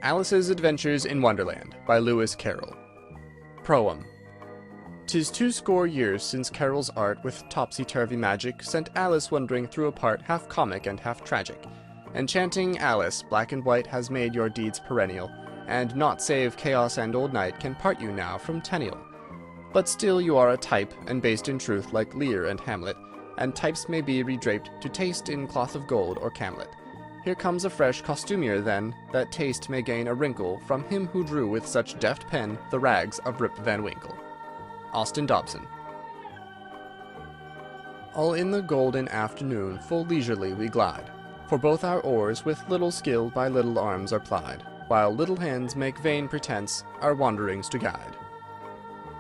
Alice's Adventures in Wonderland by Lewis Carroll. Proem. 'Tis 2 years since Carroll's art with topsy-turvy magic sent Alice wandering through a part half comic and half tragic. Enchanting Alice, black and white has made your deeds perennial, and naught save chaos and old night can part you now from Tenniel. But still you are a type, and based in truth like Lear and Hamlet, and types may be redraped to taste in cloth of gold or camlet. Here comes a fresh costumier then, that taste may gain a wrinkle from him who drew with such deft pen the rags of Rip Van Winkle. Austin Dobson. All in the golden afternoon full leisurely we glide, for both our oars with little skill by little arms are plied, while little hands make vain pretence our wanderings to guide.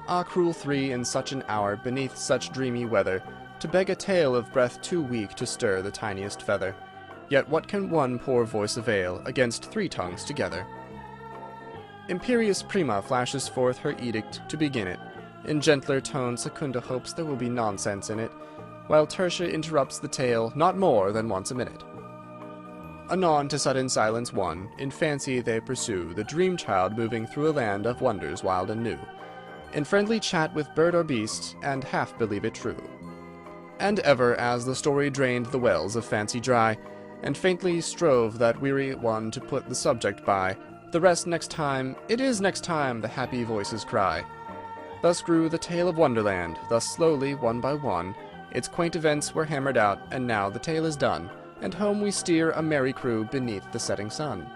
Ah, cruel three, in such an hour, beneath such dreamy weather, to beg a tale of breath too weak to stir the tiniest feather. Yet what can one poor voice avail against 3 tongues together? Imperious Prima flashes forth her edict to begin it. In gentler tone Secunda hopes there will be nonsense in it, while Tertia interrupts the tale not more than once a minute. Anon to sudden silence won, in fancy they pursue the dream child moving through a land of wonders wild and new, in friendly chat with bird or beast, and half believe it true. And ever as the story drained the wells of fancy dry, and faintly strove that weary one to put the subject by, the rest next time, it is next time, the happy voices cry. Thus grew the tale of Wonderland, thus slowly, one by one, its quaint events were hammered out, and now the tale is done, and home we steer a merry crew beneath the setting sun.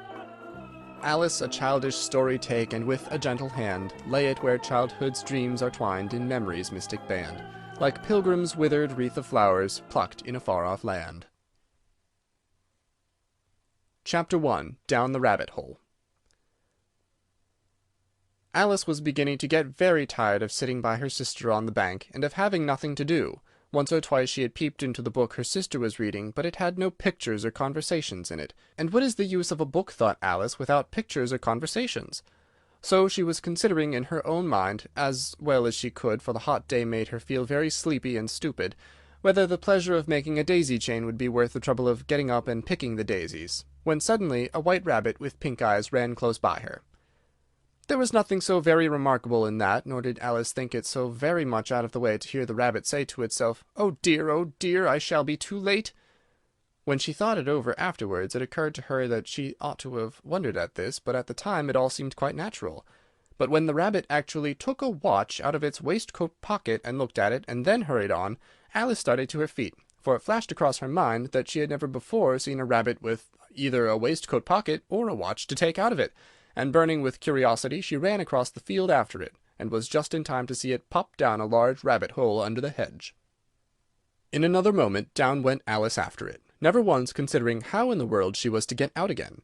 Alice a childish story take, and with a gentle hand lay it where childhood's dreams are twined in memory's mystic band, like pilgrims' withered wreath of flowers plucked in a far-off land. Chapter 1. Down the Rabbit Hole. Alice was beginning to get very tired of sitting by her sister on the bank, and of having nothing to do. Once or twice she had peeped into the book her sister was reading, but it had no pictures or conversations in it. And what is the use of a book, thought Alice, without pictures or conversations? So she was considering in her own mind, as well as she could, for the hot day made her feel very sleepy and stupid, whether the pleasure of making a daisy chain would be worth the trouble of getting up and picking the daisies, when suddenly a white rabbit with pink eyes ran close by her. There was nothing so very remarkable in that, nor did Alice think it so very much out of the way to hear the rabbit say to itself, oh dear, I shall be too late." When she thought it over afterwards, it occurred to her that she ought to have wondered at this, but at the time it all seemed quite natural. But when the rabbit actually took a watch out of its waistcoat pocket and looked at it, and then hurried on, Alice started to her feet, for it flashed across her mind that she had never before seen a rabbit with either a waistcoat pocket or a watch to take out of it, and burning with curiosity she ran across the field after it, and was just in time to see it pop down a large rabbit hole under the hedge. In another moment down went Alice after it, never once considering how in the world she was to get out again.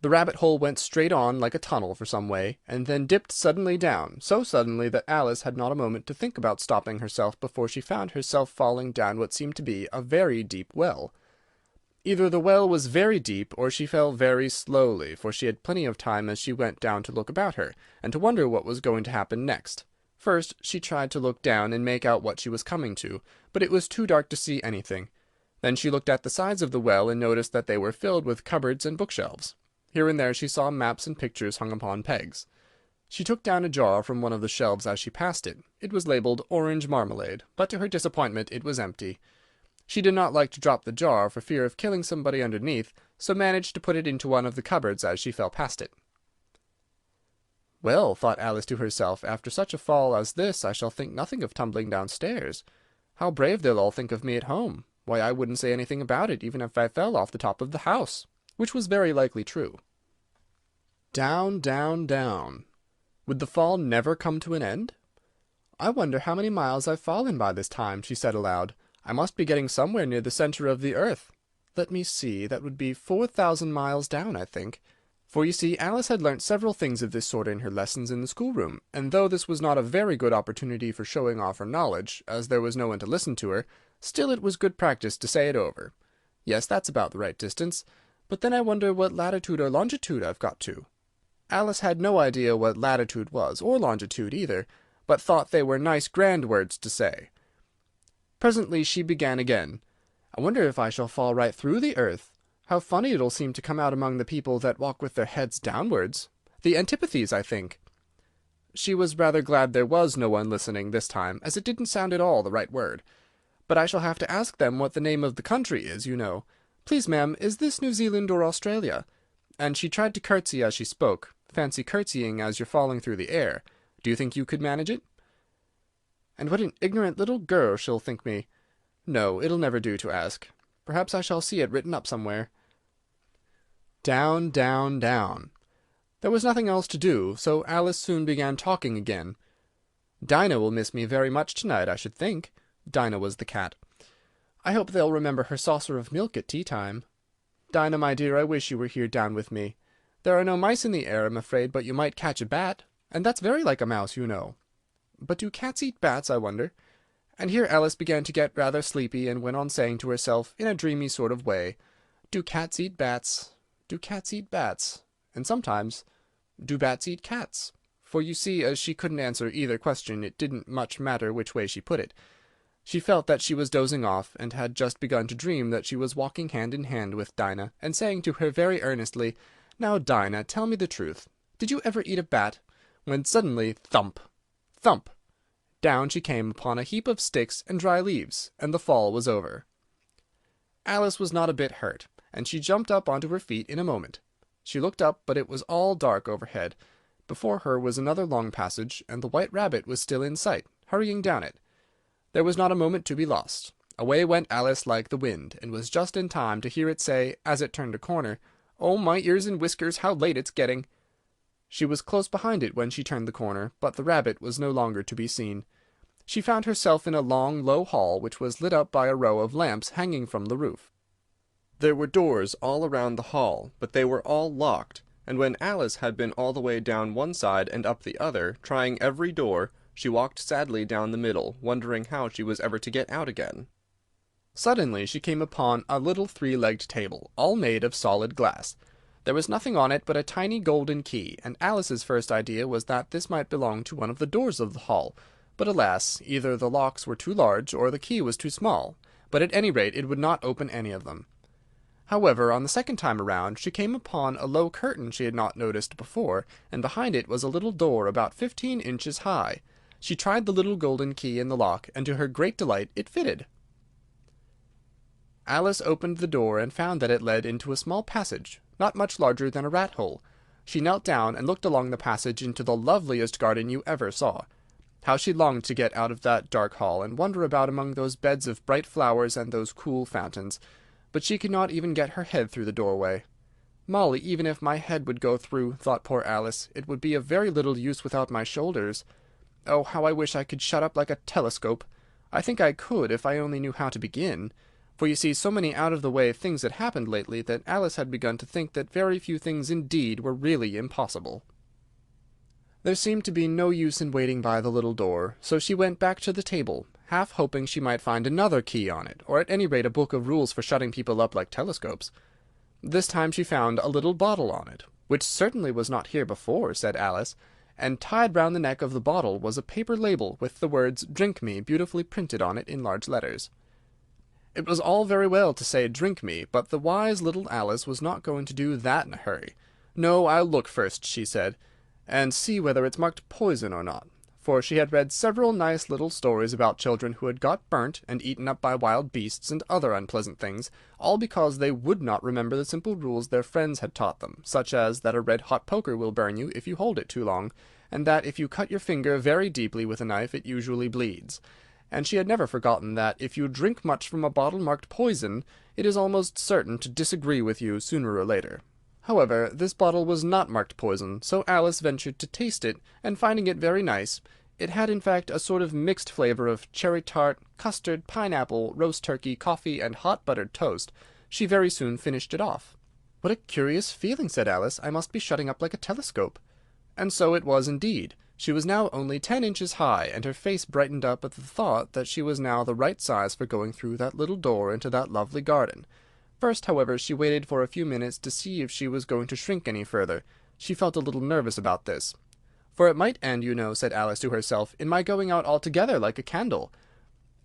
The rabbit hole went straight on like a tunnel for some way, and then dipped suddenly down, so suddenly that Alice had not a moment to think about stopping herself before she found herself falling down what seemed to be a very deep well. Either the well was very deep, or she fell very slowly, for she had plenty of time as she went down to look about her, and to wonder what was going to happen next. First she tried to look down and make out what she was coming to, but it was too dark to see anything. Then she looked at the sides of the well, and noticed that they were filled with cupboards and bookshelves. Here and there she saw maps and pictures hung upon pegs. She took down a jar from one of the shelves as she passed it. It was labelled Orange Marmalade, but to her disappointment it was empty. She did not like to drop the jar for fear of killing somebody underneath, so managed to put it into one of the cupboards as she fell past it. "Well," thought Alice to herself, "after such a fall as this I shall think nothing of tumbling downstairs. How brave they'll all think of me at home! Why, I wouldn't say anything about it, even if I fell off the top of the house," which was very likely true. Down, down, down. Would the fall never come to an end? "I wonder how many miles I've fallen by this time," she said aloud. "I must be getting somewhere near the centre of the earth. Let me see, that would be 4,000 miles down, I think." For you see, Alice had learnt several things of this sort in her lessons in the schoolroom, and though this was not a very good opportunity for showing off her knowledge, as there was no one to listen to her, still it was good practice to say it over. "Yes, that's about the right distance, but then I wonder what latitude or longitude I've got to." Alice had no idea what latitude was, or longitude either, but thought they were nice grand words to say. Presently she began again. "I wonder if I shall fall right through the earth. How funny it'll seem to come out among the people that walk with their heads downwards. The antipathies, I think." She was rather glad there was no one listening this time, as it didn't sound at all the right word. "But I shall have to ask them what the name of the country is, you know. Please, ma'am, is this New Zealand or Australia?" And she tried to curtsy as she spoke. Fancy curtsying as you're falling through the air. Do you think you could manage it? And what an ignorant little girl she'll think me. No, it'll never do to ask. Perhaps I shall see it written up somewhere. Down, down, down. There was nothing else to do, so Alice soon began talking again. "Dinah will miss me very much tonight, I should think." Dinah was the cat. "I hope they'll remember her saucer of milk at tea-time. Dinah, my dear, I wish you were here down with me. There are no mice in the air, I'm afraid, but you might catch a bat, and that's very like a mouse, you know. But do cats eat bats, I wonder?" And here Alice began to get rather sleepy, and went on saying to herself, in a dreamy sort of way, "Do cats eat bats? Do cats eat bats? And sometimes, do bats eat cats?" For you see, as she couldn't answer either question, it didn't much matter which way she put it. She felt that she was dozing off, and had just begun to dream that she was walking hand in hand with Dinah, and saying to her very earnestly, "Now, Dinah, tell me the truth. Did you ever eat a bat?" When suddenly, thump! Thump! Down she came upon a heap of sticks and dry leaves, and the fall was over. Alice was not a bit hurt, and she jumped up onto her feet in a moment. She looked up, but it was all dark overhead. Before her was another long passage, and the White Rabbit was still in sight, hurrying down it. There was not a moment to be lost. Away went Alice like the wind, and was just in time to hear it say, as it turned a corner, "Oh, my ears and whiskers, how late it's getting!" She was close behind it when she turned the corner, but the rabbit was no longer to be seen. She found herself in a long, low hall, which was lit up by a row of lamps hanging from the roof. There were doors all around the hall, but they were all locked, and when Alice had been all the way down one side and up the other, trying every door, she walked sadly down the middle, wondering how she was ever to get out again. Suddenly she came upon a little three-legged table, all made of solid glass. There was nothing on it but a tiny golden key, and Alice's first idea was that this might belong to one of the doors of the hall. But alas, either the locks were too large, or the key was too small, but at any rate it would not open any of them. However, on the second time around, she came upon a low curtain she had not noticed before, and behind it was a little door about 15 inches high. She tried the little golden key in the lock, and to her great delight it fitted. Alice opened the door, and found that it led into a small passage, not much larger than a rat-hole. She knelt down, and looked along the passage into the loveliest garden you ever saw. How she longed to get out of that dark hall, and wander about among those beds of bright flowers and those cool fountains. But she could not even get her head through the doorway. "Molly, even if my head would go through," thought poor Alice, "it would be of very little use without my shoulders. Oh, how I wish I could shut up like a telescope! I think I could, if I only knew how to begin." For you see, so many out-of-the-way things had happened lately, that Alice had begun to think that very few things indeed were really impossible. There seemed to be no use in waiting by the little door, so she went back to the table, half hoping she might find another key on it, or at any rate a book of rules for shutting people up like telescopes. This time she found a little bottle on it, which certainly was not here before, said Alice, and tied round the neck of the bottle was a paper label with the words "Drink me" beautifully printed on it in large letters. It was all very well to say "drink me," but the wise little Alice was not going to do that in a hurry. "No, I'll look first," she said, "and see whether it's marked poison or not." For she had read several nice little stories about children who had got burnt and eaten up by wild beasts and other unpleasant things, all because they would not remember the simple rules their friends had taught them, such as that a red-hot poker will burn you if you hold it too long, and that if you cut your finger very deeply with a knife it usually bleeds. And she had never forgotten that if you drink much from a bottle marked poison, it is almost certain to disagree with you sooner or later. However, this bottle was not marked poison, so Alice ventured to taste it, and finding it very nice, it had in fact a sort of mixed flavour of cherry tart, custard, pineapple, roast turkey, coffee, and hot buttered toast, she very soon finished it off. "What a curious feeling," said Alice. "I must be shutting up like a telescope." And so it was indeed. She was now only 10 inches high, and her face brightened up at the thought that she was now the right size for going through that little door into that lovely garden. First, however, she waited for a few minutes to see if she was going to shrink any further. She felt a little nervous about this. "For it might end, you know," said Alice to herself, "in my going out altogether like a candle."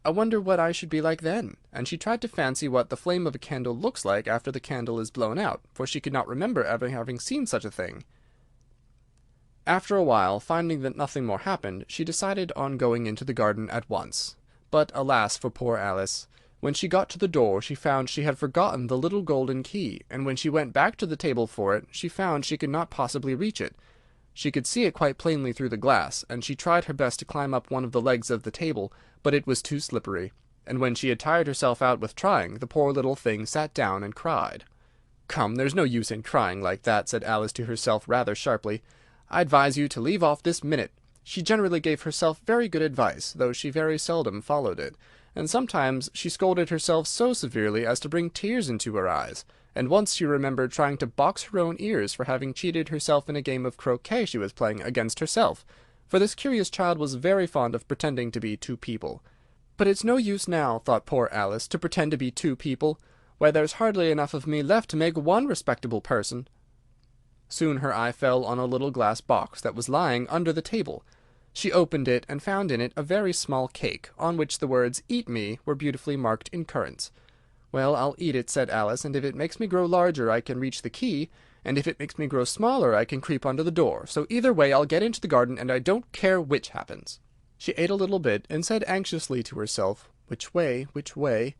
I wonder what I should be like then." And she tried to fancy what the flame of a candle looks like after the candle is blown out, for she could not remember ever having seen such a thing. After a while, finding that nothing more happened, she decided on going into the garden at once. But alas for poor Alice! When she got to the door she found she had forgotten the little golden key, and when she went back to the table for it, she found she could not possibly reach it. She could see it quite plainly through the glass, and she tried her best to climb up one of the legs of the table, but it was too slippery, and when she had tired herself out with trying, the poor little thing sat down and cried. "Come, there's no use in crying like that," said Alice to herself rather sharply. "I advise you to leave off this minute." She generally gave herself very good advice, though she very seldom followed it, and sometimes she scolded herself so severely as to bring tears into her eyes, and once she remembered trying to box her own ears for having cheated herself in a game of croquet she was playing against herself, for this curious child was very fond of pretending to be two people. "But it's no use now," thought poor Alice, "to pretend to be two people. Why, there's hardly enough of me left to make one respectable person." Soon her eye fell on a little glass box that was lying under the table. She opened it, and found in it a very small cake, on which the words "Eat me" were beautifully marked in currants. "Well, I'll eat it," said Alice, "and if it makes me grow larger I can reach the key, and if it makes me grow smaller I can creep under the door, so either way I'll get into the garden, and I don't care which happens." She ate a little bit, and said anxiously to herself, "Which way, which way?"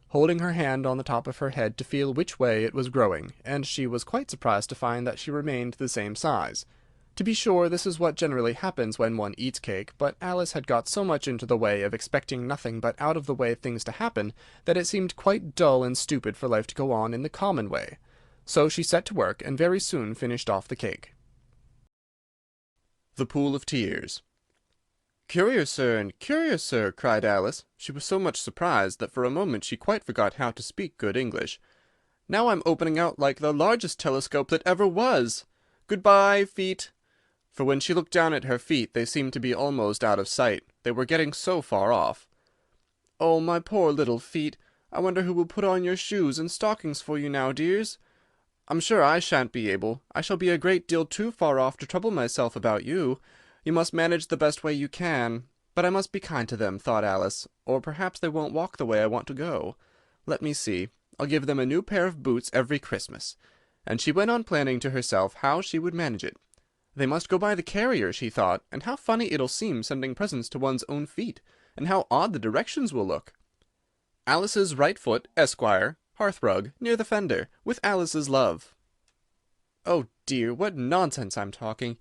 holding her hand on the top of her head to feel which way it was growing, and she was quite surprised to find that she remained the same size. To be sure, this is what generally happens when one eats cake, but Alice had got so much into the way of expecting nothing but out-of-the-way things to happen, that it seemed quite dull and stupid for life to go on in the common way. So she set to work, and very soon finished off the cake. The Pool of Tears. "Curious, sir, and curious, sir," cried Alice. She was so much surprised that for a moment she quite forgot how to speak good English. "Now I'm opening out like the largest telescope that ever was. Good-bye, feet." For when she looked down at her feet they seemed to be almost out of sight, they were getting so far off. "Oh, my poor little feet! I wonder who will put on your shoes and stockings for you now, dears? I'm sure I shan't be able. I shall be a great deal too far off to trouble myself about you. You must manage the best way you can. But I must be kind to them," thought Alice, "or perhaps they won't walk the way I want to go. Let me see. I'll give them a new pair of boots every Christmas." And she went on planning to herself how she would manage it. "They must go by the carrier," she thought, "and how funny it'll seem sending presents to one's own feet, and how odd the directions will look. Alice's right foot, Esquire, hearthrug, near the fender, with Alice's love." Oh dear, what nonsense I'm talking!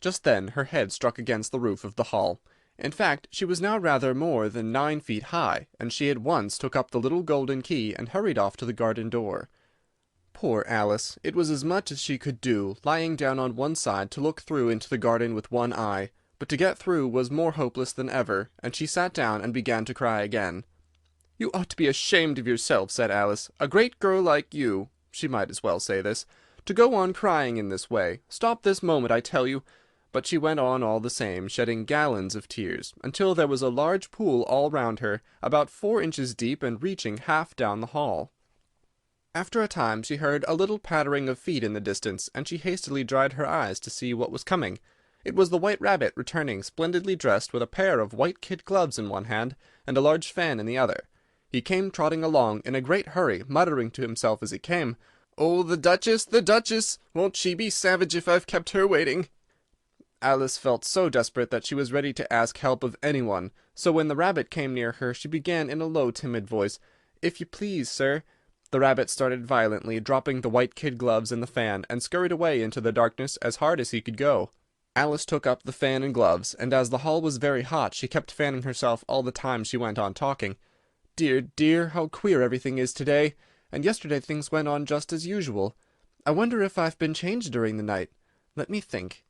Just then her head struck against the roof of the hall. In fact, she was now rather more than 9 feet high, and she at once took up the little golden key and hurried off to the garden door. Poor Alice! It was as much as she could do, lying down on one side to look through into the garden with one eye, but to get through was more hopeless than ever, and she sat down and began to cry again. "You ought to be ashamed of yourself," said Alice. "A great girl like you," she might as well say this, "to go on crying in this way. Stop this moment, I tell you." But she went on all the same, shedding gallons of tears, until there was a large pool all round her, about 4 inches deep and reaching half down the hall. After a time she heard a little pattering of feet in the distance, and she hastily dried her eyes to see what was coming. It was the White Rabbit returning, splendidly dressed, with a pair of white kid gloves in one hand, and a large fan in the other. He came trotting along in a great hurry, muttering to himself as he came, "Oh, the Duchess, the Duchess! Won't she be savage if I've kept her waiting?" Alice felt so desperate that she was ready to ask help of anyone, so when the rabbit came near her she began in a low timid voice, "If you please, sir—" The rabbit started violently, dropping the white kid gloves and the fan, and scurried away into the darkness as hard as he could go. Alice took up the fan and gloves, and as the hall was very hot she kept fanning herself all the time she went on talking. "Dear, dear, how queer everything is to-day, and yesterday things went on just as usual. I wonder if I've been changed during the night. Let me think.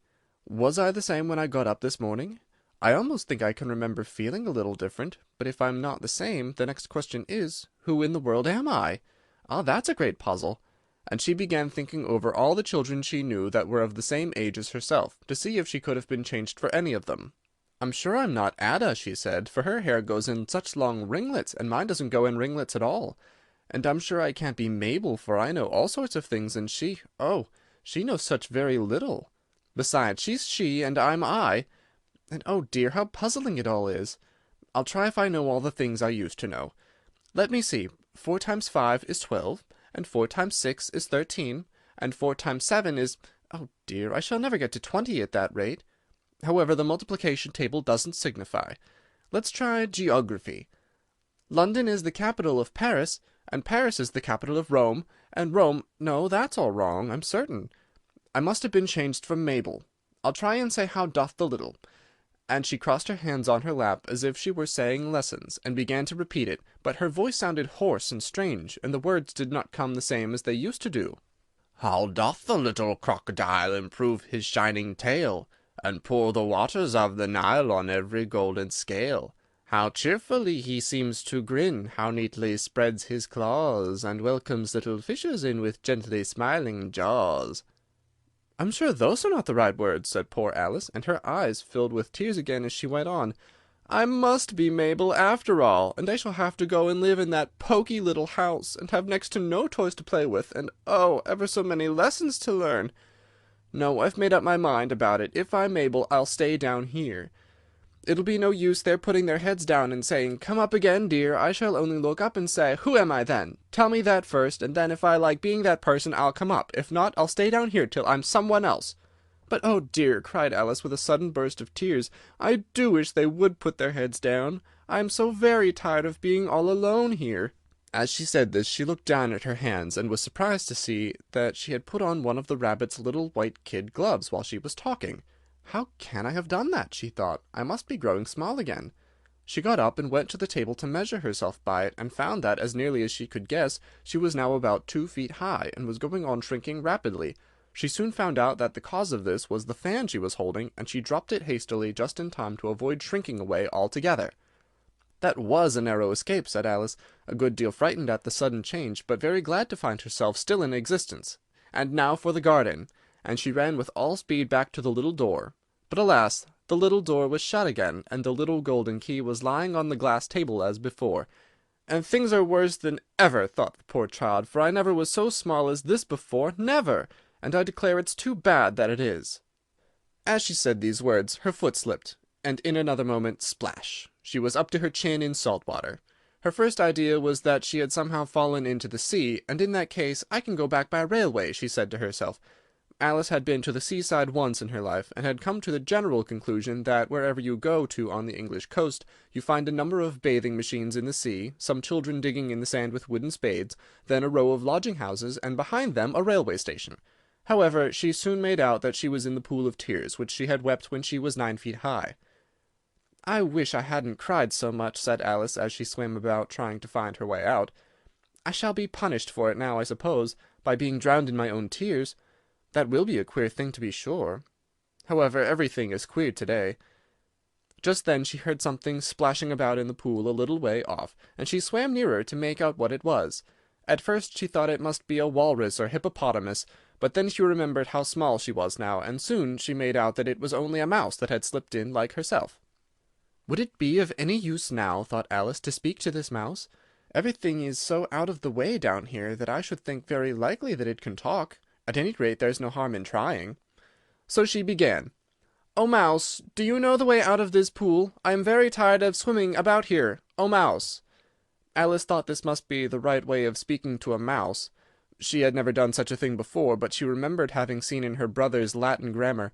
Was I the same when I got up this morning? I almost think I can remember feeling a little different, but if I'm not the same, the next question is, who in the world am I? Ah, that's a great puzzle." And she began thinking over all the children she knew that were of the same age as herself, to see if she could have been changed for any of them. "I'm sure I'm not Ada," she said, "for her hair goes in such long ringlets, and mine doesn't go in ringlets at all. And I'm sure I can't be Mabel, for I know all sorts of things, and she knows such very little. Besides, she's she, and I'm I. And oh dear, how puzzling it all is! I'll try if I know all the things I used to know. Let me see. 4 times 5 is 12, and 4 times 6 is 13, and 4 times 7 is... Oh dear, I shall never get to 20 at that rate. However, the multiplication table doesn't signify. Let's try geography. London is the capital of Paris, and Paris is the capital of Rome, and Rome... No, that's all wrong, I'm certain. I must have been changed from Mabel. I'll try and say how doth the little. And she crossed her hands on her lap as if she were saying lessons, and began to repeat it, but her voice sounded hoarse and strange, and the words did not come the same as they used to do. How doth the little crocodile improve his shining tail, and pour the waters of the Nile on every golden scale? How cheerfully he seems to grin, how neatly spreads his claws, and welcomes little fishes in with gently smiling jaws. I'm sure those are not the right words, said poor Alice, and her eyes filled with tears again as she went on. I must be Mabel after all, and I shall have to go and live in that poky little house, and have next to no toys to play with, and oh, ever so many lessons to learn. No, I've made up my mind about it. If I'm Mabel, I'll stay down here. It'll be no use their putting their heads down and saying, Come up again, dear. I shall only look up and say, Who am I then? Tell me that first, and then if I like being that person, I'll come up. If not, I'll stay down here till I'm someone else. But, oh dear, cried Alice with a sudden burst of tears, I do wish they would put their heads down. I am so very tired of being all alone here. As she said this, she looked down at her hands, and was surprised to see that she had put on one of the rabbit's little white kid gloves while she was talking. How can I have done that? She thought. I must be growing small again. She got up and went to the table to measure herself by it, and found that, as nearly as she could guess, she was now about 2 feet high, and was going on shrinking rapidly. She soon found out that the cause of this was the fan she was holding, and she dropped it hastily just in time to avoid shrinking away altogether. That was a narrow escape, said Alice, a good deal frightened at the sudden change, but very glad to find herself still in existence. And now for the garden. And she ran with all speed back to the little door. But alas, the little door was shut again, and the little golden key was lying on the glass table as before. And things are worse than ever, thought the poor child, for I never was so small as this before, never, and I declare it's too bad that it is. As she said these words, her foot slipped, and in another moment, splash, she was up to her chin in salt water. Her first idea was that she had somehow fallen into the sea, and in that case I can go back by railway, she said to herself. Alice had been to the seaside once in her life, and had come to the general conclusion that wherever you go to on the English coast, you find a number of bathing machines in the sea, some children digging in the sand with wooden spades, then a row of lodging-houses, and behind them a railway station. However, she soon made out that she was in the pool of tears, which she had wept when she was 9 feet high. I wish I hadn't cried so much, said Alice, as she swam about, trying to find her way out. I shall be punished for it now, I suppose, by being drowned in my own tears. That will be a queer thing, to be sure. However, everything is queer to-day. Just then she heard something splashing about in the pool a little way off, and she swam nearer to make out what it was. At first she thought it must be a walrus or hippopotamus, but then she remembered how small she was now, and soon she made out that it was only a mouse that had slipped in like herself. Would it be of any use now, thought Alice, to speak to this mouse? Everything is so out of the way down here that I should think very likely that it can talk. At any rate, there's no harm in trying. So she began. "O Mouse, do you know the way out of this pool? I am very tired of swimming about here. O Mouse." Alice thought this must be the right way of speaking to a mouse. She had never done such a thing before, but she remembered having seen in her brother's Latin grammar,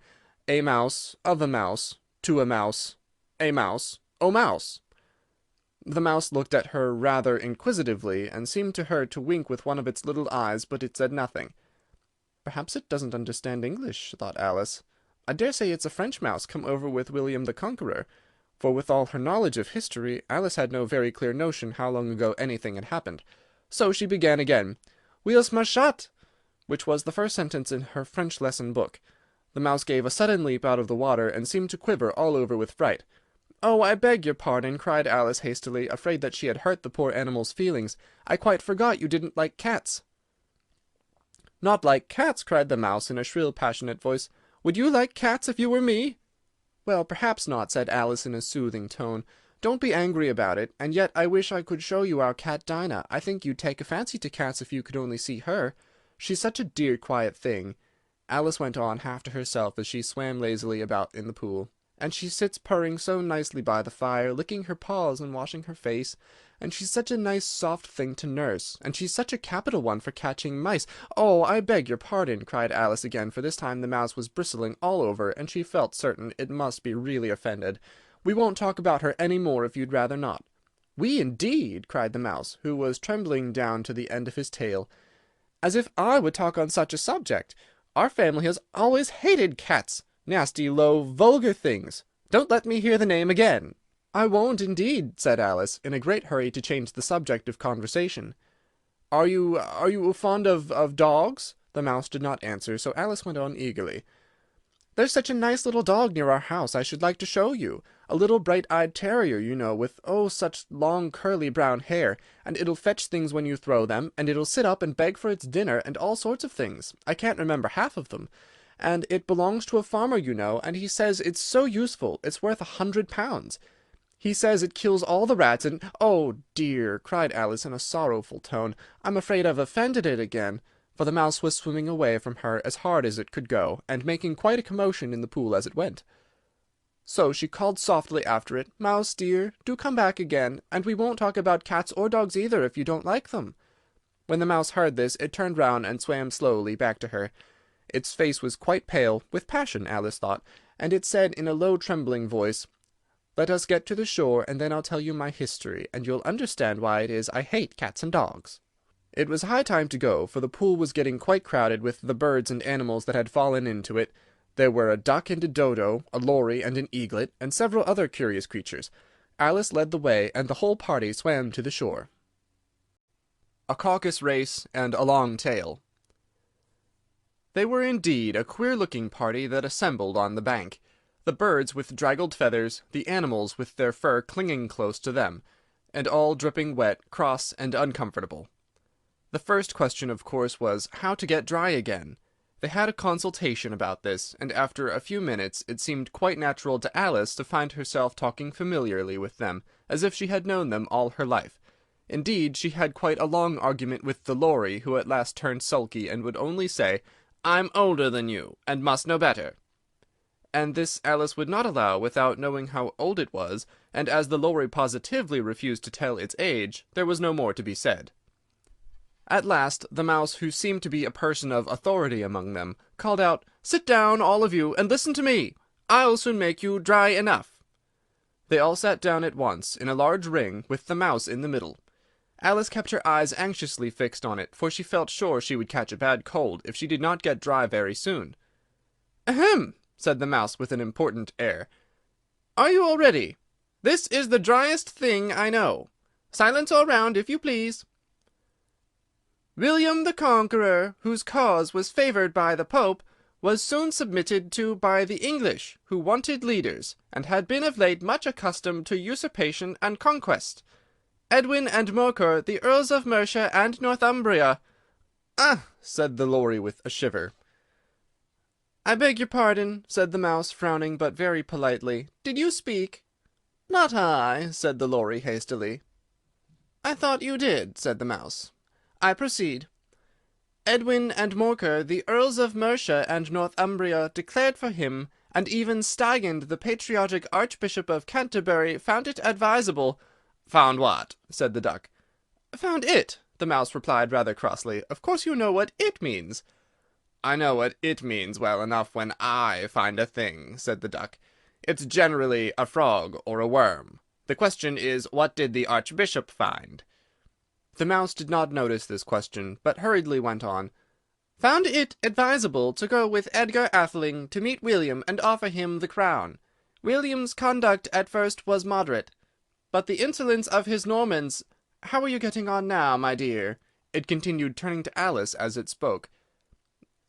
"A mouse, of a mouse, to a mouse, a mouse, O Mouse." The mouse looked at her rather inquisitively, and seemed to her to wink with one of its little eyes, but it said nothing. "Perhaps it doesn't understand English," thought Alice. "I dare say it's a French mouse come over with William the Conqueror," for with all her knowledge of history, Alice had no very clear notion how long ago anything had happened. So she began again, "Wheels machat," which was the first sentence in her French lesson book. The mouse gave a sudden leap out of the water, and seemed to quiver all over with fright. "Oh, I beg your pardon," cried Alice hastily, afraid that she had hurt the poor animal's feelings. "I quite forgot you didn't like cats." "Not like cats!" cried the mouse in a shrill, passionate voice. "Would you like cats if you were me?" "Well, perhaps not," said Alice in a soothing tone. "Don't be angry about it, and yet I wish I could show you our cat Dinah. I think you'd take a fancy to cats if you could only see her. She's such a dear, quiet thing." Alice went on half to herself as she swam lazily about in the pool. and she sits purring so nicely by the fire, licking her paws and washing her face, and she's such a nice soft thing to nurse, and she's such a capital one for catching mice. Oh, I beg your pardon," cried Alice again, for this time the mouse was bristling all over, and she felt certain it must be really offended. "We won't talk about her any more if you'd rather not." "We, indeed!" cried the mouse, who was trembling down to the end of his tail. "As if I would talk on such a subject! Our family has always hated cats. Nasty, low, vulgar things. Don't let me hear the name again." "I won't, indeed," said Alice, in a great hurry to change the subject of conversation. Are you fond of dogs?" The mouse did not answer, so Alice went on eagerly. "There's such a nice little dog near our house I should like to show you. A little bright-eyed terrier, you know, with, oh, such long curly brown hair, and it'll fetch things when you throw them, and it'll sit up and beg for its dinner, and all sorts of things. I can't remember half of them. And it belongs to a farmer, you know, and he says it's so useful, it's worth £100. He says it kills all the rats, and—" "Oh, dear!" cried Alice in a sorrowful tone, "I'm afraid I've offended it again." For the mouse was swimming away from her as hard as it could go, and making quite a commotion in the pool as it went. So she called softly after it, "Mouse dear, do come back again, and we won't talk about cats or dogs either, if you don't like them." When the mouse heard this, it turned round and swam slowly back to her. Its face was quite pale, with passion, Alice thought, and it said in a low trembling voice, "Let us get to the shore, and then I'll tell you my history, and you'll understand why it is I hate cats and dogs." It was high time to go, for the pool was getting quite crowded with the birds and animals that had fallen into it. There were a duck and a dodo, a lory and an eaglet, and several other curious creatures. Alice led the way, and the whole party swam to the shore. A caucus race and a long tail. They were indeed a queer-looking party that assembled on the bank. The birds with draggled feathers, the animals with their fur clinging close to them, and all dripping wet, cross, and uncomfortable. The first question, of course, was how to get dry again. They had a consultation about this, and after a few minutes it seemed quite natural to Alice to find herself talking familiarly with them, as if she had known them all her life. Indeed, she had quite a long argument with the lory, who at last turned sulky, and would only say, "I'm older than you, and must know better." And this Alice would not allow without knowing how old it was, and as the lory positively refused to tell its age, there was no more to be said. At last the mouse, who seemed to be a person of authority among them, called out, "Sit down, all of you, and listen to me. I'll soon make you dry enough." They all sat down at once, in a large ring, with the mouse in the middle. Alice kept her eyes anxiously fixed on it, for she felt sure she would catch a bad cold if she did not get dry very soon. "Ahem!" said the mouse with an important air. "Are you all ready? This is the driest thing I know. Silence all round, if you please. William the Conqueror, whose cause was favoured by the Pope, was soon submitted to by the English, who wanted leaders, and had been of late much accustomed to usurpation and conquest. Edwin and Morcar, the Earls of Mercia and Northumbria—" "Ah!" said the lory with a shiver. "I beg your pardon," said the mouse, frowning, but very politely. "Did you speak?" "Not I," said the lory hastily. "I thought you did," said the mouse. "I proceed. Edwin and Morcar, the Earls of Mercia and Northumbria, declared for him, and even Stigand, the patriotic Archbishop of Canterbury, found it advisable—" "Found what?" said the duck. "Found it," the mouse replied rather crossly. "Of course you know what it means." "I know what it means well enough when I find a thing," said the duck. "It's generally a frog or a worm. The question is, what did the Archbishop find?" The mouse did not notice this question, but hurriedly went on. "Found it advisable to go with Edgar Atheling to meet William and offer him the crown. William's conduct at first was moderate, but the insolence of his Normans— How are you getting on now, my dear?" it continued, turning to Alice as it spoke.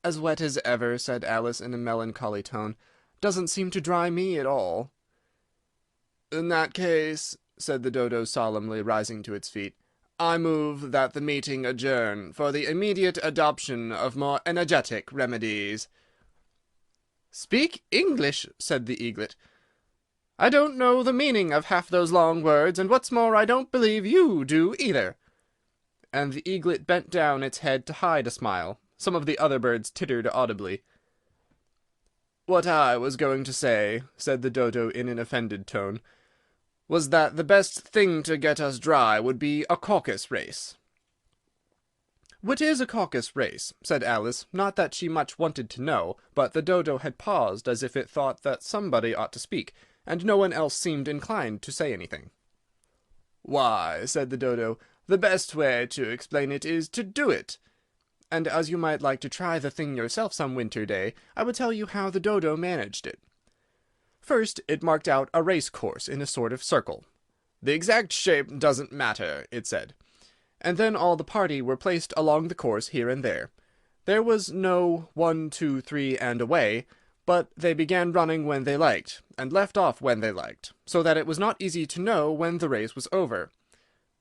"As wet as ever," said Alice in a melancholy tone. "Doesn't seem to dry me at all." "In that case," said the dodo solemnly, rising to its feet, "I move that the meeting adjourn for the immediate adoption of more energetic remedies." "Speak English," said the eaglet. "I don't know the meaning of half those long words, and what's more, I don't believe you do either." And the eaglet bent down its head to hide a smile. Some of the other birds tittered audibly. "What I was going to say," said the Dodo in an offended tone, "was that the best thing to get us dry would be a caucus race." "What is a caucus race?" said Alice, not that she much wanted to know, but the Dodo had paused as if it thought that somebody ought to speak, and no one else seemed inclined to say anything. "Why," said the Dodo, "the best way to explain it is to do it. And as you might like to try the thing yourself some winter day, I will tell you how the Dodo managed it. First, it marked out a race course in a sort of circle. The exact shape doesn't matter, it said. And then all the party were placed along the course here and there. There was no 1, 2, 3, and away, but they began running when they liked, and left off when they liked, so that it was not easy to know when the race was over.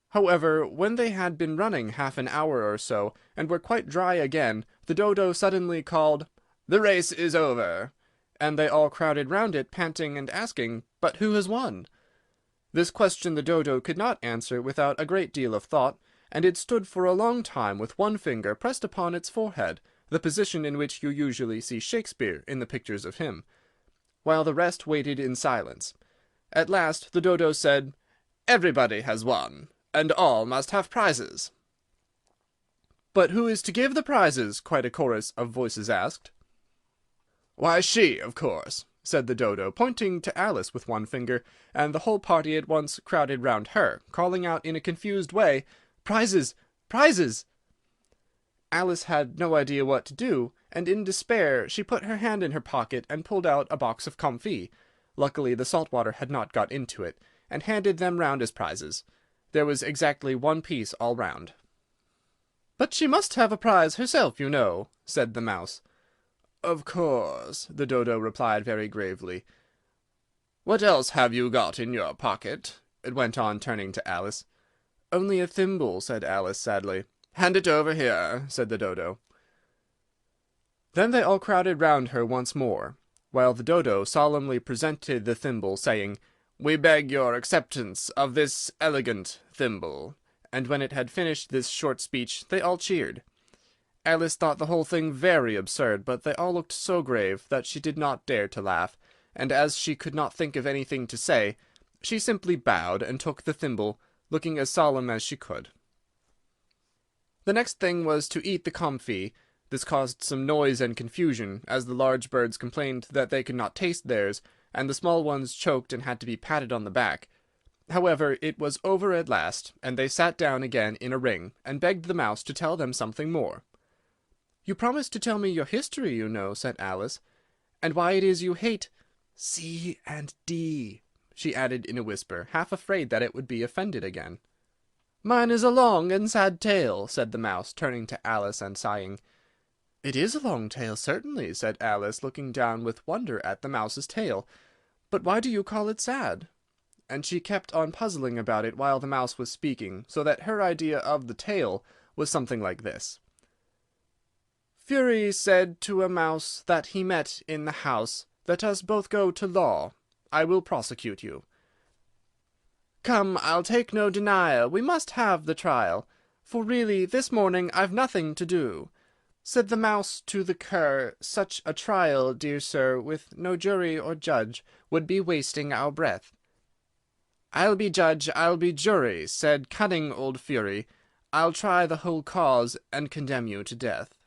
However, when they had been running half an hour or so, and were quite dry again, the Dodo suddenly called, "The race is over!" and they all crowded round it, panting and asking, "But who has won?" This question the Dodo could not answer without a great deal of thought, and it stood for a long time with one finger pressed upon its forehead, the position in which you usually see Shakespeare in the pictures of him, while the rest waited in silence. At last the Dodo said, "Everybody has won, and all must have prizes." "But who is to give the prizes?" quite a chorus of voices asked. "Why, she, of course," said the Dodo, pointing to Alice with one finger, and the whole party at once crowded round her, calling out in a confused way, "Prizes! Prizes!" Alice had no idea what to do, and in despair she put her hand in her pocket and pulled out a box of comfits. Luckily the salt water had not got into it, and handed them round as prizes. There was exactly one piece all round. "But she must have a prize herself, you know," said the Mouse. "Of course," the Dodo replied very gravely. "What else have you got in your pocket?" it went on, turning to Alice. "Only a thimble," said Alice sadly. "Hand it over here," said the Dodo. Then they all crowded round her once more, while the Dodo solemnly presented the thimble, saying, "We beg your acceptance of this elegant thimble." And when it had finished this short speech, they all cheered. Alice thought the whole thing very absurd, but they all looked so grave that she did not dare to laugh, and as she could not think of anything to say, she simply bowed and took the thimble, looking as solemn as she could. The next thing was to eat the comfit. This caused some noise and confusion, as the large birds complained that they could not taste theirs, and the small ones choked and had to be patted on the back. However, it was over at last, and they sat down again in a ring, and begged the Mouse to tell them something more. "You promised to tell me your history, you know," said Alice, "and why it is you hate C and D," she added in a whisper, half afraid that it would be offended again. "Mine is a long and sad tale," said the Mouse, turning to Alice and sighing. "It is a long tale, certainly," said Alice, looking down with wonder at the Mouse's tail. "But why do you call it sad?" And she kept on puzzling about it while the Mouse was speaking, so that her idea of the tale was something like this. "Fury said to a mouse that he met in the house, 'Let us both go to law. I will prosecute you.' 'Come, I'll take no denial, we must have the trial, for really this morning I've nothing to do.' Said the Mouse to the Cur, 'Such a trial, dear sir, with no jury or judge, would be wasting our breath.' 'I'll be judge, I'll be jury,' said cunning old Fury. 'I'll try the whole cause, and condemn you to death.'"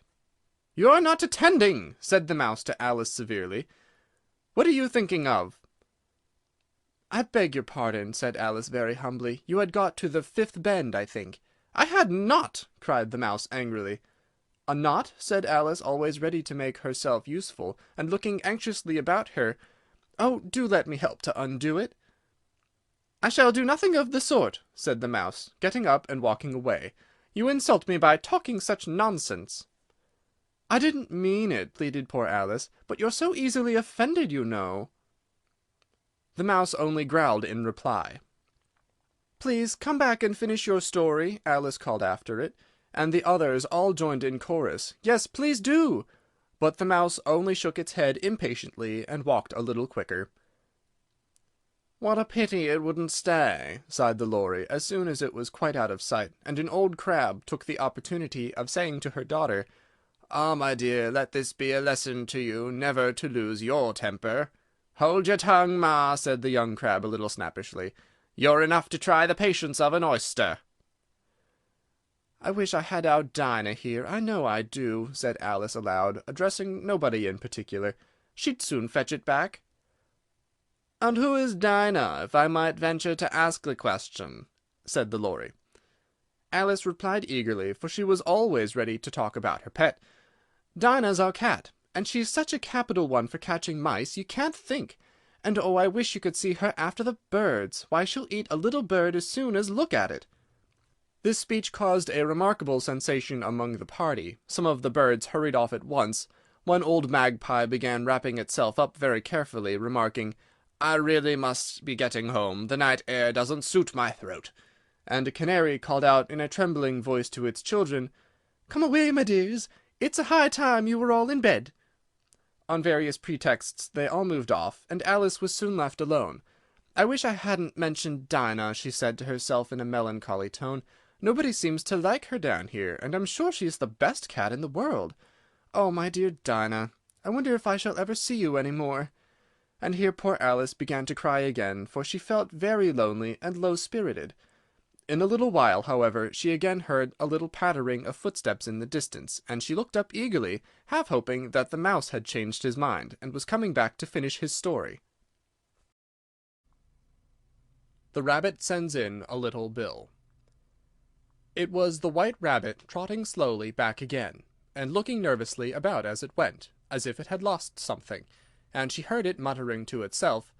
"You're not attending," said the Mouse to Alice severely. "What are you thinking of?" "I beg your pardon," said Alice very humbly. "You had got to the fifth bend, I think." "I had not!" cried the Mouse angrily. "A knot?" said Alice, always ready to make herself useful, and looking anxiously about her. "Oh, do let me help to undo it." "I shall do nothing of the sort," said the Mouse, getting up and walking away. "You insult me by talking such nonsense." "I didn't mean it," pleaded poor Alice, "but you're so easily offended, you know." The Mouse only growled in reply. "Please come back and finish your story," Alice called after it, and the others all joined in chorus, "Yes, please do!" But the Mouse only shook its head impatiently and walked a little quicker. "What a pity it wouldn't stay," sighed the Lory, as soon as it was quite out of sight, and an old crab took the opportunity of saying to her daughter, Ah, my dear, let this be a lesson to you never to lose your temper. Hold your tongue, Ma, said the young crab a little snappishly. You're enough to try the patience of an oyster. I wish I had our Dinah here, I know I do, said Alice aloud, addressing nobody in particular. She'd soon fetch it back. And who is Dinah, if I might venture to ask the question? Said the Lory. Alice replied eagerly, for she was always ready to talk about her pet. Dinah's our cat, and she's such a capital one for catching mice, you can't think. And oh, I wish you could see her after the birds. Why, she'll eat a little bird as soon as look at it. This speech caused a remarkable sensation among the party. Some of the birds hurried off at once. One old magpie began wrapping itself up very carefully, remarking, I really must be getting home. The night air doesn't suit my throat. And a canary called out in a trembling voice to its children, Come away, my dears. It's a high time you were all in bed. On various pretexts they all moved off, and Alice was soon left alone. I wish I hadn't mentioned Dinah, she said to herself in a melancholy tone. Nobody seems to like her down here, and I'm sure she's the best cat in the world. Oh, my dear Dinah, I wonder if I shall ever see you any more. And here poor Alice began to cry again, for she felt very lonely and low-spirited. In a little while, however, she again heard a little pattering of footsteps in the distance, and she looked up eagerly, half hoping that the mouse had changed his mind, and was coming back to finish his story. The Rabbit Sends in a Little Bill. It was the White Rabbit trotting slowly back again, and looking nervously about as it went, as if it had lost something, and she heard it muttering to itself,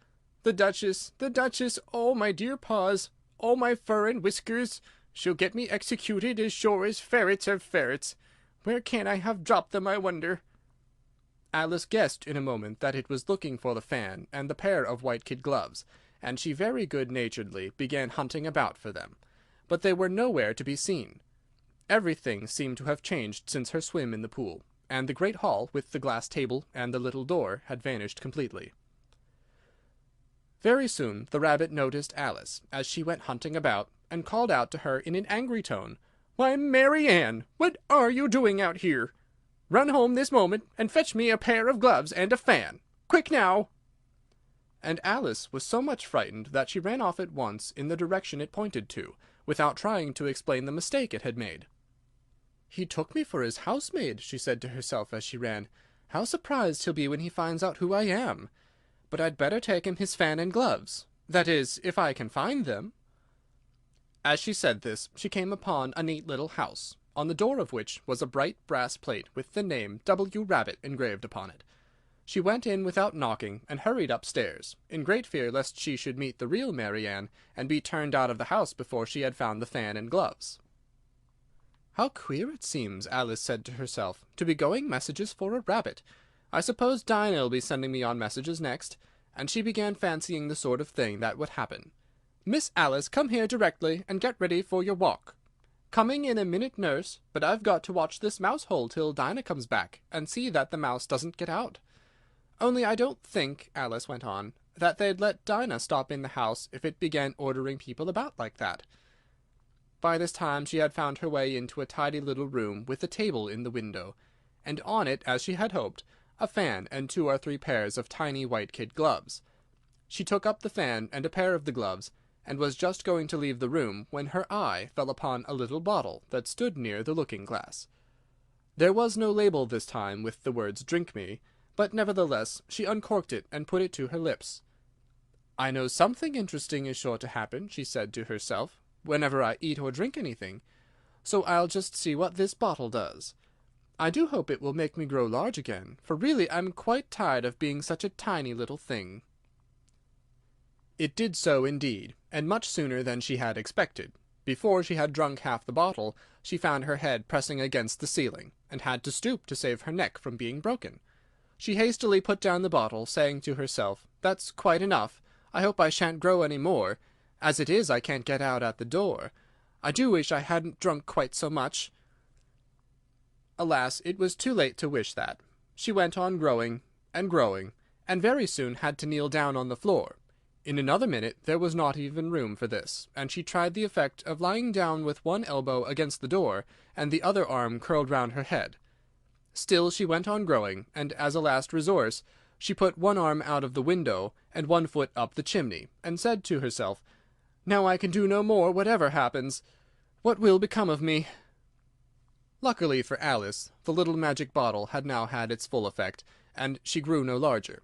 the Duchess, oh, my dear paws! Oh, my fur and whiskers! She'll get me executed as sure as ferrets are ferrets. Where can I have dropped them, I wonder? Alice guessed in a moment that it was looking for the fan and the pair of white kid gloves, and she very good-naturedly began hunting about for them. But they were nowhere to be seen. Everything seemed to have changed since her swim in the pool, and the great hall, with the glass table and the little door, had vanished completely. Very soon the rabbit noticed Alice, as she went hunting about, and called out to her in an angry tone, "Why, Mary Ann, what are you doing out here? Run home this moment, and fetch me a pair of gloves and a fan. Quick now!" And Alice was so much frightened that she ran off at once in the direction it pointed to, without trying to explain the mistake it had made. "He took me for his housemaid," she said to herself as she ran. "How surprised he'll be when he finds out who I am! But I'd better take him his fan and gloves. That is, if I can find them." As she said this, she came upon a neat little house, on the door of which was a bright brass plate with the name W. Rabbit engraved upon it. She went in without knocking, and hurried upstairs, in great fear lest she should meet the real Mary Ann, and be turned out of the house before she had found the fan and gloves. "How queer it seems," Alice said to herself, "to be going messages for a rabbit. I suppose Dinah'll be sending me on messages next," and she began fancying the sort of thing that would happen. "Miss Alice, come here directly, and get ready for your walk." "Coming in a minute, nurse, but I've got to watch this mouse hole till Dinah comes back, and see that the mouse doesn't get out. Only I don't think," Alice went on, "that they'd let Dinah stop in the house if it began ordering people about like that." By this time she had found her way into a tidy little room with a table in the window, and on it, as she had hoped, a fan and 2 or 3 pairs of tiny white kid gloves. She took up the fan and a pair of the gloves, and was just going to leave the room when her eye fell upon a little bottle that stood near the looking-glass. There was no label this time with the words "Drink me," but nevertheless she uncorked it and put it to her lips. "I know something interesting is sure to happen," she said to herself, "whenever I eat or drink anything, so I'll just see what this bottle does. I do hope it will make me grow large again, for really I'm quite tired of being such a tiny little thing." It did so indeed, and much sooner than she had expected. Before she had drunk half the bottle, she found her head pressing against the ceiling, and had to stoop to save her neck from being broken. She hastily put down the bottle, saying to herself, "That's quite enough. I hope I shan't grow any more. As it is, I can't get out at the door. I do wish I hadn't drunk quite so much." Alas, it was too late to wish that. She went on growing, and very soon had to kneel down on the floor. In another minute there was not even room for this, and she tried the effect of lying down with one elbow against the door, and the other arm curled round her head. Still she went on growing, and as a last resource she put one arm out of the window and one foot up the chimney, and said to herself, "Now I can do no more, whatever happens. What will become of me?" Luckily for Alice, the little magic bottle had now had its full effect, and she grew no larger.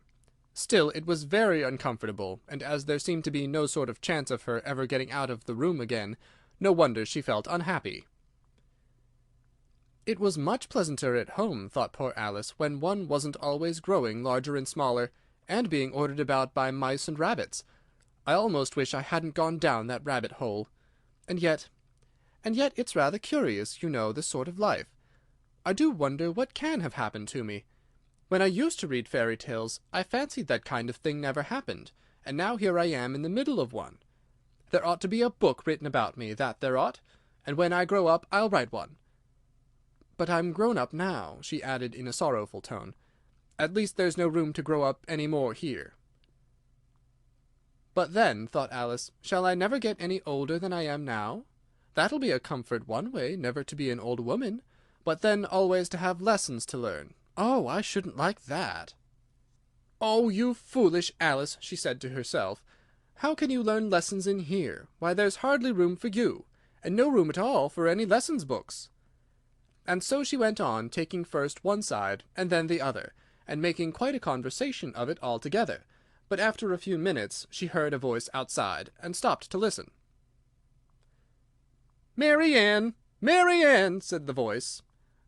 Still it was very uncomfortable, and as there seemed to be no sort of chance of her ever getting out of the room again, no wonder she felt unhappy. It was much pleasanter at home, thought poor Alice, when one wasn't always growing larger and smaller, and being ordered about by mice and rabbits. I almost wish I hadn't gone down that rabbit hole. And yet it's rather curious, you know, this sort of life. I do wonder what can have happened to me. When I used to read fairy tales, I fancied that kind of thing never happened, and now here I am in the middle of one. There ought to be a book written about me, that there ought, and when I grow up I'll write one. But I'm grown up now, she added in a sorrowful tone. At least there's no room to grow up any more here. But then, thought Alice, shall I never get any older than I am now? That'll be a comfort one way, never to be an old woman, but then always to have lessons to learn. Oh, I shouldn't like that. "Oh, you foolish Alice," she said to herself. "How can you learn lessons in here? Why, there's hardly room for you, and no room at all for any lessons books." And so she went on, taking first one side and then the other, and making quite a conversation of it altogether. But after a few minutes she heard a voice outside, and stopped to listen. "Mary Ann, Mary Ann," said the voice,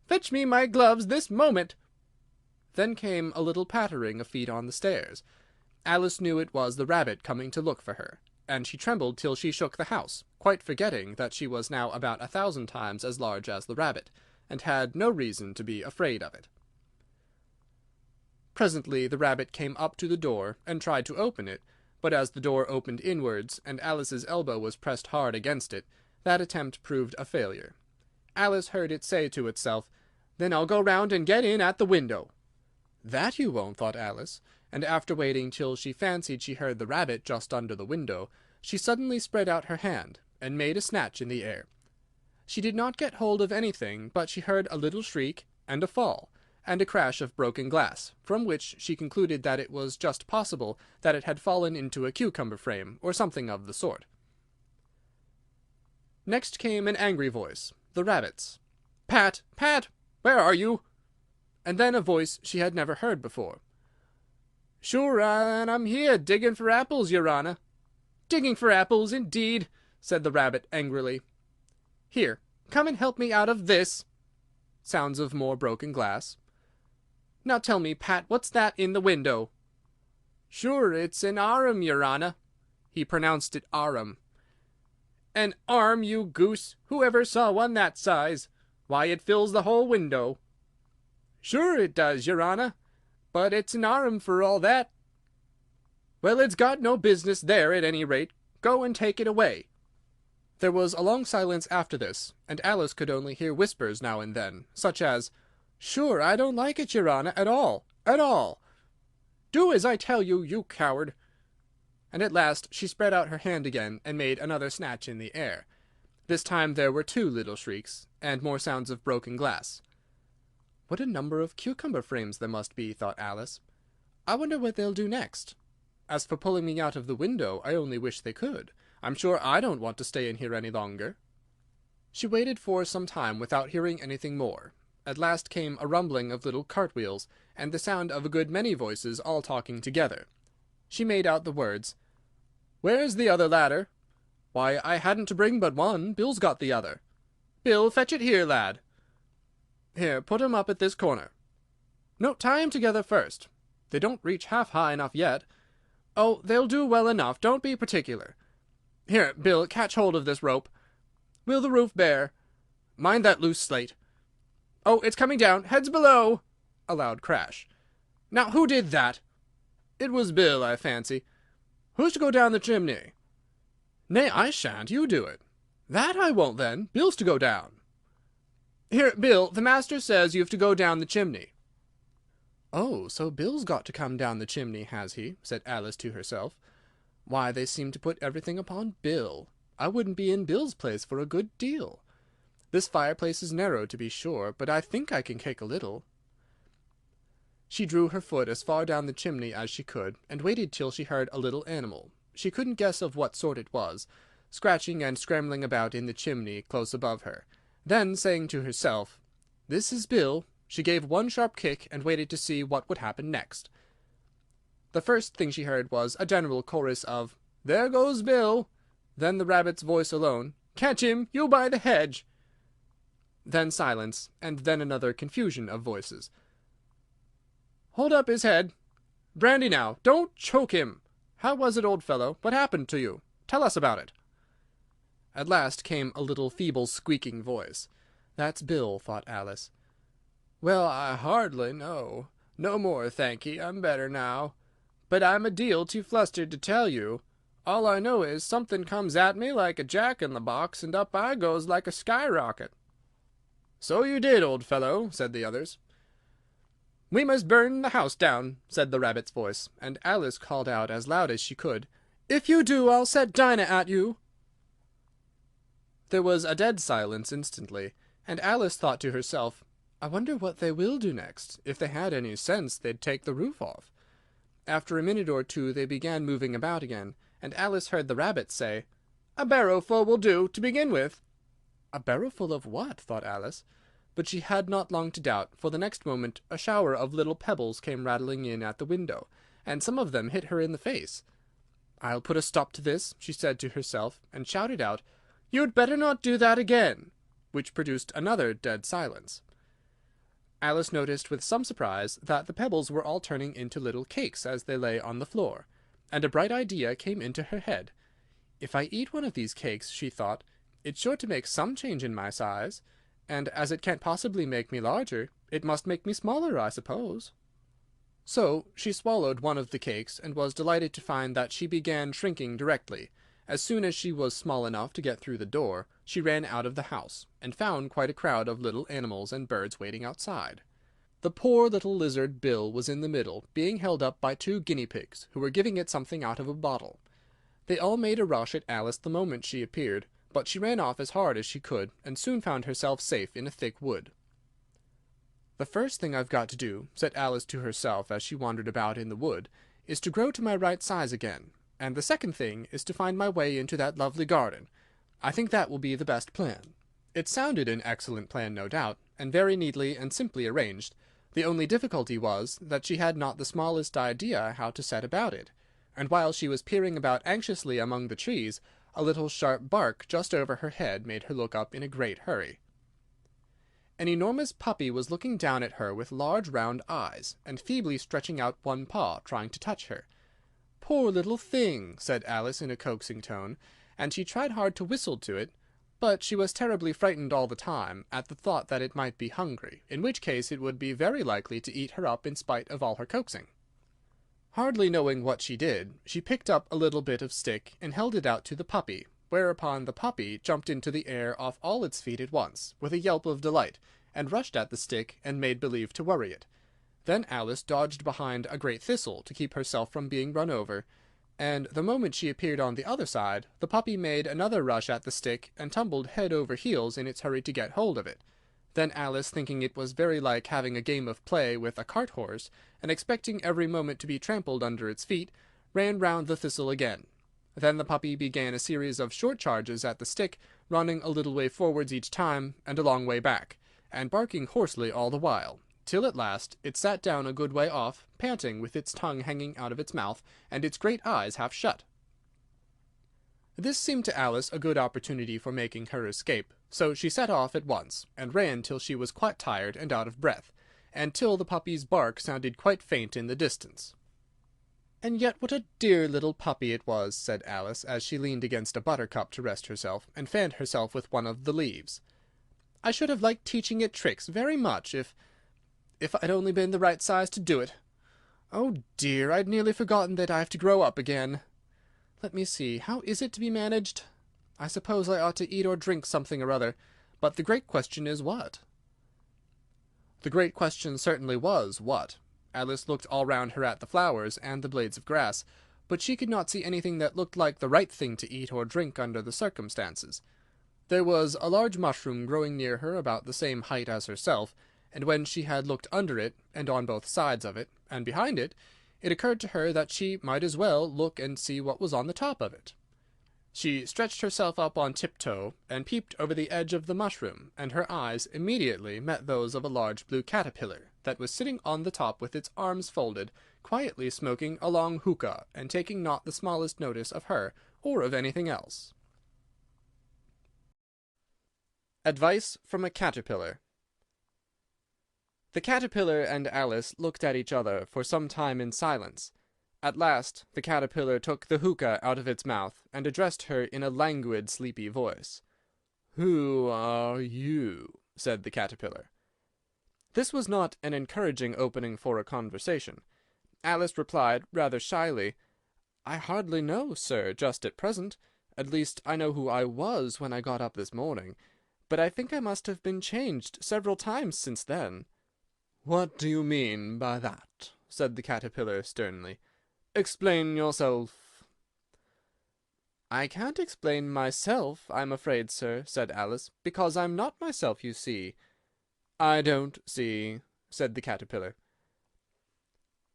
"fetch me my gloves this moment." Then came a little pattering of feet on the stairs. Alice knew it was the rabbit coming to look for her, and she trembled till she shook the house, quite forgetting that she was now about 1,000 times as large as the rabbit, and had no reason to be afraid of it. Presently the rabbit came up to the door, and tried to open it, but as the door opened inwards, and Alice's elbow was pressed hard against it, that attempt proved a failure. Alice heard it say to itself, "Then I'll go round and get in at the window." "That you won't," thought Alice, and after waiting till she fancied she heard the rabbit just under the window, she suddenly spread out her hand, and made a snatch in the air. She did not get hold of anything, but she heard a little shriek, and a fall, and a crash of broken glass, from which she concluded that it was just possible that it had fallen into a cucumber frame, or something of the sort. Next came an angry voice, the rabbit's. "Pat, Pat, where are you?" And then a voice she had never heard before. "Sure, and I'm here, digging for apples, your honour." "Digging for apples, indeed," said the rabbit angrily. "Here, come and help me out of this." Sounds of more broken glass. "Now tell me, Pat, what's that in the window?" "Sure, it's an arm, your honour." He pronounced it arum. "An arm, you goose! Who ever saw one that size? Why, it fills the whole window." "Sure it does, your honour, but it's an arm for all that." "Well, it's got no business there, at any rate. Go and take it away." There was a long silence after this, and Alice could only hear whispers now and then, such as, "Sure, I don't like it, your honour, at all, at all." "Do as I tell you, you coward." And at last she spread out her hand again, and made another snatch in the air. This time there were 2 little shrieks, and more sounds of broken glass. "What a number of cucumber frames there must be," thought Alice. "I wonder what they'll do next. As for pulling me out of the window, I only wish they could. I'm sure I don't want to stay in here any longer." She waited for some time without hearing anything more. At last came a rumbling of little cartwheels, and the sound of a good many voices all talking together. She made out the words, "Where's the other ladder?" "Why, I hadn't to bring but one. Bill's got the other." "Bill, fetch it here, lad." "Here, put 'em up at this corner." "No, tie 'em together first. They don't reach half high enough yet." "Oh, they'll do well enough. Don't be particular." "Here, Bill, catch hold of this rope." "Will the roof bear?" "Mind that loose slate." "Oh, it's coming down. Heads below." A loud crash. "Now, who did that?" "It was Bill, I fancy." "Who's to go down the chimney?" "Nay, I shan't. You do it." "That I won't, then. Bill's to go down." "Here, Bill, the master says you've to go down the chimney." "Oh, so Bill's got to come down the chimney, has he?" said Alice to herself. "Why, they seem to put everything upon Bill. I wouldn't be in Bill's place for a good deal. This fireplace is narrow, to be sure, but I think I can kick a little. She drew her foot as far down the chimney as she could, and waited till she heard a little animal, she couldn't guess of what sort it was, scratching and scrambling about in the chimney close above her. Then, saying to herself, "This is Bill," she gave one sharp kick, and waited to see what would happen next. The first thing she heard was a general chorus of "There goes Bill!" Then the rabbit's voice alone, "Catch him, you by the hedge!" Then silence, and then another confusion of voices. "Hold up his head! Brandy now! Don't choke him! How was it, old fellow? What happened to you? Tell us about it." At last came a little feeble squeaking voice. "That's Bill," thought Alice. "Well, I hardly know. No more, thank'ee. I'm better now. But I'm a deal too flustered to tell you. All I know is something comes at me like a jack-in-the-box, and up I goes like a skyrocket." "So you did, old fellow," said the others. "We must burn the house down," said the rabbit's voice, and Alice called out as loud as she could, "If you do, I'll set Dinah at you." There was a dead silence instantly, and Alice thought to herself, "I wonder what they will do next. If they had any sense, they'd take the roof off." After a minute or two they began moving about again, and Alice heard the rabbit say, "A barrowful will do, to begin with." "A barrowful of what?" thought Alice. But she had not long to doubt, for the next moment a shower of little pebbles came rattling in at the window, and some of them hit her in the face. "I'll put a stop to this," she said to herself, and shouted out, "You'd better not do that again," which produced another dead silence. Alice noticed with some surprise that the pebbles were all turning into little cakes as they lay on the floor, and a bright idea came into her head. "If I eat one of these cakes," she thought, "it's sure to make some change in my size, and as it can't possibly make me larger, it must make me smaller, I suppose." So she swallowed one of the cakes, and was delighted to find that she began shrinking directly. As soon as she was small enough to get through the door, she ran out of the house, and found quite a crowd of little animals and birds waiting outside. The poor little lizard Bill was in the middle, being held up by 2 guinea pigs, who were giving it something out of a bottle. They all made a rush at Alice the moment she appeared, but she ran off as hard as she could, and soon found herself safe in a thick wood. "The first thing I've got to do," said Alice to herself as she wandered about in the wood, "is to grow to my right size again, and the second thing is to find my way into that lovely garden. I think that will be the best plan." It sounded an excellent plan, no doubt, and very neatly and simply arranged. The only difficulty was that she had not the smallest idea how to set about it, and while she was peering about anxiously among the trees, a little sharp bark just over her head made her look up in a great hurry. An enormous puppy was looking down at her with large round eyes, and feebly stretching out one paw, trying to touch her. "Poor little thing!" said Alice in a coaxing tone, and she tried hard to whistle to it, but she was terribly frightened all the time at the thought that it might be hungry, in which case it would be very likely to eat her up in spite of all her coaxing. Hardly knowing what she did, she picked up a little bit of stick and held it out to the puppy, whereupon the puppy jumped into the air off all its feet at once, with a yelp of delight, and rushed at the stick and made believe to worry it. Then Alice dodged behind a great thistle to keep herself from being run over, and the moment she appeared on the other side, the puppy made another rush at the stick, and tumbled head over heels in its hurry to get hold of it. Then Alice, thinking it was very like having a game of play with a cart-horse, and expecting every moment to be trampled under its feet, ran round the thistle again. Then the puppy began a series of short charges at the stick, running a little way forwards each time, and a long way back, and barking hoarsely all the while, till at last it sat down a good way off, panting, with its tongue hanging out of its mouth, and its great eyes half shut. This seemed to Alice a good opportunity for making her escape, so she set off at once, and ran till she was quite tired and out of breath, and till the puppy's bark sounded quite faint in the distance. "And yet what a dear little puppy it was," said Alice, as she leaned against a buttercup to rest herself, and fanned herself with one of the leaves. "I should have liked teaching it tricks very much, if I'd only been the right size to do it. Oh dear, I'd nearly forgotten that I have to grow up again. Let me see, how is it to be managed? I suppose I ought to eat or drink something or other, but the great question is what?" The great question certainly was what. Alice looked all round her at the flowers and the blades of grass, but she could not see anything that looked like the right thing to eat or drink under the circumstances. There was a large mushroom growing near her about the same height as herself, and when she had looked under it, and on both sides of it, and behind it, it occurred to her that she might as well look and see what was on the top of it. She stretched herself up on tiptoe, and peeped over the edge of the mushroom, and her eyes immediately met those of a large blue caterpillar, that was sitting on the top with its arms folded, quietly smoking a long hookah, and taking not the smallest notice of her, or of anything else. Advice from a Caterpillar. The caterpillar and Alice looked at each other for some time in silence. At last the caterpillar took the hookah out of its mouth, and addressed her in a languid, sleepy voice. "Who are you?" said the caterpillar. This was not an encouraging opening for a conversation. Alice replied, rather shyly, "I hardly know, sir, just at present. At least I know who I was when I got up this morning, but I think I must have been changed several times since then." "What do you mean by that?" said the caterpillar sternly. "Explain yourself." "I can't explain myself, I'm afraid, sir," said Alice, "because I'm not myself, you see." "I don't see," said the caterpillar.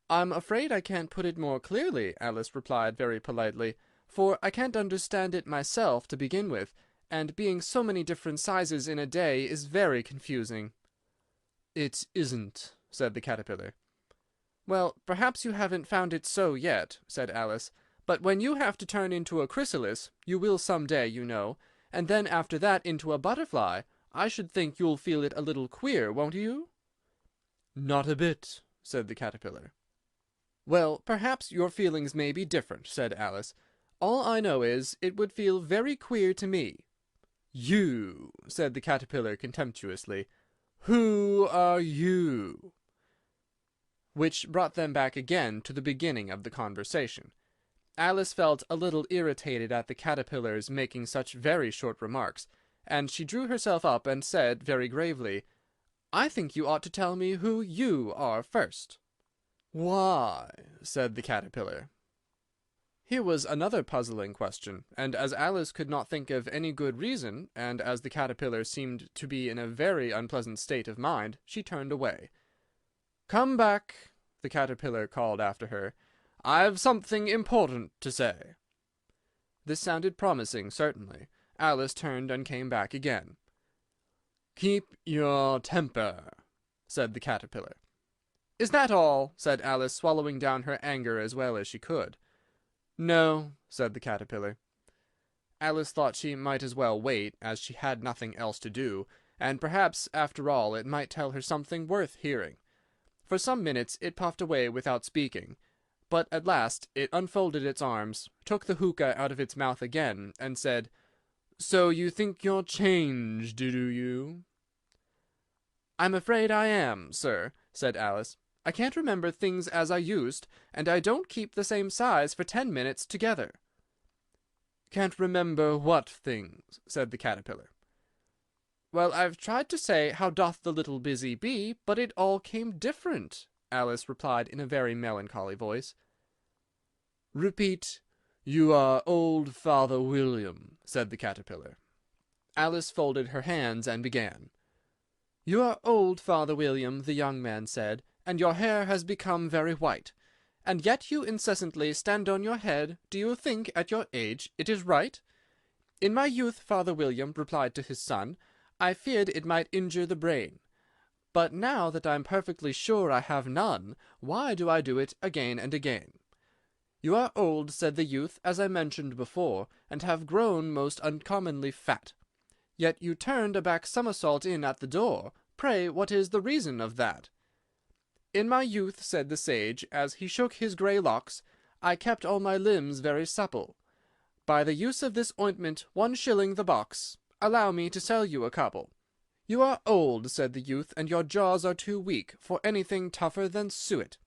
"I'm afraid I can't put it more clearly," Alice replied very politely, "for I can't understand it myself to begin with, and being so many different sizes in a day is very confusing." "It isn't," said the caterpillar. "Well, perhaps you haven't found it so yet," said Alice, "but when you have to turn into a chrysalis, you will some day, you know, and then after that into a butterfly, I should think you'll feel it a little queer, won't you?" "Not a bit," said the caterpillar. "Well, perhaps your feelings may be different," said Alice. "All I know is, it would feel very queer to me." "You!" said the caterpillar contemptuously. "Who are you?" Which brought them back again to the beginning of the conversation. Alice felt a little irritated at the caterpillar's making such very short remarks, and she drew herself up and said, very gravely, "I think you ought to tell me who you are first." "Why?" said the caterpillar. Here was another puzzling question, and as Alice could not think of any good reason, and as the caterpillar seemed to be in a very unpleasant state of mind, she turned away. "Come back," the caterpillar called after her. "I've something important to say." This sounded promising, certainly. Alice turned and came back again. "Keep your temper," said the caterpillar. "Is that all?" said Alice, swallowing down her anger as well as she could. "No," said the caterpillar. Alice thought she might as well wait, as she had nothing else to do, and perhaps, after all, it might tell her something worth hearing. For some minutes it puffed away without speaking, but at last it unfolded its arms, took the hookah out of its mouth again, and said, "So you think you're changed, do you?" "I'm afraid I am, sir," said Alice. "I can't remember things as I used, and I don't keep the same size for 10 minutes together." "Can't remember what things?" said the caterpillar. "Well, I've tried to say, 'How doth the little busy bee?' but it all came different," Alice replied in a very melancholy voice. "Repeat, 'You are old Father William,'" said the caterpillar. Alice folded her hands and began. "You are old, Father William," the young man said, "and your hair has become very white. And yet you incessantly stand on your head. Do you think, at your age, it is right?" "In my youth," Father William replied to his son, "I feared it might injure the brain. But now that I'm perfectly sure I have none, why do I do it again and again?" "You are old," said the youth, "as I mentioned before, and have grown most uncommonly fat. Yet you turned a back somersault in at the door. Pray, what is the reason of that?" "In my youth," said the sage, as he shook his grey locks, "I kept all my limbs very supple. By the use of this ointment, 1 shilling the box. Allow me to sell you a couple." "You are old," said the youth, "and your jaws are too weak for anything tougher than suet.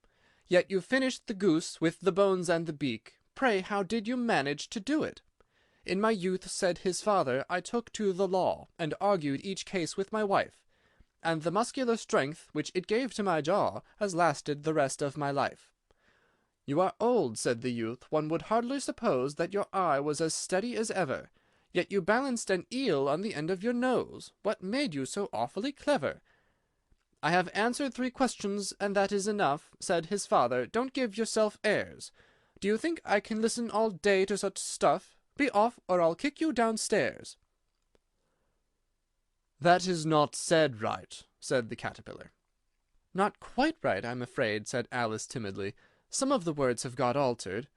Yet you finished the goose with the bones and the beak. Pray, how did you manage to do it?" "In my youth," said his father, "I took to the law, and argued each case with my wife. And the muscular strength which it gave to my jaw has lasted the rest of my life." "You are old," said the youth. "One would hardly suppose that your eye was as steady as ever. Yet you balanced an eel on the end of your nose. What made you so awfully clever?" "I have answered 3 questions, and that is enough," said his father. "Don't give yourself airs. Do you think I can listen all day to such stuff? Be off, or I'll kick you downstairs." "That is not said right," said the Caterpillar. "Not quite right, I'm afraid," said Alice timidly. "Some of the words have got altered."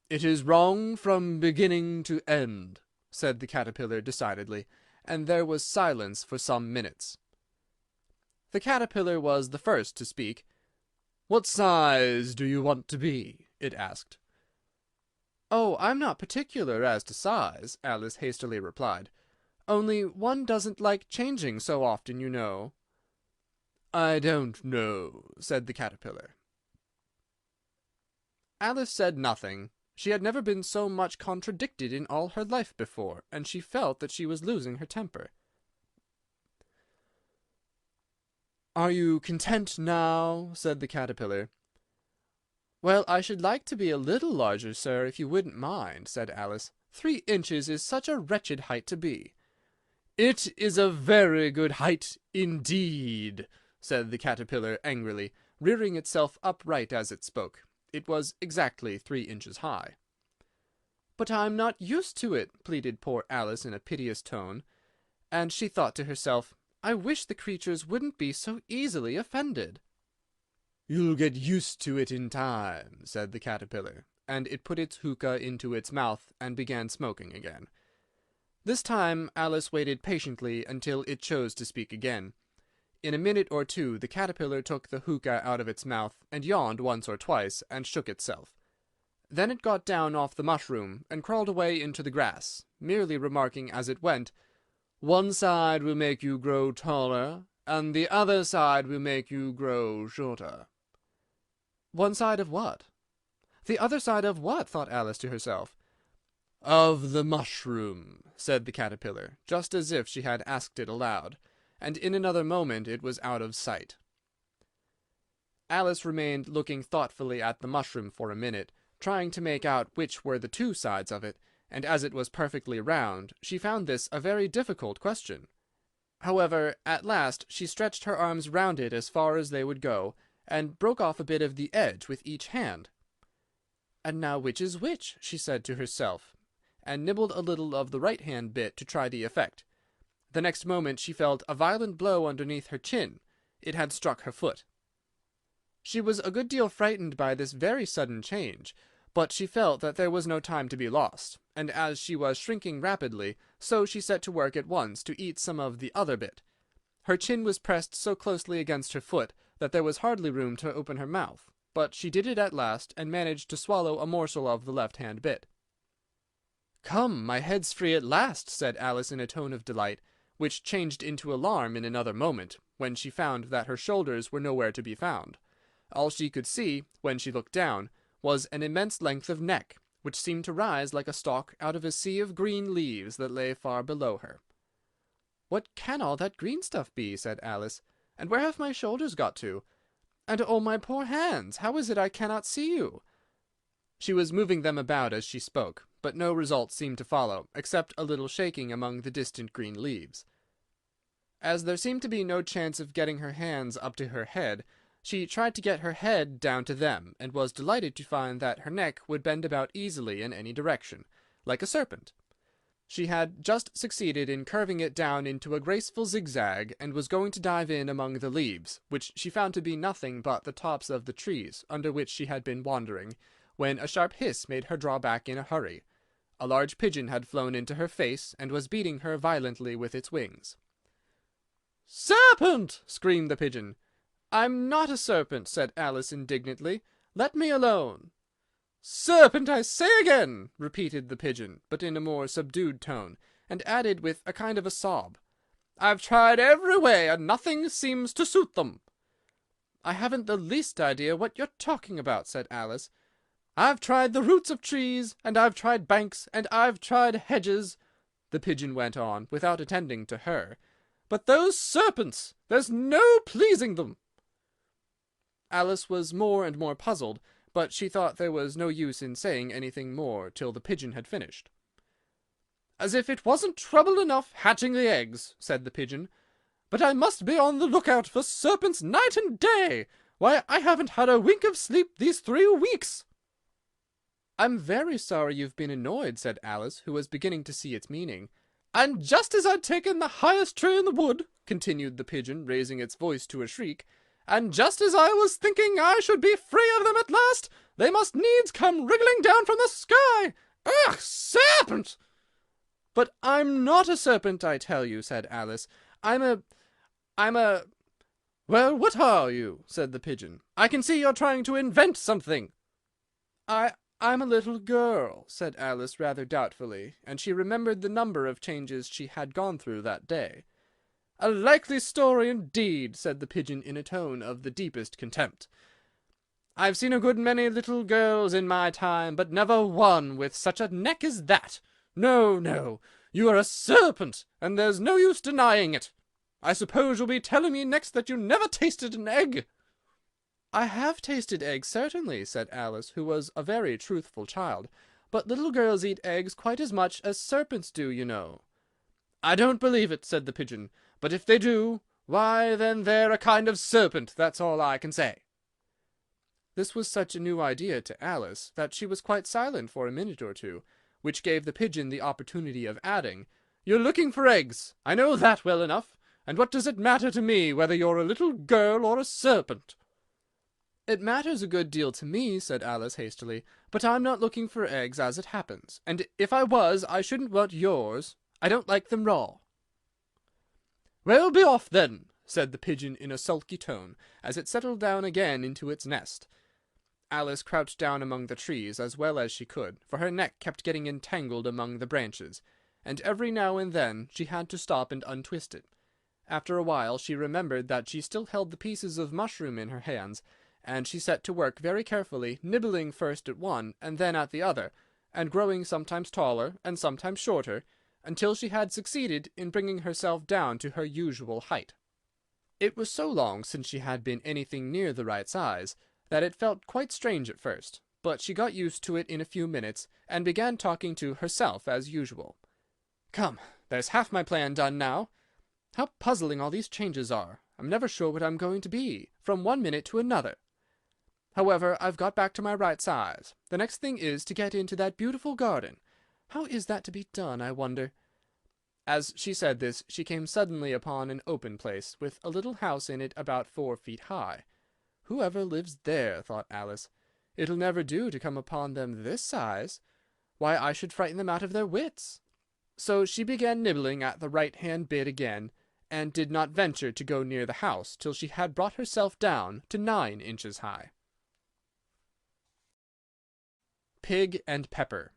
"It is wrong from beginning to end," said the Caterpillar decidedly, and there was silence for some minutes. The Caterpillar was the first to speak. "What size do you want to be?" it asked. "Oh, I'm not particular as to size," Alice hastily replied. "Only one doesn't like changing so often, you know." "I don't know," said the Caterpillar. Alice said nothing. She had never been so much contradicted in all her life before, and she felt that she was losing her temper. "Are you content now?" said the Caterpillar. "Well, I should like to be a little larger, sir, if you wouldn't mind," said Alice. 3 inches is such a wretched height to be." "It is a very good height indeed," said the Caterpillar angrily, rearing itself upright as it spoke. It was exactly 3 inches high. "But I'm not used to it," pleaded poor Alice in a piteous tone, and she thought to herself, "I wish the creatures wouldn't be so easily offended." "You'll get used to it in time," said the Caterpillar, and it put its hookah into its mouth and began smoking again. This time Alice waited patiently until it chose to speak again. In a minute or 2 the Caterpillar took the hookah out of its mouth, and yawned once or twice, and shook itself. Then it got down off the mushroom, and crawled away into the grass, merely remarking as it went, "One side will make you grow taller, and the other side will make you grow shorter." "One side of what?" "The other side of what?" thought Alice to herself. "Of the mushroom," said the Caterpillar, just as if she had asked it aloud, and in another moment it was out of sight. Alice remained looking thoughtfully at the mushroom for a minute, trying to make out which were the 2 sides of it, and as it was perfectly round, she found this a very difficult question. However, at last she stretched her arms round it as far as they would go, and broke off a bit of the edge with each hand. "And now which is which?" she said to herself, and nibbled a little of the right-hand bit to try the effect. The next moment she felt a violent blow underneath her chin. It had struck her foot. She was a good deal frightened by this very sudden change, but she felt that there was no time to be lost, and as she was shrinking rapidly, so she set to work at once to eat some of the other bit. Her chin was pressed so closely against her foot that there was hardly room to open her mouth, but she did it at last, and managed to swallow a morsel of the left-hand bit. "Come, my head's free at last," said Alice in a tone of delight, which changed into alarm in another moment, when she found that her shoulders were nowhere to be found. All she could see, when she looked down, was an immense length of neck, which seemed to rise like a stalk out of a sea of green leaves that lay far below her. "What can all that green stuff be?" said Alice. "And where have my shoulders got to? And oh, my poor hands! How is it I cannot see you?" She was moving them about as she spoke, but no result seemed to follow, except a little shaking among the distant green leaves. As there seemed to be no chance of getting her hands up to her head, she tried to get her head down to them, and was delighted to find that her neck would bend about easily in any direction, like a serpent. She had just succeeded in curving it down into a graceful zigzag, and was going to dive in among the leaves, which she found to be nothing but the tops of the trees under which she had been wandering, when a sharp hiss made her draw back in a hurry. A large pigeon had flown into her face, and was beating her violently with its wings. "Serpent!" screamed the pigeon. "I'm not a serpent," said Alice indignantly. "Let me alone." "Serpent, I say again!" repeated the pigeon, but in a more subdued tone, and added with a kind of a sob, "I've tried every way, and nothing seems to suit them." "I haven't the least idea what you're talking about," said Alice. "I've tried the roots of trees, and I've tried banks, and I've tried hedges," the pigeon went on, without attending to her. "But those serpents! There's no pleasing them." Alice was more and more puzzled, but she thought there was no use in saying anything more till the pigeon had finished. "As if it wasn't trouble enough hatching the eggs," said the pigeon. but I must be on the lookout for serpents night and day. Why, I haven't had a wink of sleep these 3 weeks." "I'm very sorry you've been annoyed," said Alice, who was beginning to see its meaning. "And just as I'd taken the highest tree in the wood," continued the pigeon, raising its voice to a shriek, "and just as I was thinking I should be free of them at last, they must needs come wriggling down from the sky. Ugh, serpent!" "But I'm not a serpent, I tell you," said Alice. I'm a—" "Well, what are you?" said the pigeon. "I can see you're trying to invent something." I'm a little girl," said Alice rather doubtfully, and she remembered the number of changes she had gone through that day. "A likely story indeed," said the pigeon in a tone of the deepest contempt. "I've seen a good many little girls in my time, but never one with such a neck as that. No, no, you are a serpent, and there's no use denying it. I suppose you'll be telling me next that you never tasted an egg." "I have tasted eggs, certainly," said Alice, who was a very truthful child. "But little girls eat eggs quite as much as serpents do, you know." "I don't believe it," said the pigeon. "But if they do, why, then they're a kind of serpent, that's all I can say." This was such a new idea to Alice that she was quite silent for a minute or two, which gave the pigeon the opportunity of adding, "You're looking for eggs. I know that well enough. And what does it matter to me whether you're a little girl or a serpent?" "It matters a good deal to me," said Alice hastily, "but I'm not looking for eggs as it happens, and if I was, I shouldn't want yours. I don't like them raw." "Well, be off then," said the pigeon in a sulky tone, as it settled down again into its nest. Alice crouched down among the trees as well as she could, for her neck kept getting entangled among the branches, and every now and then she had to stop and untwist it. After a while she remembered that she still held the pieces of mushroom in her hands, and she set to work very carefully, nibbling first at one and then at the other, and growing sometimes taller and sometimes shorter, until she had succeeded in bringing herself down to her usual height. It was so long since she had been anything near the right size, that it felt quite strange at first, but she got used to it in a few minutes, and began talking to herself as usual. "Come, there's half my plan done now. How puzzling all these changes are! I'm never sure what I'm going to be, from one minute to another. However, I've got back to my right size. The next thing is to get into that beautiful garden. How is that to be done, I wonder?" As she said this, she came suddenly upon an open place, with a little house in it about 4 feet high. "Whoever lives there?" thought Alice. "It'll never do to come upon them this size. Why, I should frighten them out of their wits." So she began nibbling at the right-hand bit again, and did not venture to go near the house till she had brought herself down to 9 inches high. Pig and Pepper.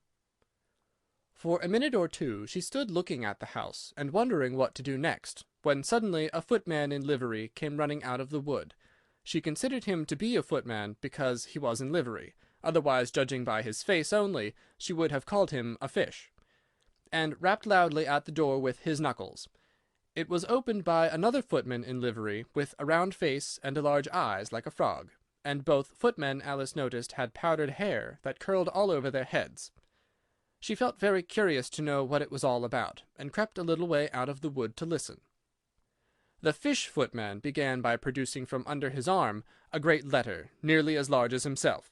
For a minute or two she stood looking at the house, and wondering what to do next, when suddenly a footman in livery came running out of the wood. She considered him to be a footman because he was in livery, otherwise, judging by his face only, she would have called him a fish, and rapped loudly at the door with his knuckles. It was opened by another footman in livery, with a round face and large eyes like a frog, and both footmen, Alice noticed, had powdered hair that curled all over their heads. She felt very curious to know what it was all about, and crept a little way out of the wood to listen. The fish footman began by producing from under his arm a great letter, nearly as large as himself,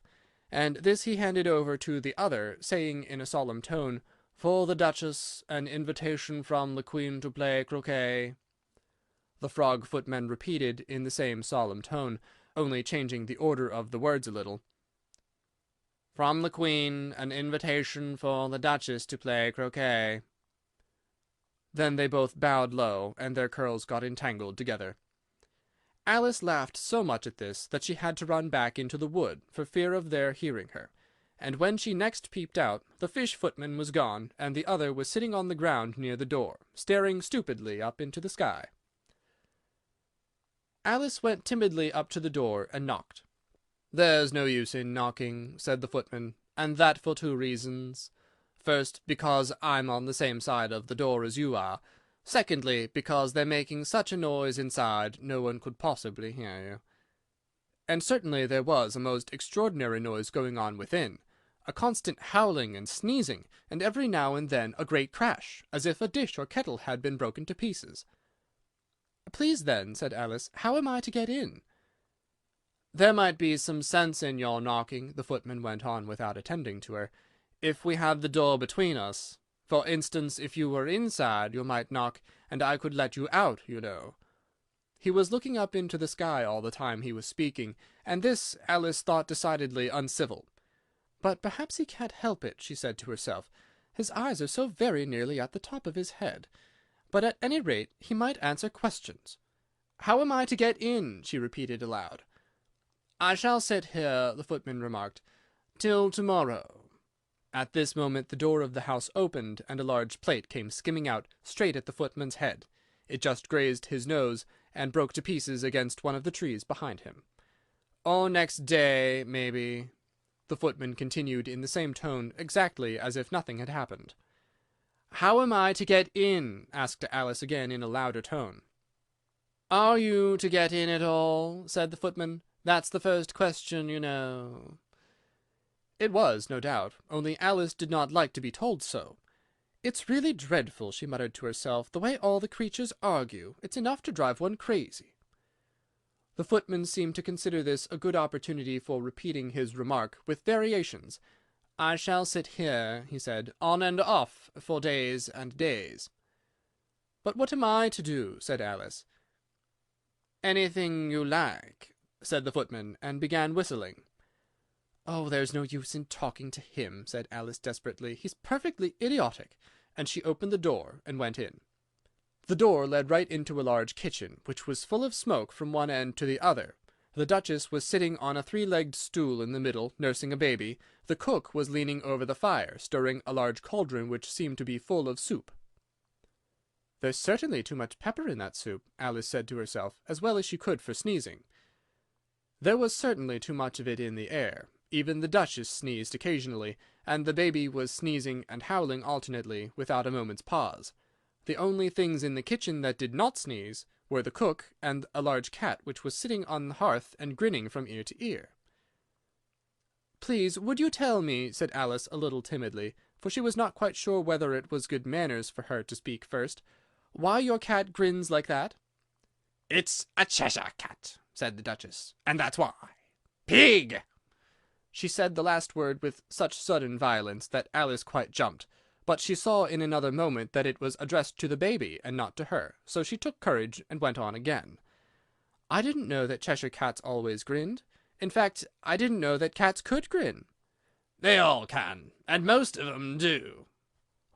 and this he handed over to the other, saying in a solemn tone, "For the Duchess, an invitation from the Queen to play croquet." The frog footman repeated in the same solemn tone, only changing the order of the words a little, "From the Queen, an invitation for the Duchess to play croquet." Then they both bowed low, and their curls got entangled together. Alice laughed so much at this that she had to run back into the wood, for fear of their hearing her, and when she next peeped out, the fish footman was gone, and the other was sitting on the ground near the door, staring stupidly up into the sky. Alice went timidly up to the door and knocked. "There's no use in knocking," said the footman, "and that for 2 reasons. First, because I'm on the same side of the door as you are. Secondly, because they're making such a noise inside, no one could possibly hear you." And certainly there was a most extraordinary noise going on within, a constant howling and sneezing, and every now and then a great crash, as if a dish or kettle had been broken to pieces. "Please, then," said Alice, "how am I to get in?" "There might be some sense in your knocking," the footman went on without attending to her, "if we had the door between us. For instance, if you were inside, you might knock, and I could let you out, you know." He was looking up into the sky all the time he was speaking, and this Alice thought decidedly uncivil. "But perhaps he can't help it," she said to herself. "His eyes are so very nearly at the top of his head. But at any rate he might answer questions. How am I to get in?" she repeated aloud. "I shall sit here," the footman remarked, "till tomorrow." At this moment the door of the house opened, and a large plate came skimming out straight at the footman's head. It just grazed his nose, and broke to pieces against one of the trees behind him. "Or next day, maybe," the footman continued in the same tone, exactly as if nothing had happened. "How am I to get in?" asked Alice again in a louder tone. "Are you to get in at all?" said the footman. "That's the first question, you know." It was, no doubt, only Alice did not like to be told so. "It's really dreadful," she muttered to herself, "the way all the creatures argue. It's enough to drive one crazy." The footman seemed to consider this a good opportunity for repeating his remark, with variations. "I shall sit here," he said, "on and off, for days and days." "But what am I to do?" said Alice. "Anything you like," said the footman, and began whistling. "Oh, there's no use in talking to him," said Alice desperately. "He's perfectly idiotic." And she opened the door and went in. The door led right into a large kitchen, which was full of smoke from one end to the other. The Duchess was sitting on a three-legged stool in the middle, nursing a baby. The cook was leaning over the fire, stirring a large cauldron which seemed to be full of soup. "There's certainly too much pepper in that soup," Alice said to herself, as well as she could for sneezing. There was certainly too much of it in the air. Even the Duchess sneezed occasionally, and the baby was sneezing and howling alternately, without a moment's pause. The only things in the kitchen that did not sneeze were the cook and a large cat which was sitting on the hearth and grinning from ear to ear. "Please, would you tell me," said Alice a little timidly, for she was not quite sure whether it was good manners for her to speak first, "why your cat grins like that?" "It's a Cheshire cat," said the Duchess, "and that's why. Pig!" She said the last word with such sudden violence that Alice quite jumped, but she saw in another moment that it was addressed to the baby and not to her, so she took courage and went on again. "I didn't know that Cheshire cats always grinned. In fact, I didn't know that cats could grin." "They all can, and most of 'em do."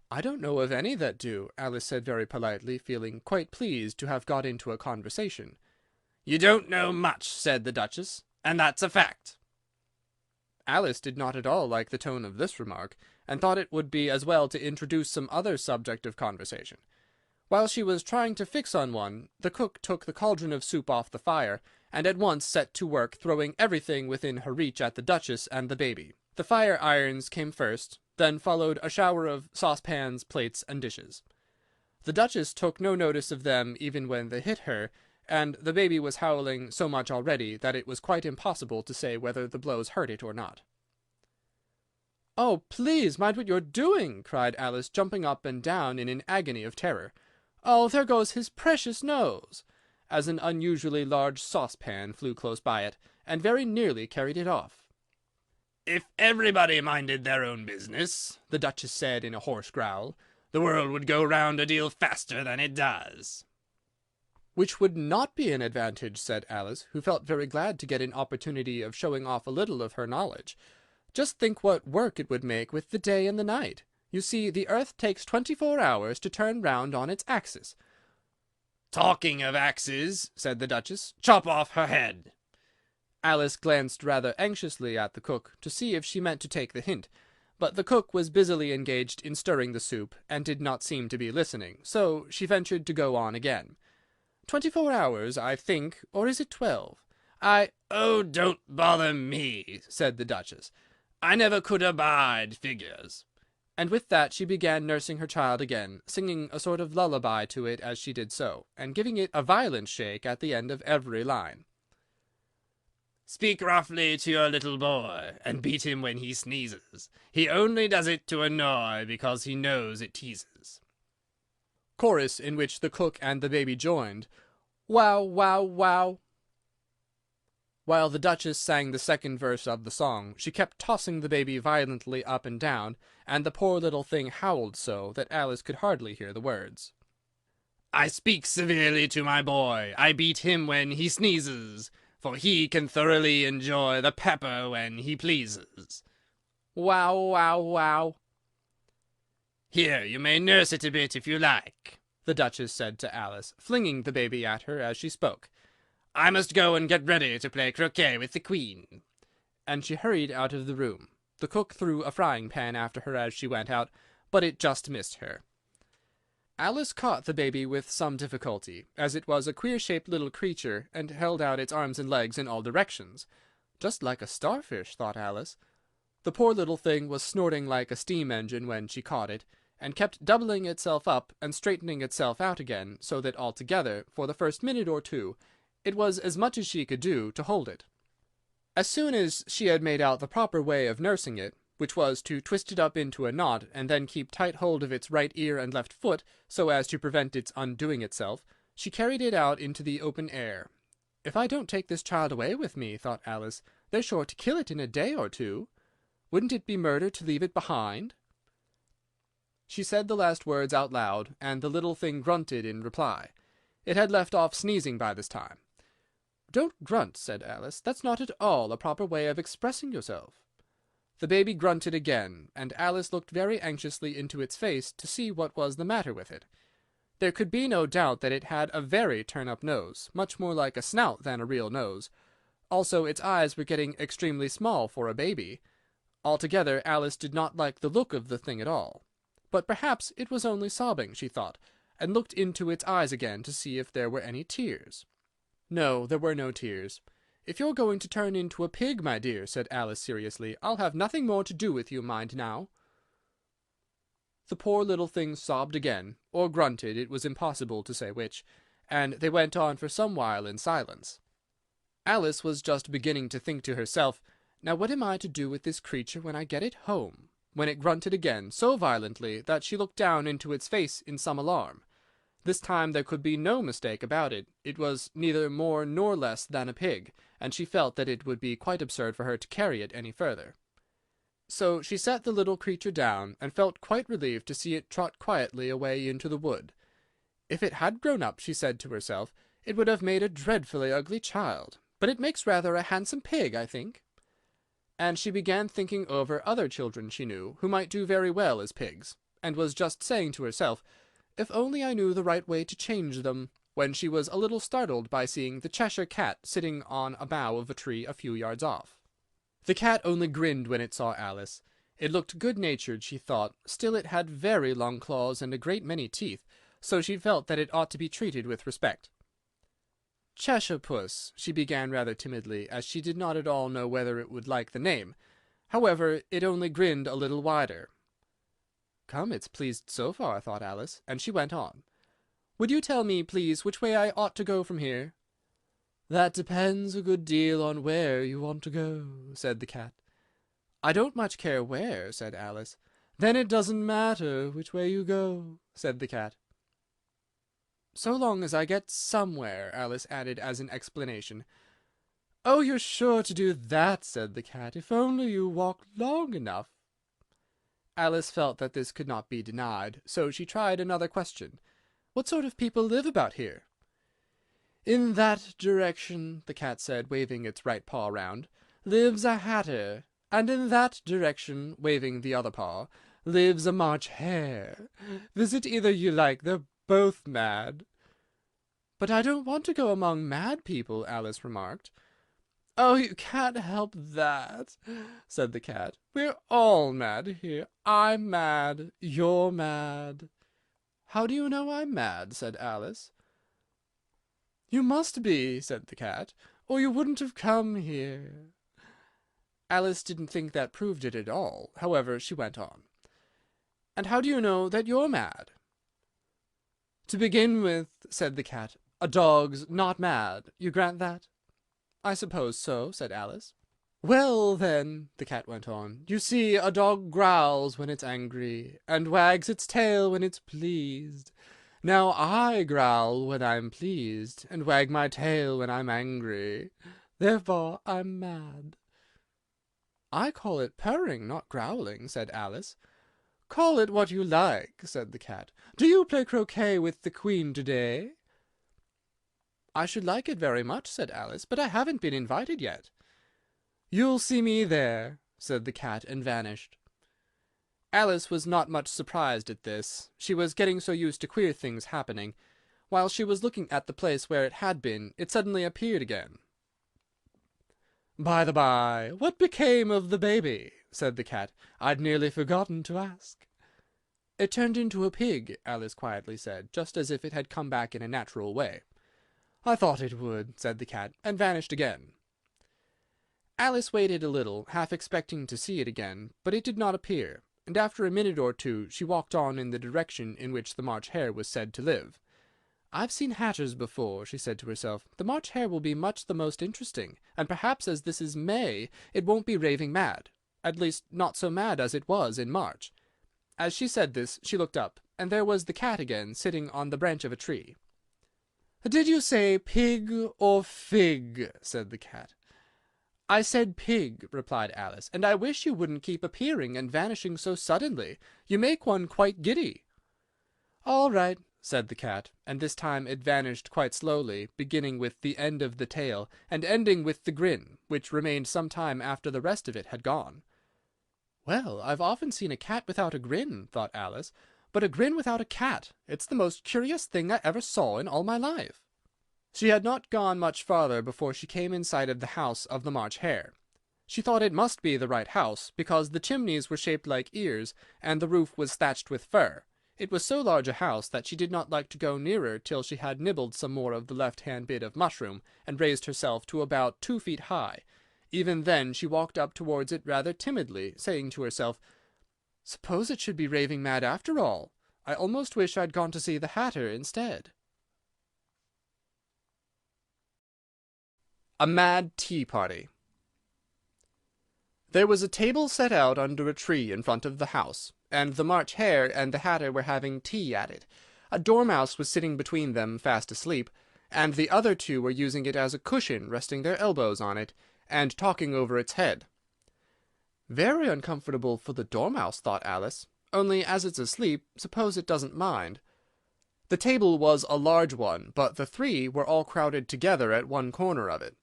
"I don't know of any that do," Alice said very politely, feeling quite pleased to have got into a conversation. "You don't know much," said the Duchess, "and that's a fact." Alice did not at all like the tone of this remark, and thought it would be as well to introduce some other subject of conversation. While she was trying to fix on one, the cook took the cauldron of soup off the fire, and at once set to work throwing everything within her reach at the Duchess and the baby. The fire irons came first, then followed a shower of saucepans, plates, and dishes. The Duchess took no notice of them even when they hit her, and the baby was howling so much already that it was quite impossible to say whether the blows hurt it or not. "Oh, please, mind what you're doing!" cried Alice, jumping up and down in an agony of terror. "Oh, there goes his precious nose!" as an unusually large saucepan flew close by it, and very nearly carried it off. "If everybody minded their own business," the Duchess said in a hoarse growl, "the world would go round a deal faster than it does." "Which would not be an advantage," said Alice, who felt very glad to get an opportunity of showing off a little of her knowledge. "Just think what work it would make with the day and the night. You see, the earth takes 24 hours to turn round on its axis." "Talking of axes," said the Duchess, "chop off her head." Alice glanced rather anxiously at the cook to see if she meant to take the hint, but the cook was busily engaged in stirring the soup, and did not seem to be listening, so she ventured to go on again. 24 hours, I think, or is it 12? "Oh, don't bother me," said the Duchess. "I never could abide figures." And with that she began nursing her child again, singing a sort of lullaby to it as she did so, and giving it a violent shake at the end of every line. "Speak roughly to your little boy, and beat him when he sneezes. He only does it to annoy, because he knows it teases." Chorus, in which the cook and the baby joined. Wow, wow, wow. While the Duchess sang the second verse of the song, she kept tossing the baby violently up and down, and the poor little thing howled so that Alice could hardly hear the words. I speak severely to my boy, I beat him when he sneezes, for he can thoroughly enjoy the pepper when he pleases. Wow, wow, wow. Here, you may nurse it a bit if you like, the Duchess said to Alice, flinging the baby at her as she spoke. I must go and get ready to play croquet with the Queen. And she hurried out of the room. The cook threw a frying-pan after her as she went out, but it just missed her. Alice caught the baby with some difficulty, as it was a queer-shaped little creature, and held out its arms and legs in all directions. Just like a starfish, thought Alice. The poor little thing was snorting like a steam-engine when she caught it, and kept doubling itself up and straightening itself out again, so that altogether, for the first minute or two, it was as much as she could do to hold it. As soon as she had made out the proper way of nursing it, which was to twist it up into a knot, and then keep tight hold of its right ear and left foot, so as to prevent its undoing itself, she carried it out into the open air. If I don't take this child away with me, thought Alice, they're sure to kill it in a day or two. Wouldn't it be murder to leave it behind? She said the last words out loud, and the little thing grunted in reply. It had left off sneezing by this time. Don't grunt, said Alice. That's not at all a proper way of expressing yourself. The baby grunted again, and Alice looked very anxiously into its face to see what was the matter with it. There could be no doubt that it had a very turn-up nose, much more like a snout than a real nose. Also, its eyes were getting extremely small for a baby. Altogether, Alice did not like the look of the thing at all. But perhaps it was only sobbing, she thought, and looked into its eyes again to see if there were any tears. No, there were no tears. If you're going to turn into a pig, my dear, said Alice seriously, I'll have nothing more to do with you, mind now. The poor little thing sobbed again, or grunted, it was impossible to say which, and they went on for some while in silence. Alice was just beginning to think to herself, now what am I to do with this creature when I get it home? When it grunted again, so violently that she looked down into its face in some alarm. This time there could be no mistake about it. It was neither more nor less than a pig, and she felt that it would be quite absurd for her to carry it any further. So she set the little creature down, and felt quite relieved to see it trot quietly away into the wood. If it had grown up, she said to herself, it would have made a dreadfully ugly child, but it makes rather a handsome pig, I think. And she began thinking over other children she knew, who might do very well as pigs, and was just saying to herself, if only I knew the right way to change them, when she was a little startled by seeing the Cheshire Cat sitting on a bough of a tree a few yards off. The cat only grinned when it saw Alice. It looked good-natured, she thought, still it had very long claws and a great many teeth, so she felt that it ought to be treated with respect. Cheshire Puss, she began rather timidly, as she did not at all know whether it would like the name. However, it only grinned a little wider. Come, it's pleased so far, thought Alice, and she went on. Would you tell me, please, which way I ought to go from here? That depends a good deal on where you want to go, said the cat. I don't much care where, said Alice. Then it doesn't matter which way you go, said the cat. So long as I get somewhere, Alice added as an explanation. Oh, you're sure to do that, said the cat, if only you walk long enough. Alice felt that this could not be denied, so she tried another question. What sort of people live about here? In that direction, the cat said, waving its right paw round, lives a hatter, and in that direction, waving the other paw, lives a March hare. Visit either you like, they're both mad. But I don't want to go among mad people, Alice remarked. Oh, you can't help that, said the cat. We're all mad here. I'm mad. You're mad. How do you know I'm mad? Said Alice. You must be, said the cat, or you wouldn't have come here. Alice didn't think that proved it at all. However, she went on. And how do you know that you're mad? To begin with, said the cat, a dog's not mad. You grant that? I suppose so, said Alice. Well, then, the cat went on, you see, a dog growls when it's angry, and wags its tail when it's pleased. Now I growl when I'm pleased, and wag my tail when I'm angry. Therefore I'm mad." "I call it purring, not growling," said Alice. "Call it what you like," said the cat. "Do you play croquet with the Queen to-day?" "I should like it very much," said Alice, "but I haven't been invited yet." "You'll see me there," said the cat, and vanished. Alice was not much surprised at this. She was getting so used to queer things happening. While she was looking at the place where it had been, it suddenly appeared again. "By the by, what became of the baby?" said the cat. "I'd nearly forgotten to ask." "It turned into a pig," Alice quietly said, just as if it had come back in a natural way. "I thought it would," said the cat, and vanished again. Alice waited a little, half expecting to see it again, but it did not appear, and after a minute or two she walked on in the direction in which the March Hare was said to live. "I've seen hatters before," she said to herself. "The March Hare will be much the most interesting, and perhaps as this is May it won't be raving mad, at least not so mad as it was in March." As she said this she looked up, and there was the cat again, sitting on the branch of a tree. "Did you say pig or fig?" said the cat. "I said pig," replied Alice, "and I wish you wouldn't keep appearing and vanishing so suddenly. You make one quite giddy." "All right," said the cat, and this time it vanished quite slowly, beginning with the end of the tail, and ending with the grin, which remained some time after the rest of it had gone. "Well, I've often seen a cat without a grin," thought Alice, "but a grin without a cat, it's the most curious thing I ever saw in all my life." She had not gone much farther before she came in sight of the house of the March Hare. She thought it must be the right house, because the chimneys were shaped like ears, and the roof was thatched with fur. It was so large a house that she did not like to go nearer till she had nibbled some more of the left-hand bit of mushroom, and raised herself to about 2 feet high. Even then she walked up towards it rather timidly, saying to herself, "Suppose it should be raving mad after all. I almost wish I'd gone to see the Hatter instead." A Mad Tea Party. There was a table set out under a tree in front of the house, and the March Hare and the Hatter were having tea at it. A dormouse was sitting between them, fast asleep, and the other two were using it as a cushion, resting their elbows on it, and talking over its head. "Very uncomfortable for the dormouse," thought Alice, "only as it's asleep, suppose it doesn't mind." The table was a large one, but the three were all crowded together at one corner of it.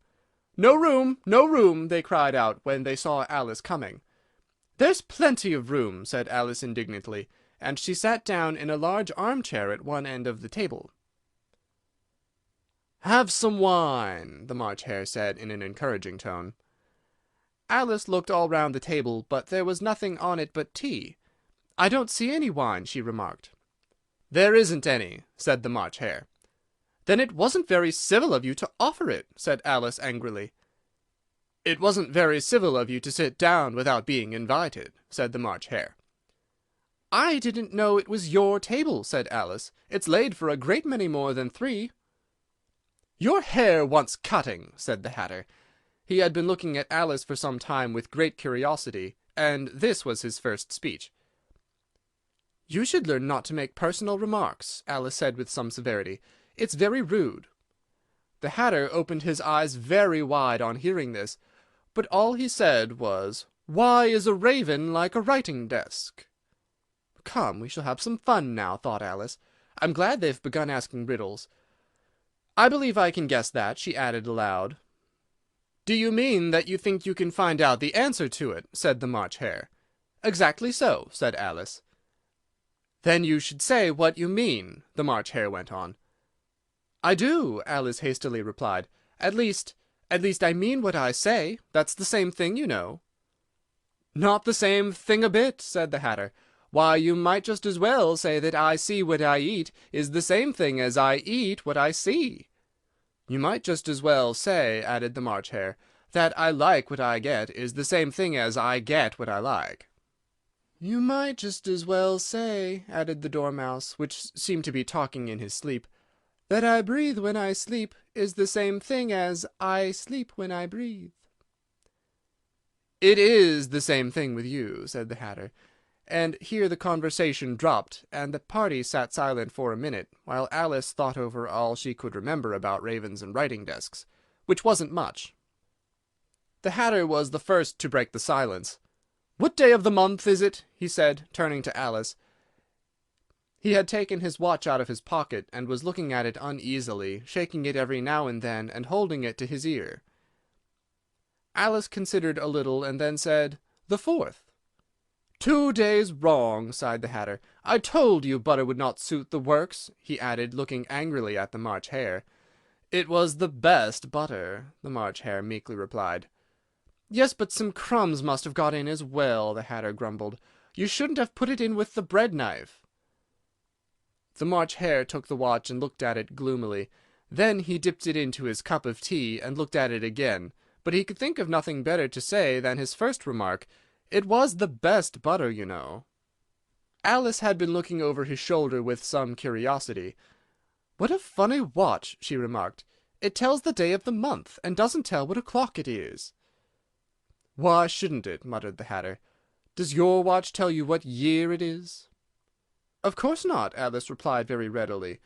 "No room, no room!" they cried out when they saw Alice coming. "There's plenty of room," said Alice indignantly, and she sat down in a large armchair at one end of the table. "Have some wine," the March Hare said in an encouraging tone. Alice looked all round the table, but there was nothing on it but tea. "I don't see any wine," she remarked. "There isn't any," said the March Hare. "Then it wasn't very civil of you to offer it," said Alice angrily. "It wasn't very civil of you to sit down without being invited," said the March Hare. "I didn't know it was your table," said Alice. "It's laid for a great many more than 3." "Your hair wants cutting," said the Hatter. He had been looking at Alice for some time with great curiosity, and this was his first speech. "You should learn not to make personal remarks," Alice said with some severity. "It's very rude." The Hatter opened his eyes very wide on hearing this, but all he said was, "Why is a raven like a writing desk?" "Come, we shall have some fun now," thought Alice. "I'm glad they've begun asking riddles. I believe I can guess that," she added aloud. "Do you mean that you think you can find out the answer to it?" said the March Hare. "Exactly so," said Alice. "Then you should say what you mean," the March Hare went on. "I do," Alice hastily replied. At least I mean what I say. That's the same thing, you know." "Not the same thing a bit," said the Hatter. "Why, you might just as well say that I see what I eat is the same thing as I eat what I see." "You might just as well say," added the March Hare, "that I like what I get is the same thing as I get what I like." "You might just as well say," added the Dormouse, which seemed to be talking in his sleep, "that I breathe when I sleep is the same thing as I sleep when I breathe." "It is the same thing with you," said the Hatter. And here the conversation dropped, and the party sat silent for a minute, while Alice thought over all she could remember about ravens and writing desks, which wasn't much. The Hatter was the first to break the silence. "What day of the month is it?" he said, turning to Alice. He had taken his watch out of his pocket, and was looking at it uneasily, shaking it every now and then, and holding it to his ear. Alice considered a little, and then said, "The 4th." "2 days wrong," sighed the Hatter. "I told you butter would not suit the works," he added, looking angrily at the March Hare. "It was the best butter," the March Hare meekly replied. "Yes, but some crumbs must have got in as well," the Hatter grumbled. "You shouldn't have put it in with the bread-knife." The March Hare took the watch and looked at it gloomily. Then he dipped it into his cup of tea and looked at it again, but he could think of nothing better to say than his first remark. It was the best butter, you know. Alice had been looking over his shoulder with some curiosity. "What a funny watch," she remarked. "It tells the day of the month, and doesn't tell what o'clock it is." "Why shouldn't it?" muttered the Hatter. "Does your watch tell you what year it is?" "Of course not," Alice replied very readily.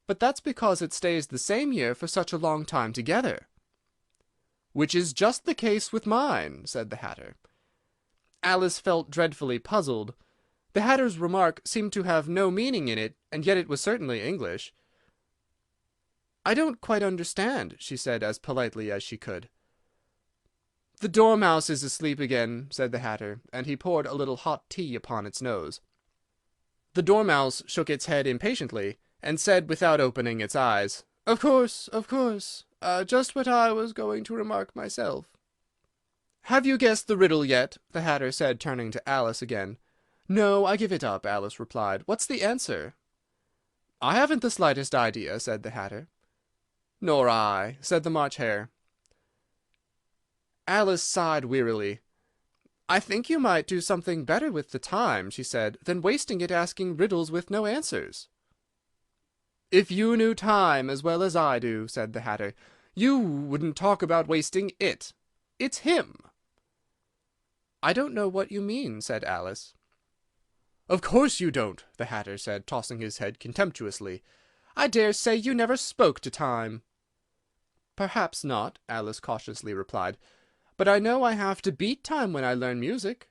"But that's because it stays the same year for such a long time together." "Which is just the case with mine," said the Hatter. Alice felt dreadfully puzzled. The Hatter's remark seemed to have no meaning in it, and yet it was certainly English. "I don't quite understand," she said as politely as she could. "The Dormouse is asleep again," said the Hatter, and he poured a little hot tea upon its nose. The Dormouse shook its head impatiently, and said without opening its eyes, "Of course, of course. Just what I was going to remark myself." "Have you guessed the riddle yet?" the Hatter said, turning to Alice again. "No, I give it up," Alice replied. "What's the answer?" "I haven't the slightest idea," said the Hatter. "Nor I," said the March Hare. Alice sighed wearily. "I think you might do something better with the time," she said, "than wasting it asking riddles with no answers." "If you knew time as well as I do," said the Hatter, "you wouldn't talk about wasting it. It's him." "I don't know what you mean," said Alice. "Of course you don't," the Hatter said, tossing his head contemptuously. "I dare say you never spoke to time." "Perhaps not," Alice cautiously replied. "But I know I have to beat time when I learn music."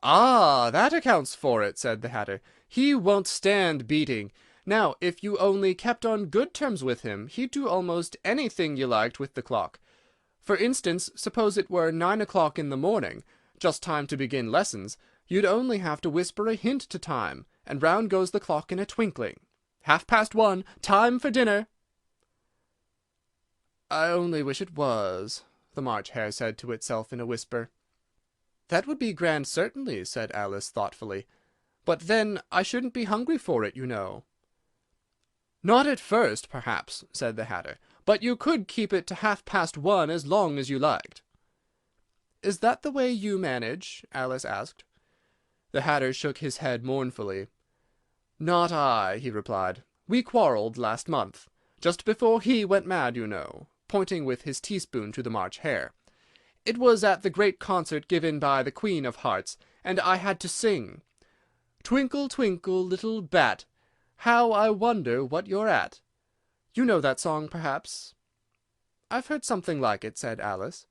"Ah, that accounts for it," said the Hatter. "He won't stand beating. Now, if you only kept on good terms with him, he'd do almost anything you liked with the clock. For instance, suppose it were 9 o'clock in the morning, just time to begin lessons, you'd only have to whisper a hint to time, and round goes the clock in a twinkling. 1:30, time for dinner." "I only wish it was," the March Hare said to itself in a whisper. "That would be grand, certainly," said Alice thoughtfully. "But then I shouldn't be hungry for it, you know." "Not at first, perhaps," said the Hatter, "but you could keep it to 1:30 as long as you liked." "Is that the way you manage?" Alice asked. The Hatter shook his head mournfully. "Not I," he replied. "We quarrelled last month, just before he went mad, you know," pointing with his teaspoon to the March Hare. "It was at the great concert given by the Queen of Hearts, and I had to sing, 'Twinkle, twinkle, little bat, how I wonder what you're at.' You know that song, perhaps?" "I've heard something like it," said Alice.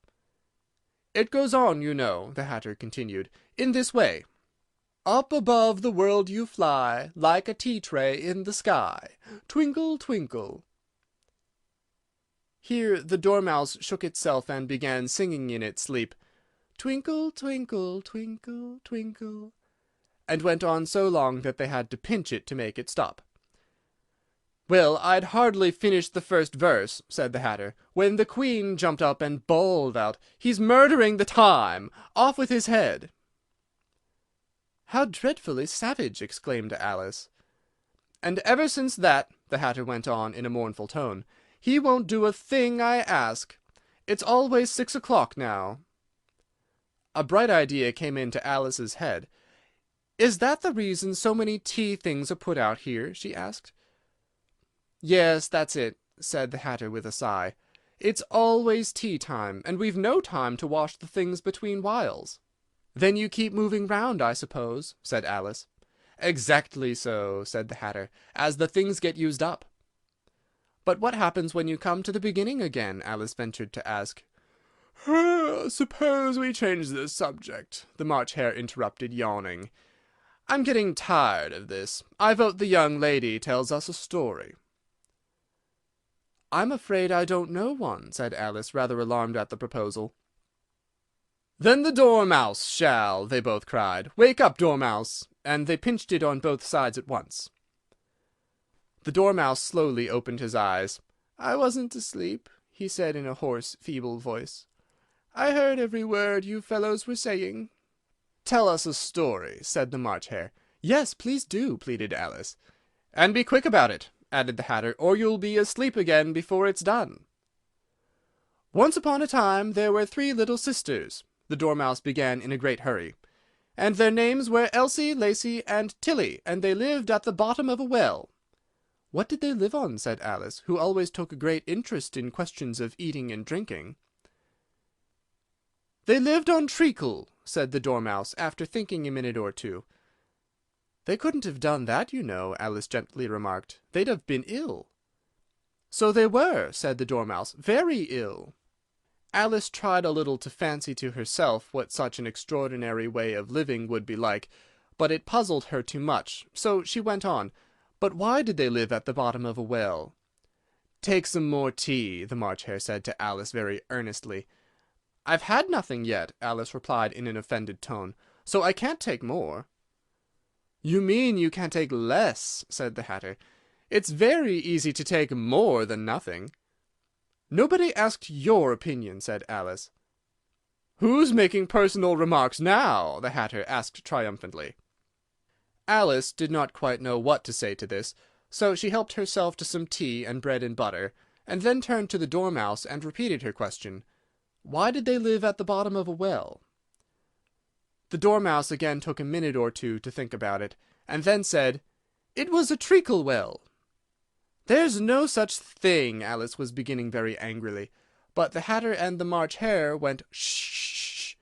"It goes on, you know," the Hatter continued, "in this way. Up above the world you fly, like a tea-tray in the sky. Twinkle, twinkle." Here the Dormouse shook itself and began singing in its sleep, "Twinkle, twinkle, twinkle, twinkle," and went on so long that they had to pinch it to make it stop. "Well, I'd hardly finished the first verse," said the Hatter, "when the Queen jumped up and bawled out, 'He's murdering the time! Off with his head!'" "How dreadfully savage!" exclaimed Alice. "And ever since that," the Hatter went on in a mournful tone, "he won't do a thing I ask. It's always 6 o'clock now." A bright idea came into Alice's head. "Is that the reason so many tea things are put out here?" she asked. "Yes, that's it," said the Hatter with a sigh. "It's always tea time, and we've no time to wash the things between whiles." "Then you keep moving round, I suppose," said Alice. "Exactly so," said the Hatter, "as the things get used up." "But what happens when you come to the beginning again?" Alice ventured to ask. "Suppose we change the subject," the March Hare interrupted, yawning. "I'm getting tired of this. I vote the young lady tells us a story." "I'm afraid I don't know one," said Alice, rather alarmed at the proposal. "Then the Dormouse shall!" they both cried. "Wake up, Dormouse!" And they pinched it on both sides at once. The Dormouse slowly opened his eyes. "I wasn't asleep," he said in a hoarse, feeble voice. "I heard every word you fellows were saying." "Tell us a story," said the March Hare. "Yes, please do," pleaded Alice. "And be quick about it," added the Hatter, "or you'll be asleep again before it's done." "Once upon a time there were 3 little sisters," the Dormouse began in a great hurry, "and their names were Elsie, Lacie, and Tilly, and they lived at the bottom of a well." "What did they live on?" said Alice, who always took a great interest in questions of eating and drinking. "They lived on treacle," said the Dormouse, after thinking a minute or two. "They couldn't have done that, you know," Alice gently remarked. "They'd have been ill." "So they were," said the Dormouse, "very ill." Alice tried a little to fancy to herself what such an extraordinary way of living would be like, but it puzzled her too much, so she went on. "But why did they live at the bottom of a well?" "Take some more tea," the March Hare said to Alice very earnestly. "I've had nothing yet," Alice replied in an offended tone, "so I can't take more." "You mean you can't take less," said the Hatter. "It's very easy to take more than nothing." "Nobody asked your opinion," said Alice. "Who's making personal remarks now?" the Hatter asked triumphantly. Alice did not quite know what to say to this, so she helped herself to some tea and bread and butter, and then turned to the Dormouse and repeated her question. Why did they live at the bottom of a well? The Dormouse again took a minute or two to think about it, and then said, "It was a treacle well." "There's no such thing," Alice was beginning very angrily, but the Hatter and the March Hare went "Sh-sh-sh,"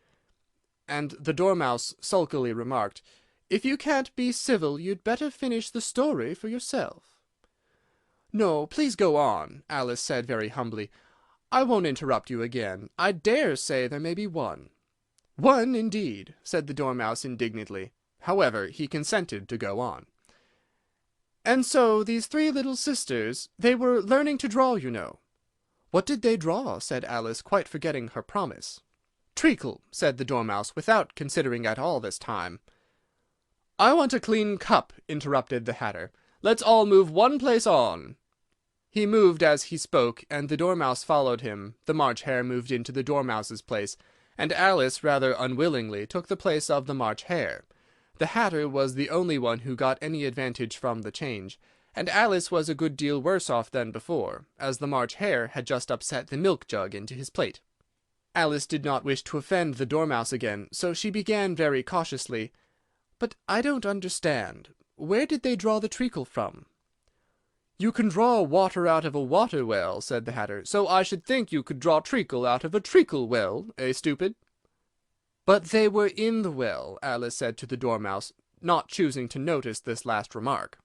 and the Dormouse sulkily remarked, "If you can't be civil, you'd better finish the story for yourself." "No, please go on," Alice said very humbly. "I won't interrupt you again. I dare say there may be one." "One, indeed," said the Dormouse indignantly. However, he consented to go on. "And so these 3 little sisters, they were learning to draw, you know." "What did they draw?" said Alice, quite forgetting her promise. "Treacle," said the Dormouse, without considering at all this time. "I want a clean cup," interrupted the Hatter. "Let's all move one place on." He moved as he spoke, and the Dormouse followed him. The March Hare moved into the Dormouse's place, and Alice, rather unwillingly, took the place of the March Hare. The Hatter was the only one who got any advantage from the change, and Alice was a good deal worse off than before, as the March Hare had just upset the milk jug into his plate. Alice did not wish to offend the Dormouse again, so she began very cautiously, "But I don't understand. Where did they draw the treacle from?" "You can draw water out of a water well," said the Hatter, "so I should think you could draw treacle out of a treacle well, stupid?" "But they were in the well," Alice said to the Dormouse, not choosing to notice this last remark.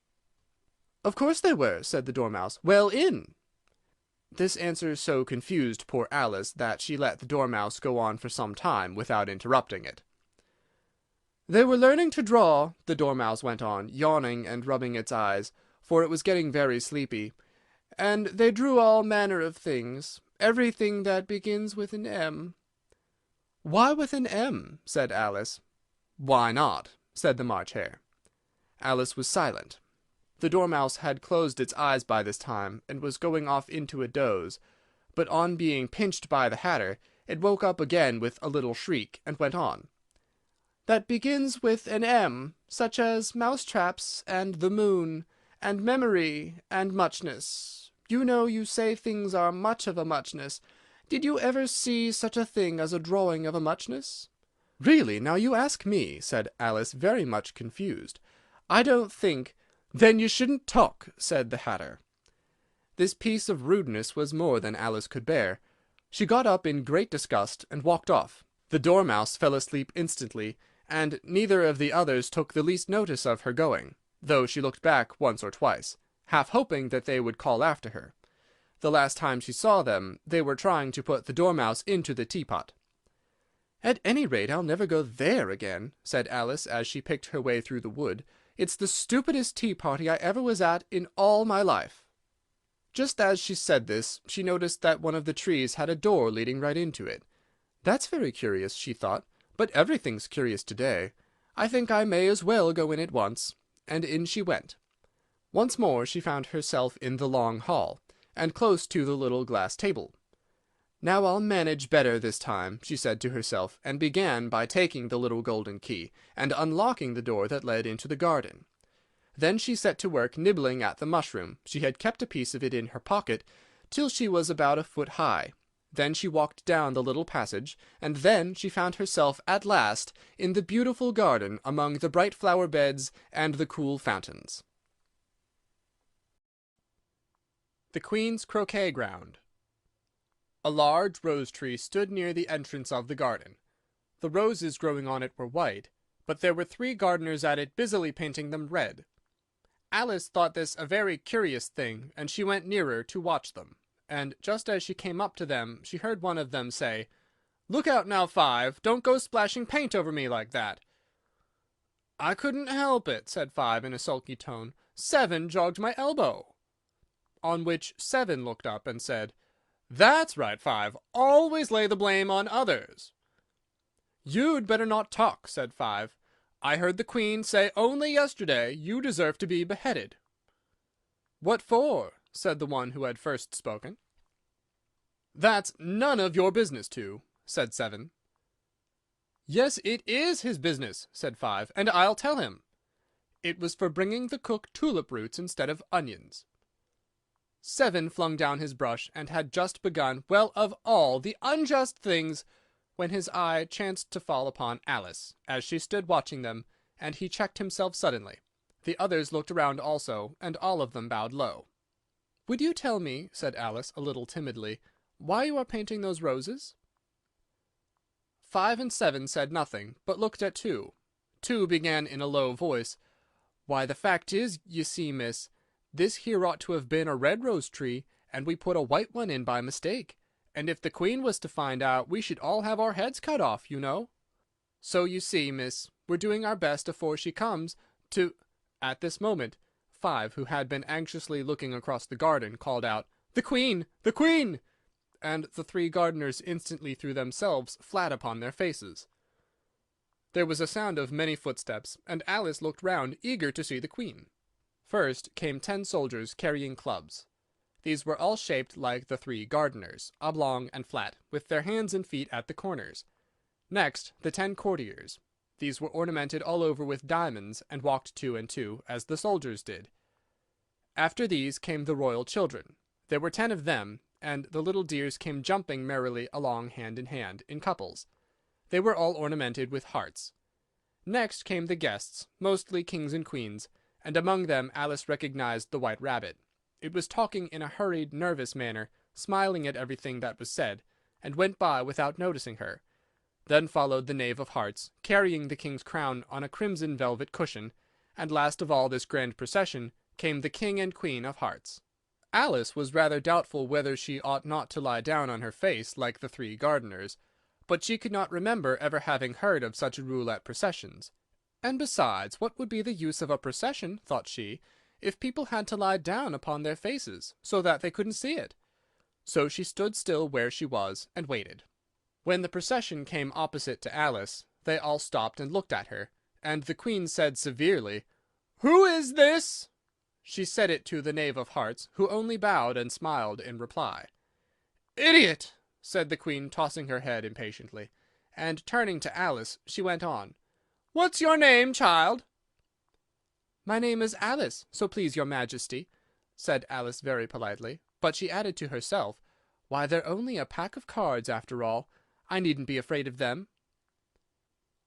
"Of course they were," said the Dormouse. "Well in." This answer so confused poor Alice that she let the Dormouse go on for some time without interrupting it. "They were learning to draw," the Dormouse went on, yawning and rubbing its eyes, for it was getting very sleepy, "and they drew all manner of things, everything that begins with an M." "Why with an M?" said Alice. "Why not?" said the March Hare. Alice was silent. The Dormouse had closed its eyes by this time, and was going off into a doze, but on being pinched by the Hatter, it woke up again with a little shriek, and went on. "That begins with an M, such as mousetraps, and the moon, and memory, and muchness. You know you say things are much of a muchness. Did you ever see such a thing as a drawing of a muchness?" "Really, now you ask me," said Alice, very much confused. "I don't think—" "Then you shouldn't talk," said the Hatter. This piece of rudeness was more than Alice could bear. She got up in great disgust, and walked off. The Dormouse fell asleep instantly, and neither of the others took the least notice of her going, though she looked back once or twice, half hoping that they would call after her. The last time she saw them, they were trying to put the Dormouse into the teapot. "At any rate, I'll never go there again," said Alice, as she picked her way through the wood. "It's the stupidest tea-party I ever was at in all my life." Just as she said this, she noticed that one of the trees had a door leading right into it. "That's very curious," she thought, "but everything's curious today. I think I may as well go in at once." And in she went. Once more she found herself in the long hall, and close to the little glass table. "Now I'll manage better this time," she said to herself, and began by taking the little golden key, and unlocking the door that led into the garden. Then she set to work nibbling at the mushroom. She had kept a piece of it in her pocket, till she was about a foot high. Then she walked down the little passage, and then she found herself at last in the beautiful garden, among the bright flower beds and the cool fountains. The Queen's Croquet Ground. A large rose-tree stood near the entrance of the garden. The roses growing on it were white, but there were 3 gardeners at it busily painting them red. Alice thought this a very curious thing, and she went nearer to watch them. And just as she came up to them, she heard one of them say, "Look out now, Five! Don't go splashing paint over me like that!" "I couldn't help it," said Five in a sulky tone. "Seven jogged my elbow." On which Seven looked up and said, "That's right, Five. Always lay the blame on others." "You'd better not talk," said Five. "I heard the Queen say only yesterday you deserve to be beheaded." "What for?" said the one who had first spoken. "That's none of your business to," said Seven. "Yes, it is his business," said Five, "and I'll tell him. It was for bringing the cook tulip roots instead of onions." Seven flung down his brush, and had just begun, well, of all the unjust things, when his eye chanced to fall upon Alice, as she stood watching them, and he checked himself suddenly. The others looked around also, and all of them bowed low. "Would you tell me," said Alice, a little timidly, "why you are painting those roses?" Five and Seven said nothing, but looked at Two. Two began in a low voice, "Why, the fact is, you see, miss, this here ought to have been a red rose tree, and we put a white one in by mistake, and if the Queen was to find out, we should all have our heads cut off, you know. So you see, miss, we're doing our best afore she comes to—" At this moment, Five, who had been anxiously looking across the garden, called out, "The Queen! The Queen!" and the 3 gardeners instantly threw themselves flat upon their faces. There was a sound of many footsteps, and Alice looked round, eager to see the Queen. First came 10 soldiers carrying clubs. These were all shaped like the 3 gardeners, oblong and flat, with their hands and feet at the corners. Next, the 10 courtiers. These were ornamented all over with diamonds, and walked 2 and 2, as the soldiers did. After these came the royal children. There were 10 of them, and the little dears came jumping merrily along hand in hand, in couples. They were all ornamented with hearts. Next came the guests, mostly kings and queens, and among them Alice recognized the White Rabbit. It was talking in a hurried, nervous manner, smiling at everything that was said, and went by without noticing her. Then followed the Knave of Hearts, carrying the king's crown on a crimson velvet cushion, and last of all this grand procession came the King and Queen of Hearts. Alice was rather doubtful whether she ought not to lie down on her face, like the 3 gardeners, but she could not remember ever having heard of such a rule at processions. And besides, what would be the use of a procession, thought she, if people had to lie down upon their faces, so that they couldn't see it? So she stood still where she was, and waited. When the procession came opposite to Alice, they all stopped and looked at her, and the Queen said severely, "Who is this?" She said it to the Knave of Hearts, who only bowed and smiled in reply. "Idiot!" said the Queen, tossing her head impatiently, and turning to Alice, she went on, "What's your name, child?" "My name is Alice, so please your Majesty," said Alice very politely, but she added to herself, "Why, they're only a pack of cards, after all. I needn't be afraid of them."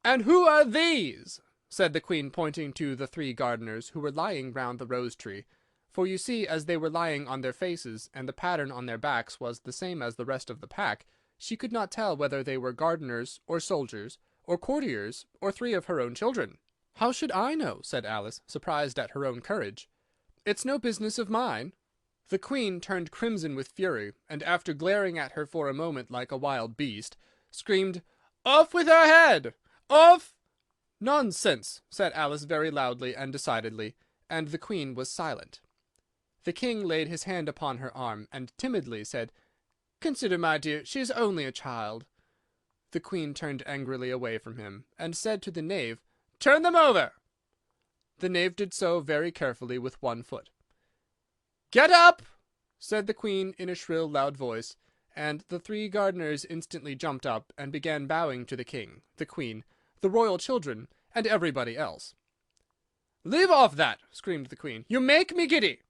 "And who are these?" said the Queen, pointing to the 3 gardeners who were lying round the rose-tree, for you see, as they were lying on their faces, and the pattern on their backs was the same as the rest of the pack, She could not tell whether they were gardeners, or soldiers, or courtiers, or 3 of her own children. "How should I know?" said Alice, surprised at her own courage. "It's no business of mine." The Queen turned crimson with fury, and after glaring at her for a moment like a wild beast, screamed, "Off with her head! Off!" "Nonsense!" said Alice very loudly and decidedly, and the Queen was silent. The King laid his hand upon her arm, and timidly said, "Consider, my dear, she is only a child." The Queen turned angrily away from him, and said to the Knave, "Turn them over!" The Knave did so very carefully with one foot. "Get up!" said the Queen in a shrill, loud voice, and the 3 gardeners instantly jumped up and began bowing to the King, the Queen, the royal children, and everybody else. "Leave off that!" screamed the Queen. "You make me giddy!"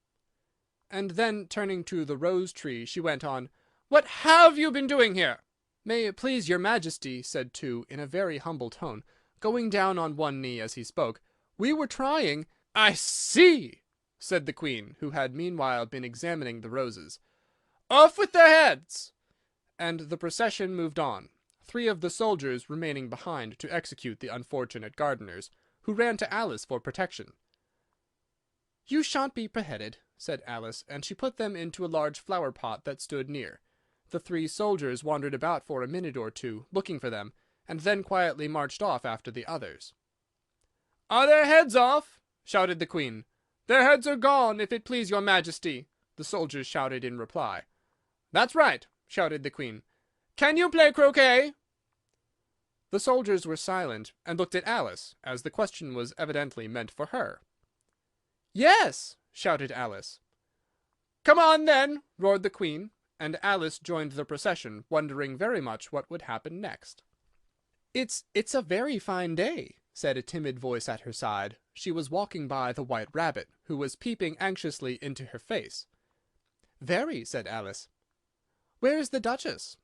And then, turning to the rose tree, she went on, "What have you been doing here?" "May it please your Majesty," said Two, in a very humble tone, going down on one knee as he spoke, "we were trying—" "I see!" said the Queen, who had meanwhile been examining the roses. "Off with their heads!" And the procession moved on, 3 of the soldiers remaining behind to execute the unfortunate gardeners, who ran to Alice for protection. "You shan't be beheaded," said Alice, and she put them into a large flower-pot that stood near. The 3 soldiers wandered about for a minute or 2, looking for them, and then quietly marched off after the others. "Are their heads off?" shouted the Queen. "Their heads are gone, if it please your Majesty," the soldiers shouted in reply. "That's right," shouted the Queen. "Can you play croquet?" The soldiers were silent, and looked at Alice, as the question was evidently meant for her. "Yes!" shouted Alice. "Come on, then!" roared the Queen, and Alice joined the procession, wondering very much what would happen next. It's a very fine day," said a timid voice at her side. She was walking by the White Rabbit, who was peeping anxiously into her face. "Very," said Alice. "Where is the Duchess?"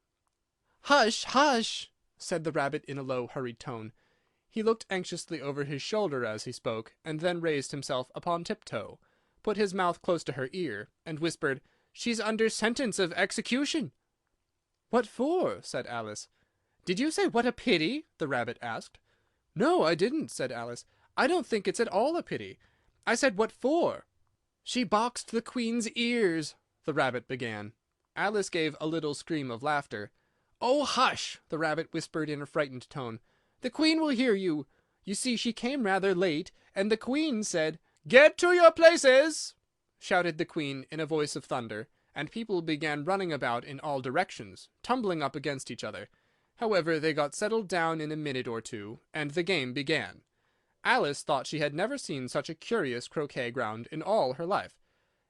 "Hush, hush!" said the Rabbit in a low, hurried tone. He looked anxiously over his shoulder as he spoke, and then raised himself upon tiptoe, put his mouth close to her ear, and whispered, "She's under sentence of execution." "What for?" said Alice. "Did you say what a pity?" the Rabbit asked. "No, I didn't," said Alice. "I don't think it's at all a pity. I said what for." "She boxed the Queen's ears," the Rabbit began. Alice gave a little scream of laughter. "Oh, hush!" the Rabbit whispered in a frightened tone. "The Queen will hear you. You see, she came rather late, and the Queen said—" "Get to your places!" shouted the Queen in a voice of thunder, and people began running about in all directions, tumbling up against each other. However, they got settled down in a minute or 2, and the game began. Alice thought she had never seen such a curious croquet ground in all her life.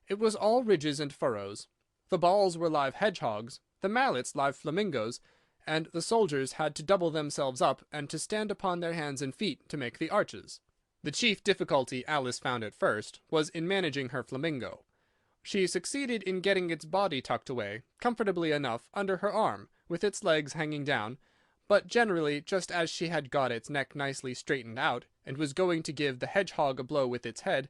It was all ridges and furrows. The balls were live hedgehogs, the mallets live flamingoes, and the soldiers had to double themselves up and to stand upon their hands and feet to make the arches. The chief difficulty Alice found at first was in managing her flamingo. She succeeded in getting its body tucked away, comfortably enough, under her arm, with its legs hanging down, but generally, just as she had got its neck nicely straightened out, and was going to give the hedgehog a blow with its head,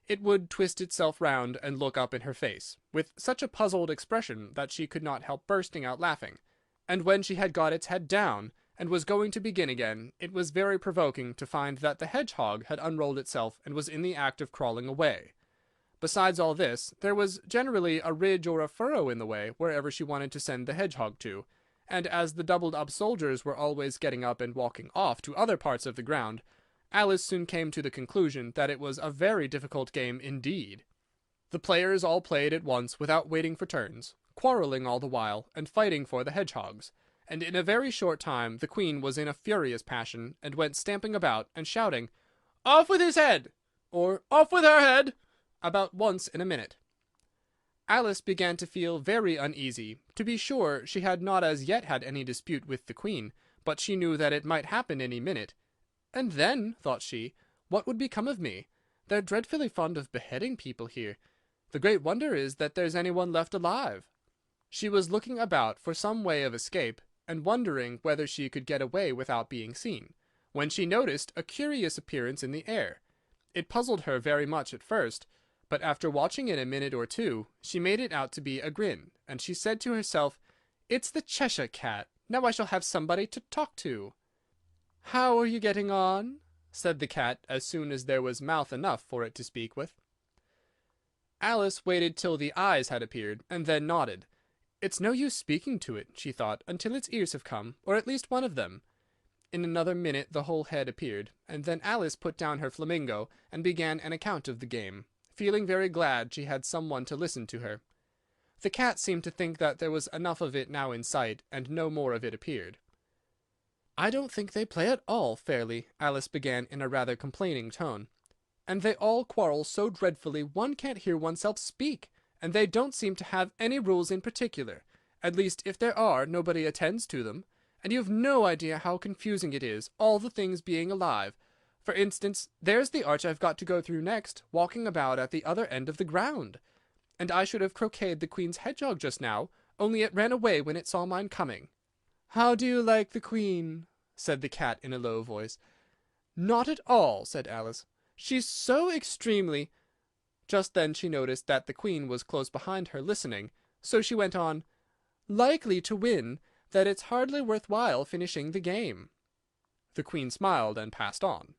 it would twist itself round and look up in her face, with such a puzzled expression that she could not help bursting out laughing. And when she had got its head down, and was going to begin again, it was very provoking to find that the hedgehog had unrolled itself and was in the act of crawling away. Besides all this, there was generally a ridge or a furrow in the way wherever she wanted to send the hedgehog to, and as the doubled-up soldiers were always getting up and walking off to other parts of the ground, Alice soon came to the conclusion that it was a very difficult game indeed. The players all played at once without waiting for turns, quarrelling all the while, and fighting for the hedgehogs, and in a very short time the Queen was in a furious passion, and went stamping about and shouting, "Off with his head!" or "Off with her head!" about once in a minute. Alice began to feel very uneasy. To be sure, she had not as yet had any dispute with the Queen, but she knew that it might happen any minute. "And then," thought she, "what would become of me? They're dreadfully fond of beheading people here. The great wonder is that there's anyone left alive." She was looking about for some way of escape, and wondering whether she could get away without being seen, when she noticed a curious appearance in the air. It puzzled her very much at first, but after watching it a minute or 2, she made it out to be a grin, and she said to herself, It's the Cheshire Cat. Now I shall have somebody to talk to." "How are you getting on?" said the cat, as soon as there was mouth enough for it to speak with. Alice waited till the eyes had appeared, and then nodded. "It's no use speaking to it," she thought, "until its ears have come, or at least one of them." In another minute the whole head appeared, and then Alice put down her flamingo, and began an account of the game, feeling very glad she had some one to listen to her. The cat seemed to think that there was enough of it now in sight, and no more of it appeared. "I don't think they play at all fairly," Alice began in a rather complaining tone. "And they all quarrel so dreadfully one can't hear oneself speak, and they don't seem to have any rules in particular. At least, if there are, nobody attends to them. And you've no idea how confusing it is, all the things being alive. For instance, there's the arch I've got to go through next, walking about at the other end of the ground. And I should have croqueted the Queen's hedgehog just now, only it ran away when it saw mine coming." "How do you like the Queen?" said the cat in a low voice. "Not at all," said Alice. "She's so extremely—" Just then she noticed that the Queen was close behind her listening, so she went on, "likely to win, that it's hardly worth while finishing the game." The Queen smiled and passed on.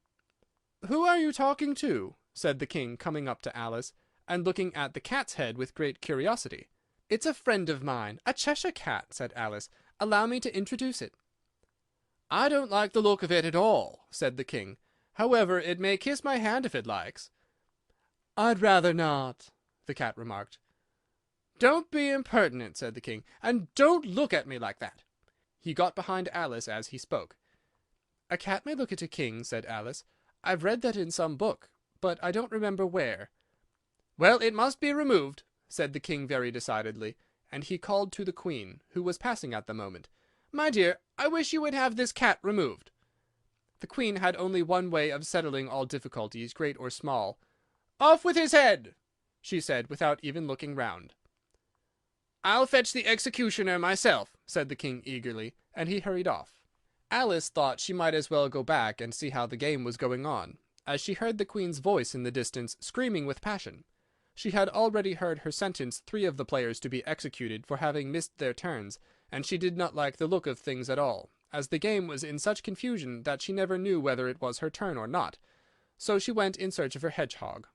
"Who are you talking to?" said the King, coming up to Alice, and looking at the cat's head with great curiosity. "It's a friend of mine, a Cheshire Cat," said Alice. "Allow me to introduce it." "I don't like the look of it at all," said the King. "However, it may kiss my hand if it likes." "I'd rather not," the cat remarked. "Don't be impertinent," said the King, "and don't look at me like that." He got behind Alice as he spoke. "A cat may look at a king," said Alice. "I've read that in some book, but I don't remember where." "Well, it must be removed," said the King very decidedly, and he called to the Queen, who was passing at the moment. "My dear, I wish you would have this cat removed." The Queen had only one way of settling all difficulties, great or small. "Off with his head!" she said, without even looking round. "I'll fetch the executioner myself," said the King eagerly, and he hurried off. Alice thought she might as well go back and see how the game was going on, as she heard the Queen's voice in the distance, screaming with passion. She had already heard her sentence 3 of the players to be executed for having missed their turns, and she did not like the look of things at all, as the game was in such confusion that she never knew whether it was her turn or not. So she went in search of her hedgehog.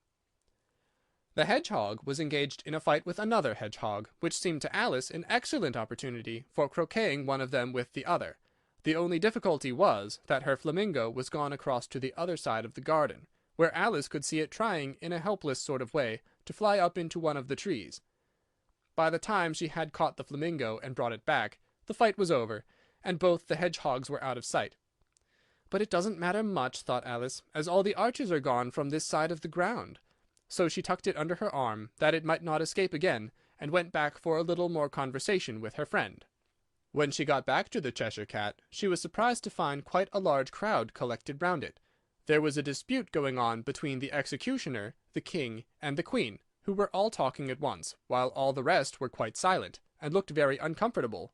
The hedgehog was engaged in a fight with another hedgehog, which seemed to Alice an excellent opportunity for croqueting one of them with the other. The only difficulty was that her flamingo was gone across to the other side of the garden, where Alice could see it trying, in a helpless sort of way, to fly up into one of the trees. By the time she had caught the flamingo and brought it back, the fight was over, and both the hedgehogs were out of sight. "But it doesn't matter much," thought Alice, "as all the arches are gone from this side of the ground." So she tucked it under her arm, that it might not escape again, and went back for a little more conversation with her friend. When she got back to the Cheshire Cat, she was surprised to find quite a large crowd collected round it. There was a dispute going on between the executioner, the King, and the Queen, who were all talking at once, while all the rest were quite silent, and looked very uncomfortable.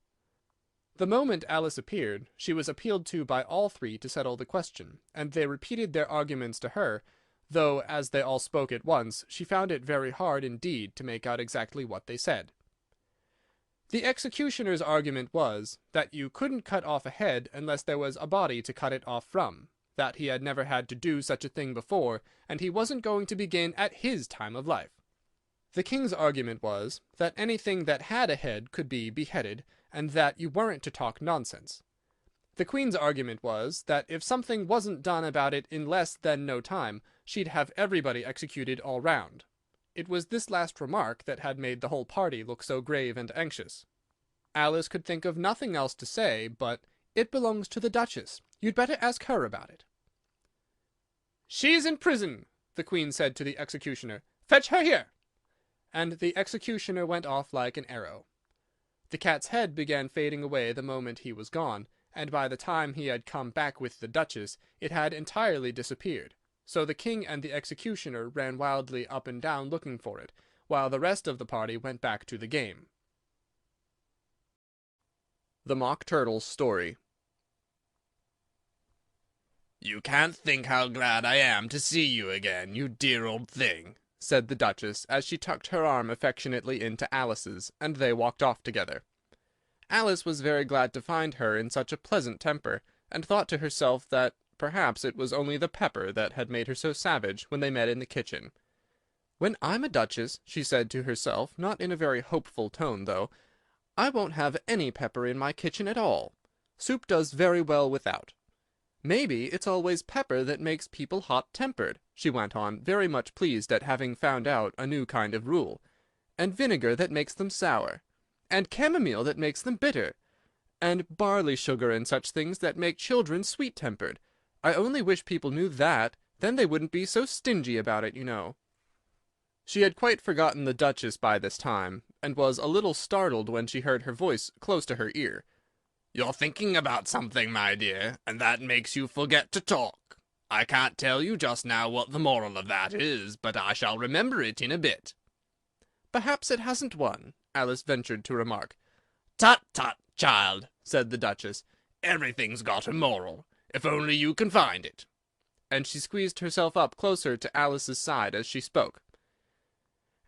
The moment Alice appeared, she was appealed to by all 3 to settle the question, and they repeated their arguments to her, though, as they all spoke at once, she found it very hard indeed to make out exactly what they said. The executioner's argument was, that you couldn't cut off a head unless there was a body to cut it off from, that he had never had to do such a thing before, and he wasn't going to begin at his time of life. The King's argument was, that anything that had a head could be beheaded, and that you weren't to talk nonsense. The Queen's argument was, that if something wasn't done about it in less than no time, she'd have everybody executed all round. It was this last remark that had made the whole party look so grave and anxious. Alice could think of nothing else to say but, "It belongs to the Duchess. You'd better ask her about it." "She's in prison," the Queen said to the executioner. "Fetch her here." And the executioner went off like an arrow. The cat's head began fading away the moment he was gone, and by the time he had come back with the Duchess, it had entirely disappeared. So the King and the executioner ran wildly up and down looking for it, while the rest of the party went back to the game. The Mock Turtle's Story. "You can't think how glad I am to see you again, you dear old thing," said the Duchess, as she tucked her arm affectionately into Alice's, and they walked off together. Alice was very glad to find her in such a pleasant temper, and thought to herself that perhaps it was only the pepper that had made her so savage when they met in the kitchen. "When I'm a duchess," she said to herself, not in a very hopeful tone, though, "I won't have any pepper in my kitchen at all. Soup does very well without. Maybe it's always pepper that makes people hot-tempered," she went on, very much pleased at having found out a new kind of rule, "and vinegar that makes them sour, and chamomile that makes them bitter, and barley sugar and such things that make children sweet-tempered. I only wish people knew that, then they wouldn't be so stingy about it, you know." She had quite forgotten the Duchess by this time, and was a little startled when she heard her voice close to her ear. "You're thinking about something, my dear, and that makes you forget to talk. I can't tell you just now what the moral of that is, but I shall remember it in a bit." "Perhaps it hasn't one," Alice ventured to remark. "Tut, tut, child," said the Duchess. "Everything's got a moral, if only you can find it." And she squeezed herself up closer to Alice's side as she spoke.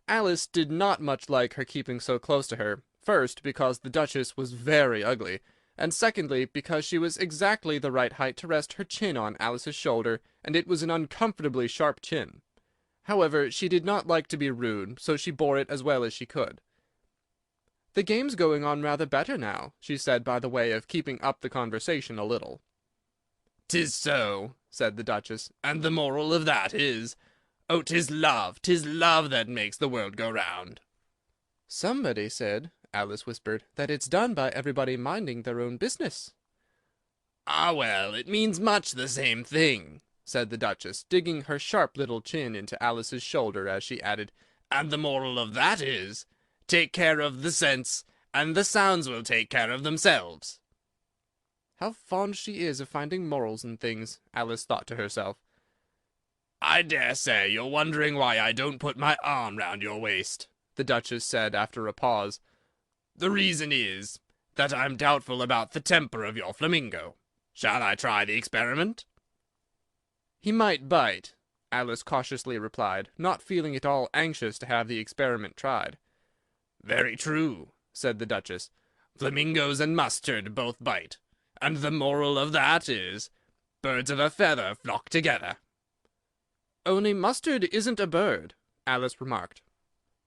Alice did not much like her keeping so close to her, first because the Duchess was very ugly, and secondly because she was exactly the right height to rest her chin on Alice's shoulder, and it was an uncomfortably sharp chin. However, she did not like to be rude, so she bore it as well as she could. "The game's going on rather better now," she said by the way of keeping up the conversation a little. "'Tis so," said the Duchess, "and the moral of that is, oh, 'tis love that makes the world go round." "Somebody said," Alice whispered, "that it's done by everybody minding their own business." "Ah, well, it means much the same thing," said the Duchess, digging her sharp little chin into Alice's shoulder as she added, "and the moral of that is, take care of the sense, and the sounds will take care of themselves." "How fond she is of finding morals in things," Alice thought to herself. "I dare say you're wondering why I don't put my arm round your waist," the Duchess said after a pause. "The reason is that I'm doubtful about the temper of your flamingo. Shall I try the experiment?" "He might bite," Alice cautiously replied, not feeling at all anxious to have the experiment tried. "Very true," said the Duchess. "Flamingos and mustard both bite, and the moral of that is, birds of a feather flock together." "Only mustard isn't a bird," Alice remarked.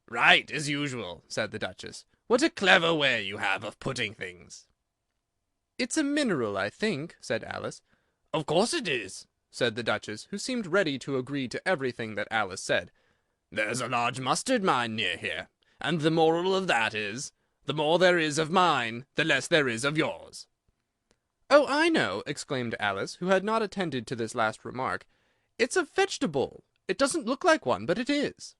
"Right, as usual," said the Duchess. "What a clever way you have of putting things." "It's a mineral, I think," said Alice. "Of course it is," said the Duchess, who seemed ready to agree to everything that Alice said. "There's a large mustard mine near here, and the moral of that is, the more there is of mine, the less there is of yours." "Oh, I know!" exclaimed Alice, who had not attended to this last remark. "It's a vegetable. It doesn't look like one, but it is."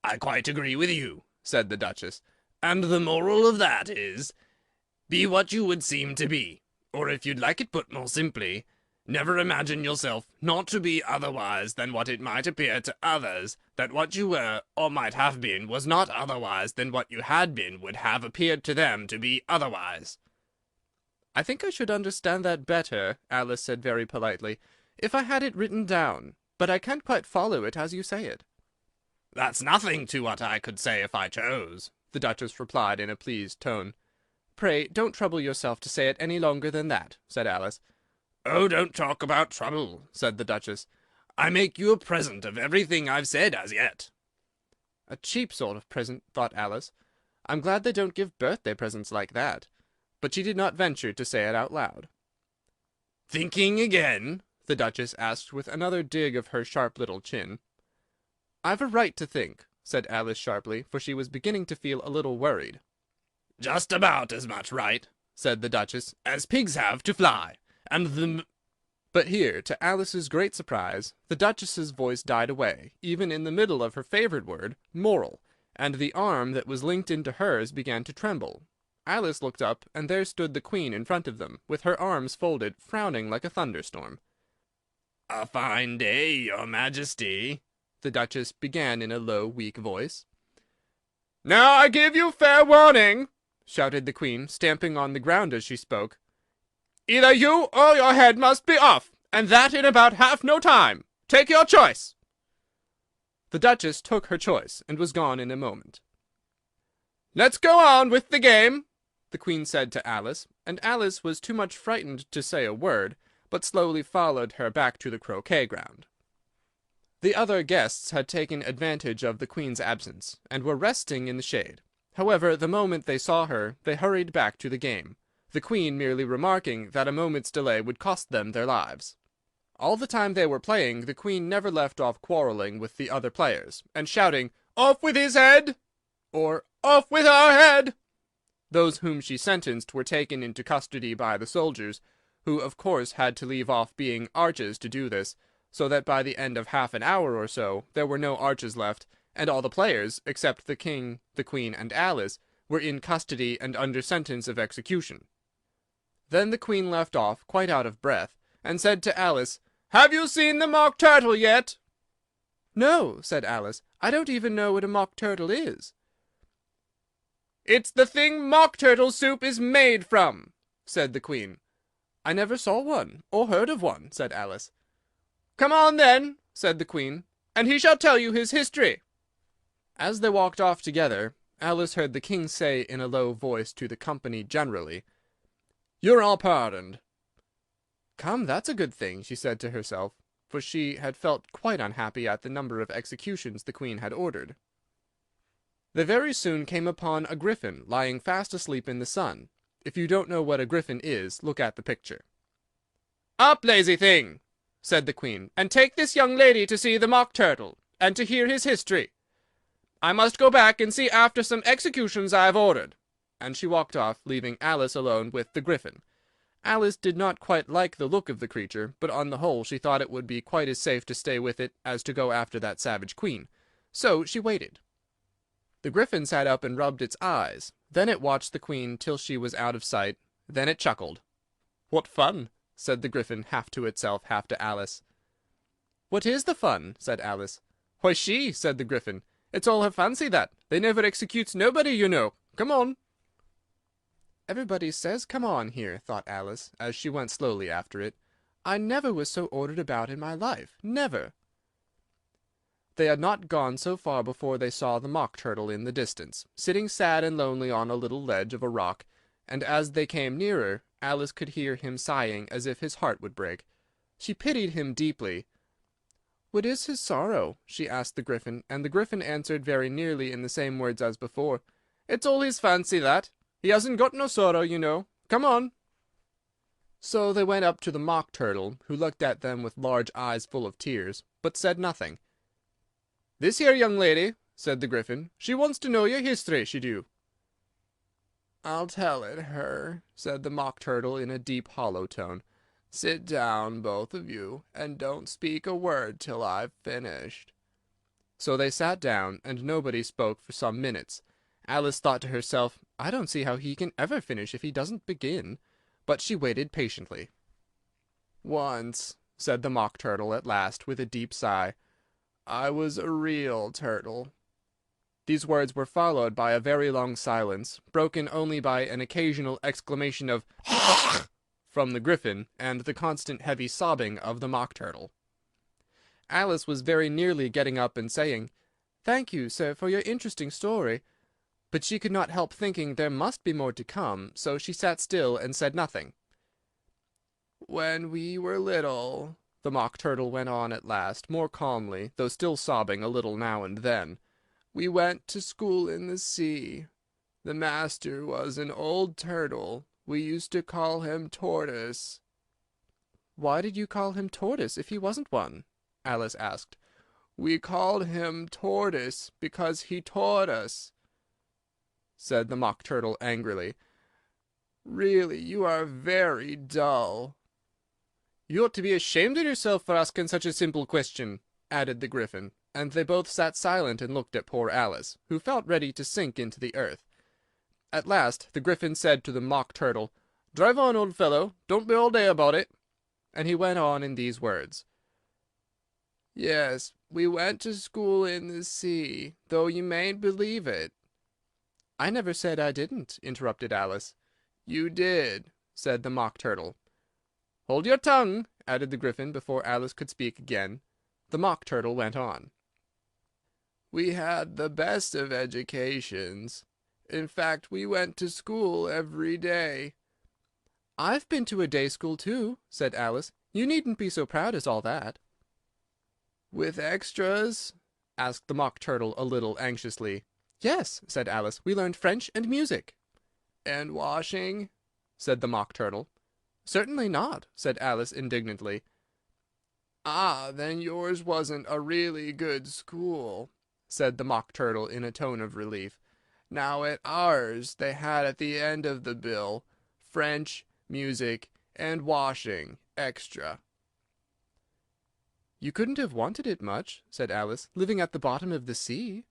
"I quite agree with you," said the Duchess. "And the moral of that is, be what you would seem to be, or if you'd like it put more simply, never imagine yourself not to be otherwise than what it might appear to others that what you were, or might have been, was not otherwise than what you had been would have appeared to them to be otherwise." "I think I should understand that better," Alice said very politely, "if I had it written down, but I can't quite follow it as you say it." "That's nothing to what I could say if I chose," the Duchess replied in a pleased tone. "Pray don't trouble yourself to say it any longer than that," said Alice. "Oh, don't talk about trouble," said the Duchess. "I make you a present of everything I've said as yet." "A cheap sort of present," thought Alice. "I'm glad they don't give birthday presents like that." But she did not venture to say it out loud. "Thinking again?" the Duchess asked with another dig of her sharp little chin. "I've a right to think," said Alice sharply, for she was beginning to feel a little worried. "Just about as much right," said the Duchess, "as pigs have to fly, and the—" But here, to Alice's great surprise, the Duchess's voice died away, even in the middle of her favorite word, moral, and the arm that was linked into hers began to tremble. Alice looked up, and there stood the Queen in front of them, with her arms folded, frowning like a thunderstorm. "A fine day, your Majesty," the Duchess began in a low, weak voice. "Now I give you fair warning," shouted the Queen, stamping on the ground as she spoke. "Either you or your head must be off, and that in about half no time. Take your choice." The Duchess took her choice, and was gone in a moment. "Let's go on with the game," the Queen said to Alice, and Alice was too much frightened to say a word, but slowly followed her back to the croquet ground. The other guests had taken advantage of the Queen's absence, and were resting in the shade. However, the moment they saw her, they hurried back to the game, the Queen merely remarking that a moment's delay would cost them their lives. All the time they were playing, the Queen never left off quarrelling with the other players, and shouting, "Off with his head!" or "Off with her head!" Those whom she sentenced were taken into custody by the soldiers, who of course had to leave off being arches to do this, so that by the end of half an hour or so there were no arches left, and all the players, except the King, the Queen, and Alice, were in custody and under sentence of execution. Then the Queen left off, quite out of breath, and said to Alice, "Have you seen the Mock Turtle yet?" "No," said Alice, "I don't even know what a Mock Turtle is." "It's the thing Mock Turtle soup is made from," said the Queen. "I never saw one, or heard of one," said Alice. "Come on, then," said the Queen, "and he shall tell you his history." As they walked off together, Alice heard the King say in a low voice to the company generally, "You're all pardoned." "Come, that's a good thing," she said to herself, for she had felt quite unhappy at the number of executions the Queen had ordered. They very soon came upon a griffin lying fast asleep in the sun. If you don't know what a griffin is, look at the picture. "Up, lazy thing!" said the Queen, "and take this young lady to see the Mock Turtle, and to hear his history. I must go back and see after some executions I have ordered." And she walked off, leaving Alice alone with the griffin. Alice did not quite like the look of the creature, but on the whole she thought it would be quite as safe to stay with it as to go after that savage Queen. So she waited. The griffin sat up and rubbed its eyes. Then it watched the Queen till she was out of sight. Then it chuckled. "What fun!" said the griffin, half to itself, half to Alice. "What is the fun?" said Alice. "Why, she," said the griffin. "It's all her fancy, that. They never executes nobody, you know. Come on." "Everybody says come on here," thought Alice, as she went slowly after it. "I never was so ordered about in my life. Never." They had not gone so far before they saw the Mock Turtle in the distance, sitting sad and lonely on a little ledge of a rock, and as they came nearer, Alice could hear him sighing as if his heart would break. She pitied him deeply. "What is his sorrow?" she asked the griffin, and the griffin answered very nearly in the same words as before. "It's all his fancy, that. He hasn't got no sorrow, you know. Come on." So they went up to the Mock Turtle, who looked at them with large eyes full of tears, but said nothing. "This here young lady," said the griffin, "she wants to know your history, she do." "I'll tell it her," said the Mock Turtle in a deep, hollow tone. "Sit down, both of you, and don't speak a word till I've finished." So they sat down, and nobody spoke for some minutes. Alice thought to herself, "I don't see how he can ever finish if he doesn't begin." But she waited patiently. "Once," said the Mock Turtle at last, with a deep sigh, "I was a real turtle." These words were followed by a very long silence, broken only by an occasional exclamation of "Hah!" from the griffin, and the constant heavy sobbing of the Mock Turtle. Alice was very nearly getting up and saying, "Thank you, sir, for your interesting story," but she could not help thinking there must be more to come, so she sat still and said nothing. "When we were little," the Mock Turtle went on at last, more calmly, though still sobbing a little now and then, "we went to school in the sea. The master was an old turtle. We used to call him Tortoise." "Why did you call him Tortoise if he wasn't one?" Alice asked. "We called him Tortoise because he taught us," said the Mock Turtle angrily. "Really, you are very dull." "You ought to be ashamed of yourself for asking such a simple question," added the griffin, and they both sat silent and looked at poor Alice, who felt ready to sink into the earth. At last the griffin said to the Mock Turtle, "Drive on, old fellow, don't be all day about it." And he went on in these words. "Yes, we went to school in the sea, though you mayn't believe it." "I never said I didn't," interrupted Alice. "You did," said the Mock Turtle. "Hold your tongue," added the griffin, before Alice could speak again. The Mock Turtle went on. "We had the best of educations. In fact, we went to school every day." "I've been to a day school, too," said Alice. "You needn't be so proud as all that." "With extras?" asked the Mock Turtle a little anxiously. "Yes," said Alice. "We learned French and music." "And washing?" said the Mock Turtle. "Certainly not," said Alice indignantly. "Ah, then yours wasn't a really good school," said the Mock Turtle in a tone of relief. "Now at ours they had at the end of the bill French, music, and washing extra." "You couldn't have wanted it much," said Alice, "living at the bottom of the sea."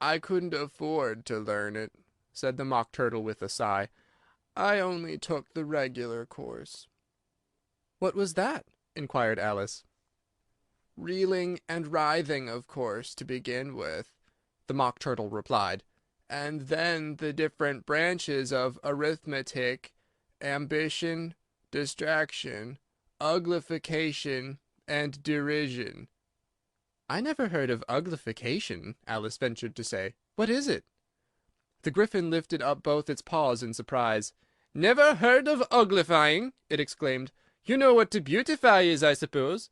"I couldn't afford to learn it," said the Mock Turtle with a sigh. "I only took the regular course." "What was that?" inquired Alice. "Reeling and writhing, of course, to begin with," the Mock Turtle replied, "and then the different branches of arithmetic, ambition, distraction, uglification, and derision." "I never heard of uglification," Alice ventured to say. "What is it?" The Gryphon lifted up both its paws in surprise. "Never heard of uglifying!" it exclaimed. "You know what to beautify is, I suppose?"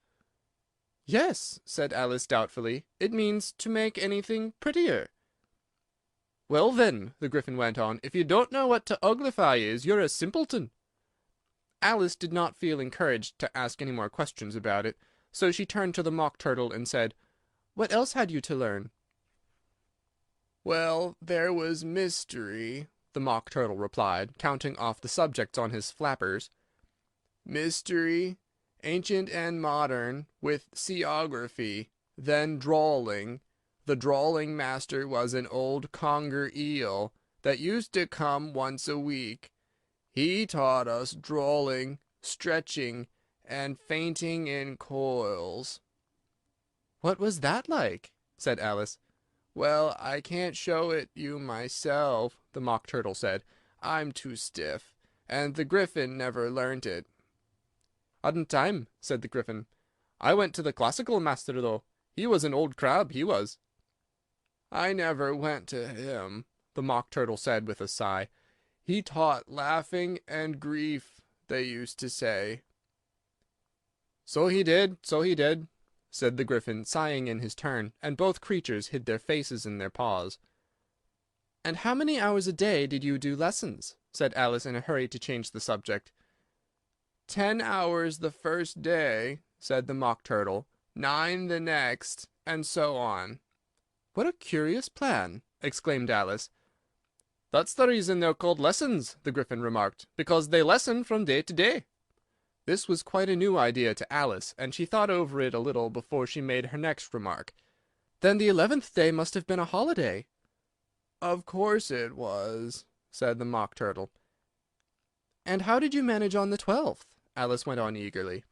"Yes," said Alice doubtfully. "It means to make anything prettier." "Well, then," the Gryphon went on, "if you don't know what to uglify is, you're a simpleton." Alice did not feel encouraged to ask any more questions about it, so she turned to the Mock Turtle and said, "What else had you to learn?" "Well, there was mystery," the Mock Turtle replied, counting off the subjects on his flappers. "Mystery, ancient and modern, with seaography, then drawling. The drawling master was an old conger eel that used to come once a week. He taught us drawling, stretching, and fainting in coils." "What was that like?" said Alice. "Well, I can't show it you myself," the Mock Turtle said. "I'm too stiff, and the Gryphon never learnt it." "Hadn't time," said the Gryphon. "I went to the classical master, though. He was an old crab, he was." "I never went to him," the Mock Turtle said with a sigh. "He taught laughing and grief, they used to say." "So he did, so he did," said the Gryphon, sighing in his turn, and both creatures hid their faces in their paws. "And how many hours a day did you do lessons?" said Alice in a hurry to change the subject. 10 hours the first day," said the Mock Turtle, 9 the next, and so on. "What a curious plan!" exclaimed Alice. "That's the reason they're called lessons," the Gryphon remarked, "because they lessen from day to day." This was quite a new idea to Alice, and she thought over it a little before she made her next remark. "Then the 11th day must have been a holiday." "Of course it was," said the Mock Turtle. "And how did you manage on the 12th?" Alice went on eagerly.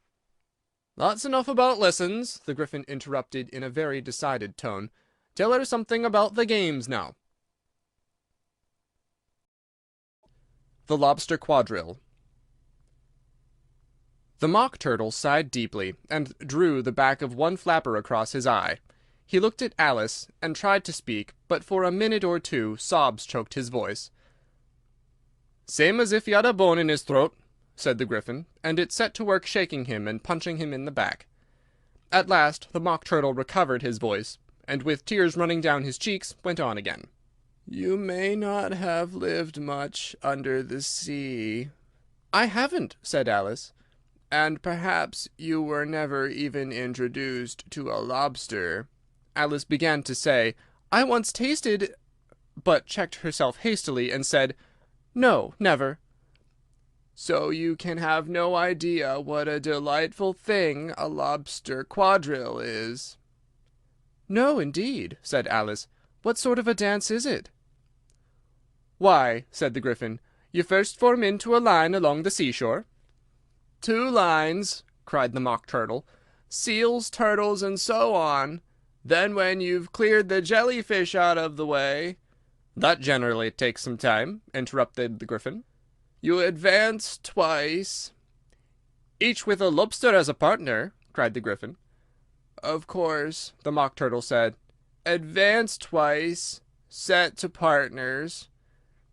"That's enough about lessons," the Gryphon interrupted in a very decided tone. "Tell her something about the games now." The Lobster Quadrille. The Mock Turtle sighed deeply, and drew the back of one flapper across his eye. He looked at Alice, and tried to speak, but for a minute or two sobs choked his voice. "Same as if he had a bone in his throat," said the Gryphon, and it set to work shaking him and punching him in the back. At last the Mock Turtle recovered his voice, and with tears running down his cheeks, went on again. "You may not have lived much under the sea." "I haven't," said Alice. "And perhaps you were never even introduced to a lobster." Alice began to say, "I once tasted—" but checked herself hastily, and said, "No, never." "So you can have no idea what a delightful thing a lobster quadrille is." "No, indeed," said Alice. "What sort of a dance is it?" "Why," said the Gryphon, "you first form into a line along the seashore." "2 lines," cried the Mock Turtle, "seals, turtles, and so on. Then when you've cleared the jellyfish out of the way—" "That generally takes some time," interrupted the Gryphon. "You advance twice—" "Each with a lobster as a partner," cried the Gryphon. "Of course," the Mock Turtle said. "Advance twice, set to partners,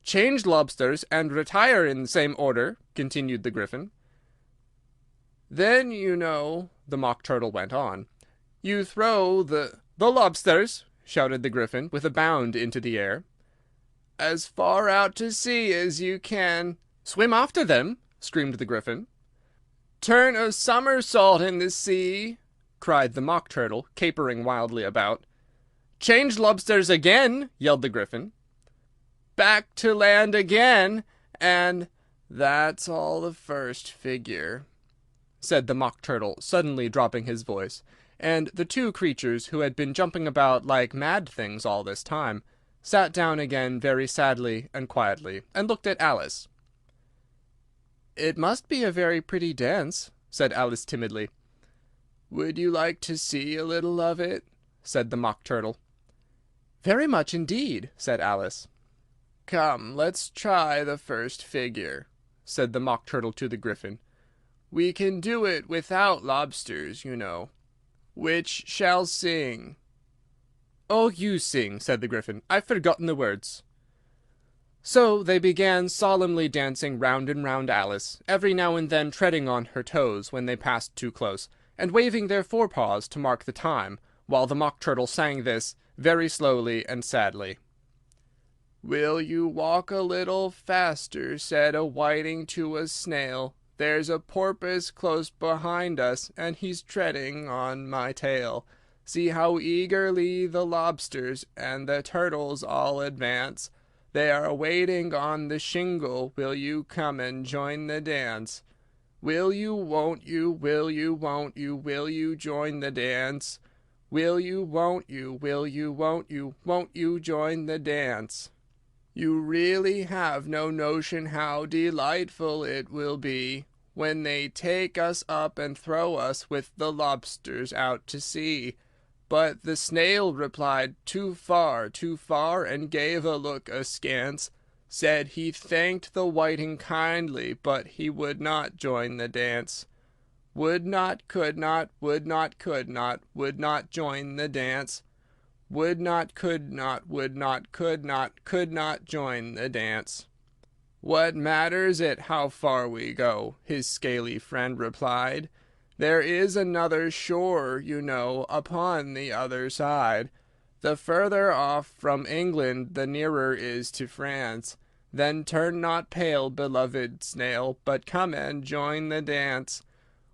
change lobsters, and retire in the same order," continued the Gryphon. "Then, you know," the Mock Turtle went on, "you throw the lobsters," shouted the Gryphon, with a bound into the air, "as far out to sea as you can." "Swim after them!" screamed the Gryphon. "Turn a somersault in the sea," cried the Mock Turtle, capering wildly about. "Change lobsters again!" yelled the Gryphon. "Back to land again, and that's all the first figure," said the Mock Turtle, suddenly dropping his voice, and the two creatures, who had been jumping about like mad things all this time, sat down again very sadly and quietly, and looked at Alice. "It must be a very pretty dance," said Alice timidly. "Would you like to see a little of it?" said the Mock Turtle. "Very much indeed," said Alice. "Come, let's try the first figure," said the Mock Turtle to the Gryphon. "We can do it without lobsters, you know. Which shall sing?" "Oh, you sing," said the Gryphon. "I've forgotten the words." So they began solemnly dancing round and round Alice, every now and then treading on her toes when they passed too close, and waving their forepaws to mark the time, while the Mock Turtle sang this, very slowly and sadly. "Will you walk a little faster?" said a whiting to a snail. "There's a porpoise close behind us, and he's treading on my tail. See how eagerly the lobsters and the turtles all advance. They are waiting on the shingle. Will you come and join the dance? Will you, won't you, will you, won't you, will you join the dance? Will you, won't you, will you, won't you join the dance? You really have no notion how delightful it will be when they take us up and throw us with the lobsters out to sea." But the snail replied, too far, and gave a look askance. Said he thanked the whiting kindly, but he would not join the dance. Would not, could not, would not, could not, would not join the dance. Would not, could not, would not, could not join the dance. "What matters it how far we go?" his scaly friend replied. "There is another shore, you know, upon the other side. The further off from England the nearer is to France. Then turn not pale, beloved snail, but come and join the dance.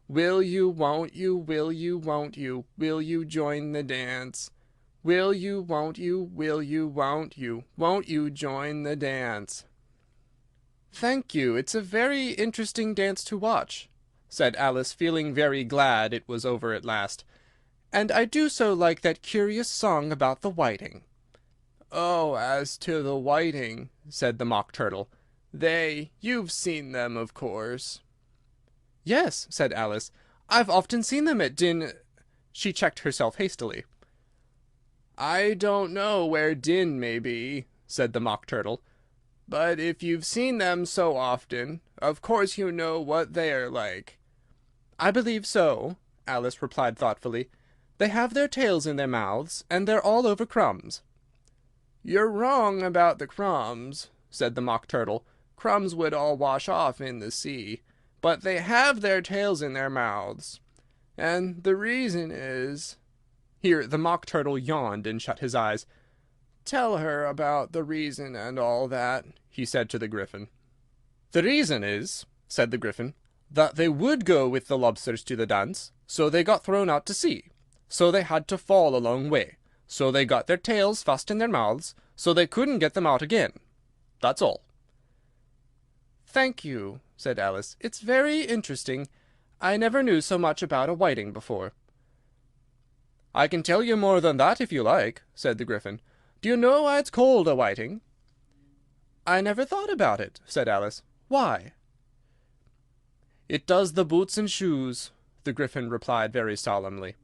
Will you, won't you, will you, won't you join the dance? Will you, won't you, won't you join the dance?" "Thank you. It's a very interesting dance to watch," said Alice, feeling very glad it was over at last. "And I do so like that curious song about the whiting." "Oh, as to the whiting," said the Mock Turtle, "you've seen them, of course." "Yes," said Alice, "I've often seen them at She checked herself hastily. "I don't know where Din may be," said the Mock Turtle, "but if you've seen them so often, of course you know what they are like." "I believe so," Alice replied thoughtfully. "They have their tails in their mouths, and they're all over crumbs." "You're wrong about the crumbs," said the Mock Turtle. "Crumbs would all wash off in the sea. But they have their tails in their mouths. And the reason is—" Here the Mock Turtle yawned and shut his eyes. "Tell her about the reason and all that," he said to the Gryphon. "The reason is," said the Gryphon, "that they would go with the lobsters to the dance, so they got thrown out to sea. So they had to fall a long way. So they got their tails fast in their mouths, so they couldn't get them out again. That's all." "Thank you," said Alice. "It's very interesting. I never knew so much about a whiting before." "I can tell you more than that if you like," said the Gryphon. "Do you know why it's called a whiting?" "I never thought about it," said Alice. "Why?" "It does the boots and shoes," the Gryphon replied very solemnly.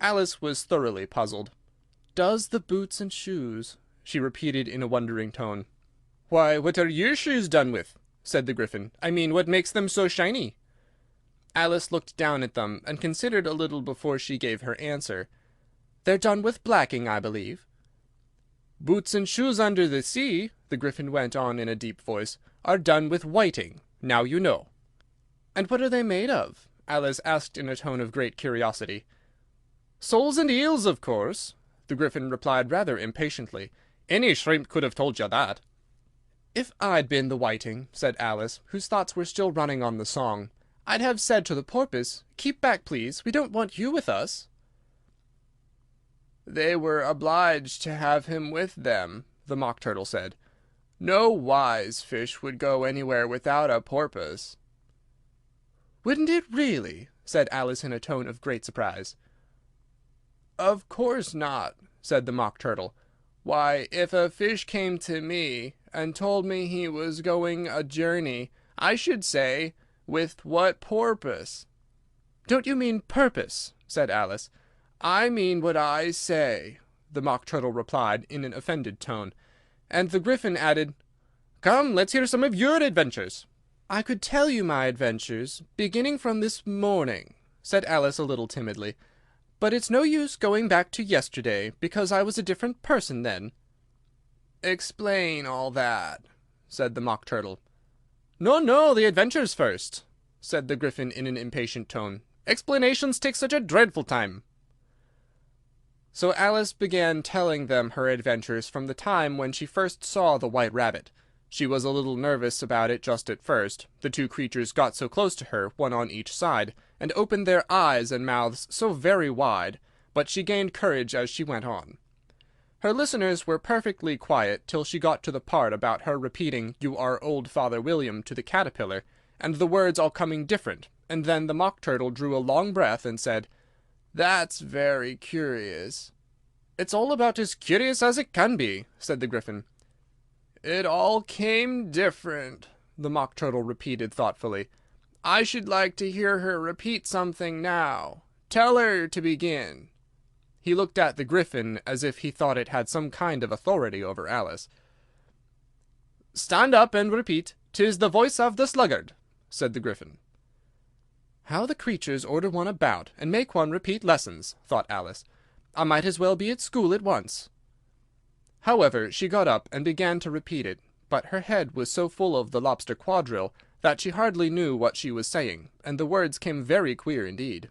Alice was thoroughly puzzled. "Does the boots and shoes," she repeated in a wondering tone. "Why, what are your shoes done with?" said the Gryphon. "I mean, what makes them so shiny?" Alice looked down at them, and considered a little before she gave her answer. "They're done with blacking, I believe." "Boots and shoes under the sea," the Gryphon went on in a deep voice, "are done with whiting. Now you know." "And what are they made of?" Alice asked in a tone of great curiosity. "Soles and eels, of course," the Gryphon replied rather impatiently. "Any shrimp could have told you that." "If I'd been the whiting," said Alice, whose thoughts were still running on the song, "I'd have said to the porpoise, 'Keep back, please. We don't want you with us.'" "They were obliged to have him with them," the Mock Turtle said. "No wise fish would go anywhere without a porpoise." "Wouldn't it really?" said Alice in a tone of great surprise. "Of course not," said the Mock Turtle. "Why, if a fish came to me and told me he was going a journey, I should say, 'With what porpoise?'" "Don't you mean purpose?" said Alice. "I mean what I say," the Mock Turtle replied in an offended tone. And the Gryphon added, "Come, let's hear some of your adventures." "I could tell you my adventures, beginning from this morning," said Alice a little timidly. "But it's no use going back to yesterday, because I was a different person then." "Explain all that," said the Mock Turtle. "No, no, the adventures first," said the Gryphon in an impatient tone. "Explanations take such a dreadful time." So Alice began telling them her adventures from the time when she first saw the White Rabbit. She was a little nervous about it just at first. The two creatures got so close to her, one on each side, and opened their eyes and mouths so very wide, but she gained courage as she went on. Her listeners were perfectly quiet till she got to the part about her repeating "You are old Father William" to the caterpillar, and the words all coming different, and then the Mock Turtle drew a long breath and said, "That's very curious." "It's all about as curious as it can be," said the Gryphon. "It all came different," the Mock Turtle repeated thoughtfully. "I should like to hear her repeat something now. Tell her to begin." He looked at the Gryphon as if he thought it had some kind of authority over Alice. "Stand up and repeat, ''Tis the voice of the sluggard,'" said the Gryphon. "How the creatures order one about, and make one repeat lessons," thought Alice. "I might as well be at school at once." However, she got up and began to repeat it, but her head was so full of the lobster quadrille that she hardly knew what she was saying, and the words came very queer indeed.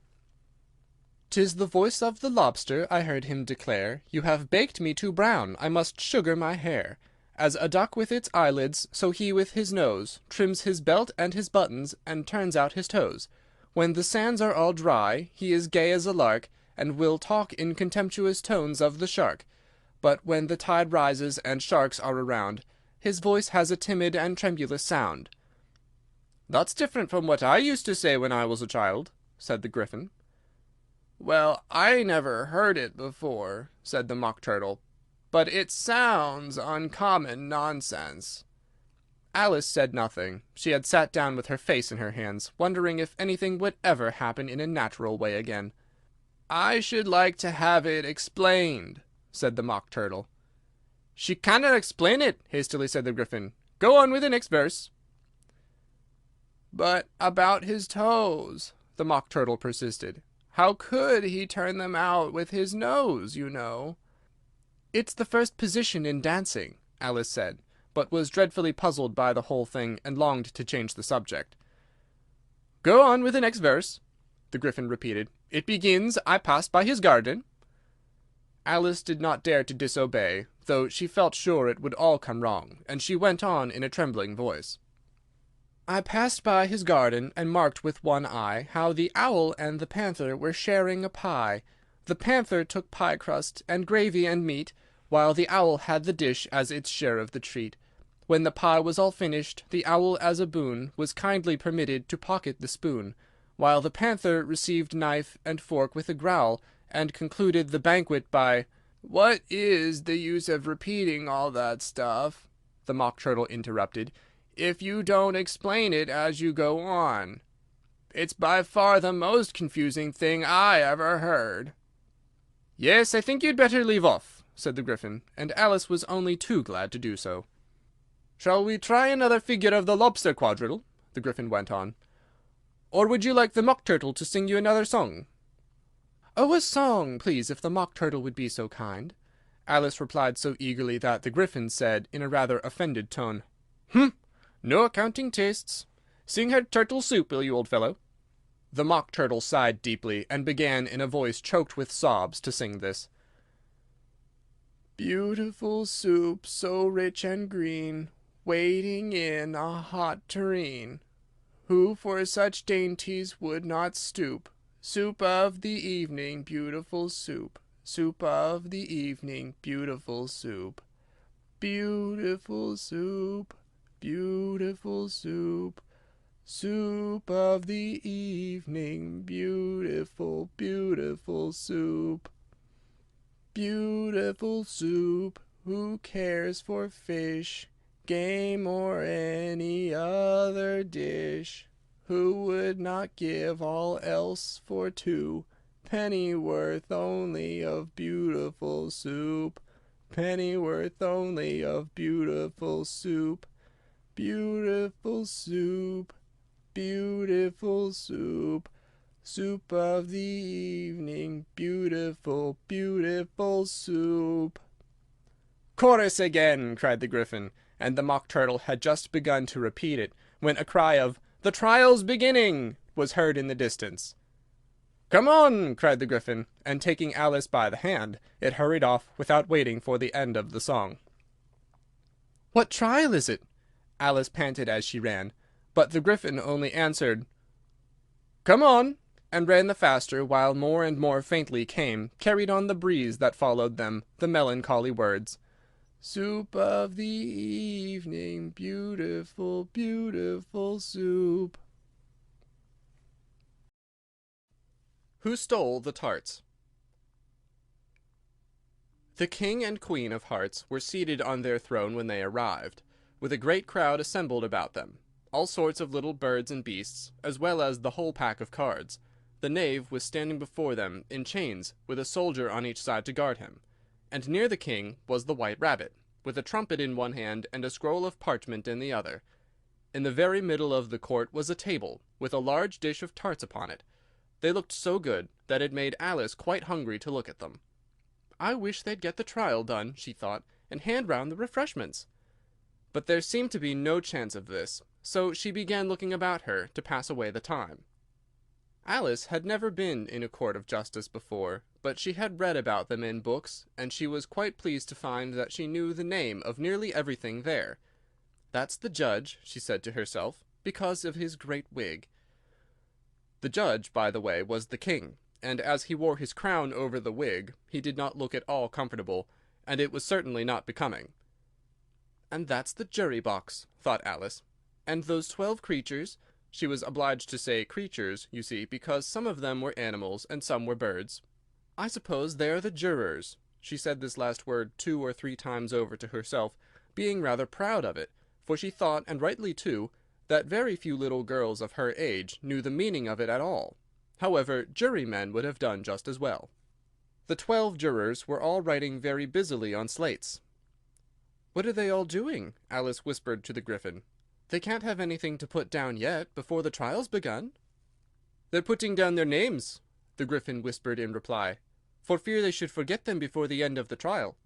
"'Tis the voice of the lobster," I heard him declare, "You have baked me too brown, I must sugar my hair. As a duck with its eyelids, so he with his nose Trims his belt and his buttons, and turns out his toes. When the sands are all dry, he is gay as a lark, and will talk in contemptuous tones of the shark. But when the tide rises and sharks are around, his voice has a timid and tremulous sound." "That's different from what I used to say when I was a child," said the Gryphon. "Well, I never heard it before," said the Mock Turtle, "but it sounds uncommon nonsense." Alice said nothing. She had sat down with her face in her hands, wondering if anything would ever happen in a natural way again. "I should like to have it explained," said the Mock Turtle. "She cannot explain it," hastily said the Gryphon. "Go on with the next verse." "But about his toes," the Mock Turtle persisted. "How could he turn them out with his nose, you know?" "It's the first position in dancing," Alice said, but was dreadfully puzzled by the whole thing, and longed to change the subject. "Go on with the next verse," the Gryphon repeated. "It begins, 'I passed by his garden.'" Alice did not dare to disobey, though she felt sure it would all come wrong, and she went on in a trembling voice. "I passed by his garden, and marked with one eye How the owl and the panther were sharing a pie. The panther took pie crust, and gravy and meat, While the owl had the dish as its share of the treat. When the pie was all finished, the owl as a boon Was kindly permitted to pocket the spoon, While the panther received knife and fork with a growl, And concluded the banquet by— "What is the use of repeating all that stuff," the Mock Turtle interrupted, "if you don't explain it as you go on? It's by far the most confusing thing I ever heard." "Yes, I think you'd better leave off," said the Gryphon, and Alice was only too glad to do so. "Shall we try another figure of the lobster quadrille?" the Gryphon went on. "Or would you like the Mock Turtle to sing you another song?" "Oh, a song, please, if the Mock Turtle would be so kind." Alice replied so eagerly that the Gryphon said, in a rather offended tone, No accounting tastes. Sing her turtle soup, will you, old fellow?" The Mock Turtle sighed deeply, and began, in a voice choked with sobs, to sing this: "Beautiful soup, so rich and green, waiting in a hot tureen. Who for such dainties would not stoop? Soup of the evening, beautiful soup. Soup of the evening, beautiful soup. Beautiful soup, beautiful soup. Soup of the evening, beautiful, beautiful soup. Beautiful soup, who cares for fish, game, or any other dish? Who would not give all else for two? Pennyworth only of beautiful soup. Pennyworth only of beautiful soup. Beautiful soup, beautiful soup. Soup of the evening, beautiful, beautiful soup." "Chorus again!" cried the Gryphon, and the Mock Turtle had just begun to repeat it, when a cry of "The trial's beginning!" was heard in the distance. "Come on!" cried the Gryphon, and taking Alice by the hand, it hurried off without waiting for the end of the song. "What trial is it?" Alice panted as she ran, but the Gryphon only answered, "Come on!" and ran the faster, while more and more faintly came, carried on the breeze that followed them, the melancholy words: "Soup of the evening, beautiful, beautiful soup." Who Stole the Tarts? The King and Queen of Hearts were seated on their throne when they arrived, with a great crowd assembled about them, all sorts of little birds and beasts, as well as the whole pack of cards. The knave was standing before them in chains, with a soldier on each side to guard him, and near the king was the White Rabbit, with a trumpet in one hand and a scroll of parchment in the other. In the very middle of the court was a table, with a large dish of tarts upon it. They looked so good that it made Alice quite hungry to look at them. "I wish they'd get the trial done," she thought, "and hand round the refreshments." But there seemed to be no chance of this, so she began looking about her to pass away the time. Alice had never been in a court of justice before, but she had read about them in books, and she was quite pleased to find that she knew the name of nearly everything there. "That's the judge," she said to herself, "because of his great wig." The judge, by the way, was the king, and as he wore his crown over the wig, he did not look at all comfortable, and it was certainly not becoming. "And that's the jury box," thought Alice. "And those 12 creatures," she was obliged to say creatures, you see, because some of them were animals and some were birds. "I suppose they are the jurors." She said this last word 2 or 3 times over to herself, being rather proud of it, for she thought, and rightly too, that very few little girls of her age knew the meaning of it at all. However, jurymen would have done just as well. The 12 jurors were all writing very busily on slates. "What are they all doing?" Alice whispered to the Gryphon. "They can't have anything to put down yet, before the trial's begun." "They're putting down their names," the Gryphon whispered in reply, "for fear they should forget them before the end of the trial."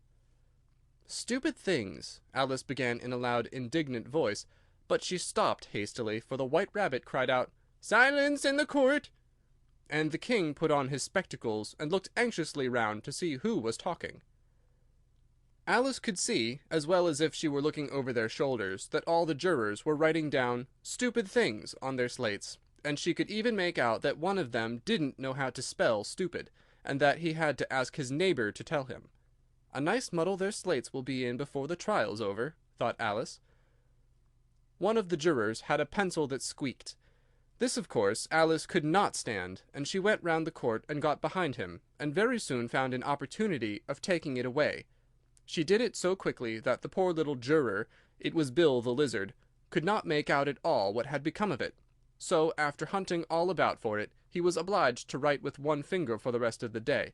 "Stupid things!" Alice began in a loud, indignant voice, but she stopped hastily, for the White Rabbit cried out, "Silence in the court!" and the king put on his spectacles and looked anxiously round to see who was talking. Alice could see, as well as if she were looking over their shoulders, that all the jurors were writing down "stupid things" on their slates, and she could even make out that one of them didn't know how to spell stupid, and that he had to ask his neighbor to tell him. "A nice muddle their slates will be in before the trial's over," thought Alice. One of the jurors had a pencil that squeaked. This, of course, Alice could not stand, and she went round the court and got behind him, and very soon found an opportunity of taking it away. She did it so quickly that the poor little juror, it was Bill the Lizard, could not make out at all what had become of it. So, after hunting all about for it, he was obliged to write with one finger for the rest of the day,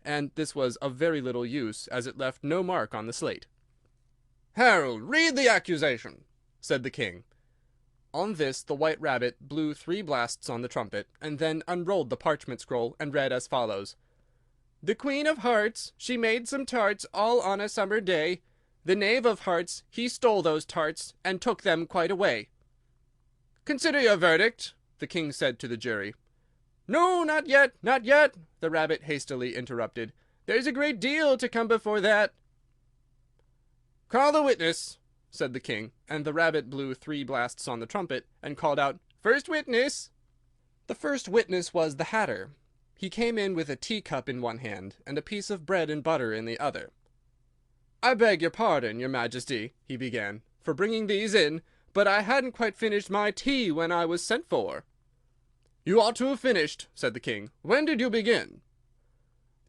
and this was of very little use, as it left no mark on the slate. "Harold, read the accusation," said the king. On this the White Rabbit blew 3 blasts on the trumpet, and then unrolled the parchment scroll and read as follows: The Queen of Hearts, she made some tarts all on a summer day. The Knave of Hearts, he stole those tarts, and took them quite away. "Consider your verdict," the king said to the jury. "No, not yet, not yet," the rabbit hastily interrupted. "There's a great deal to come before that." "Call the witness," said the king, and the rabbit blew 3 blasts on the trumpet, and called out, "First witness!" The first witness was the Hatter. He came in with a teacup in one hand, and a piece of bread and butter in the other. "I beg your pardon, your Majesty," he began, "for bringing these in, but I hadn't quite finished my tea when I was sent for." "You ought to have finished," said the king. "When did you begin?"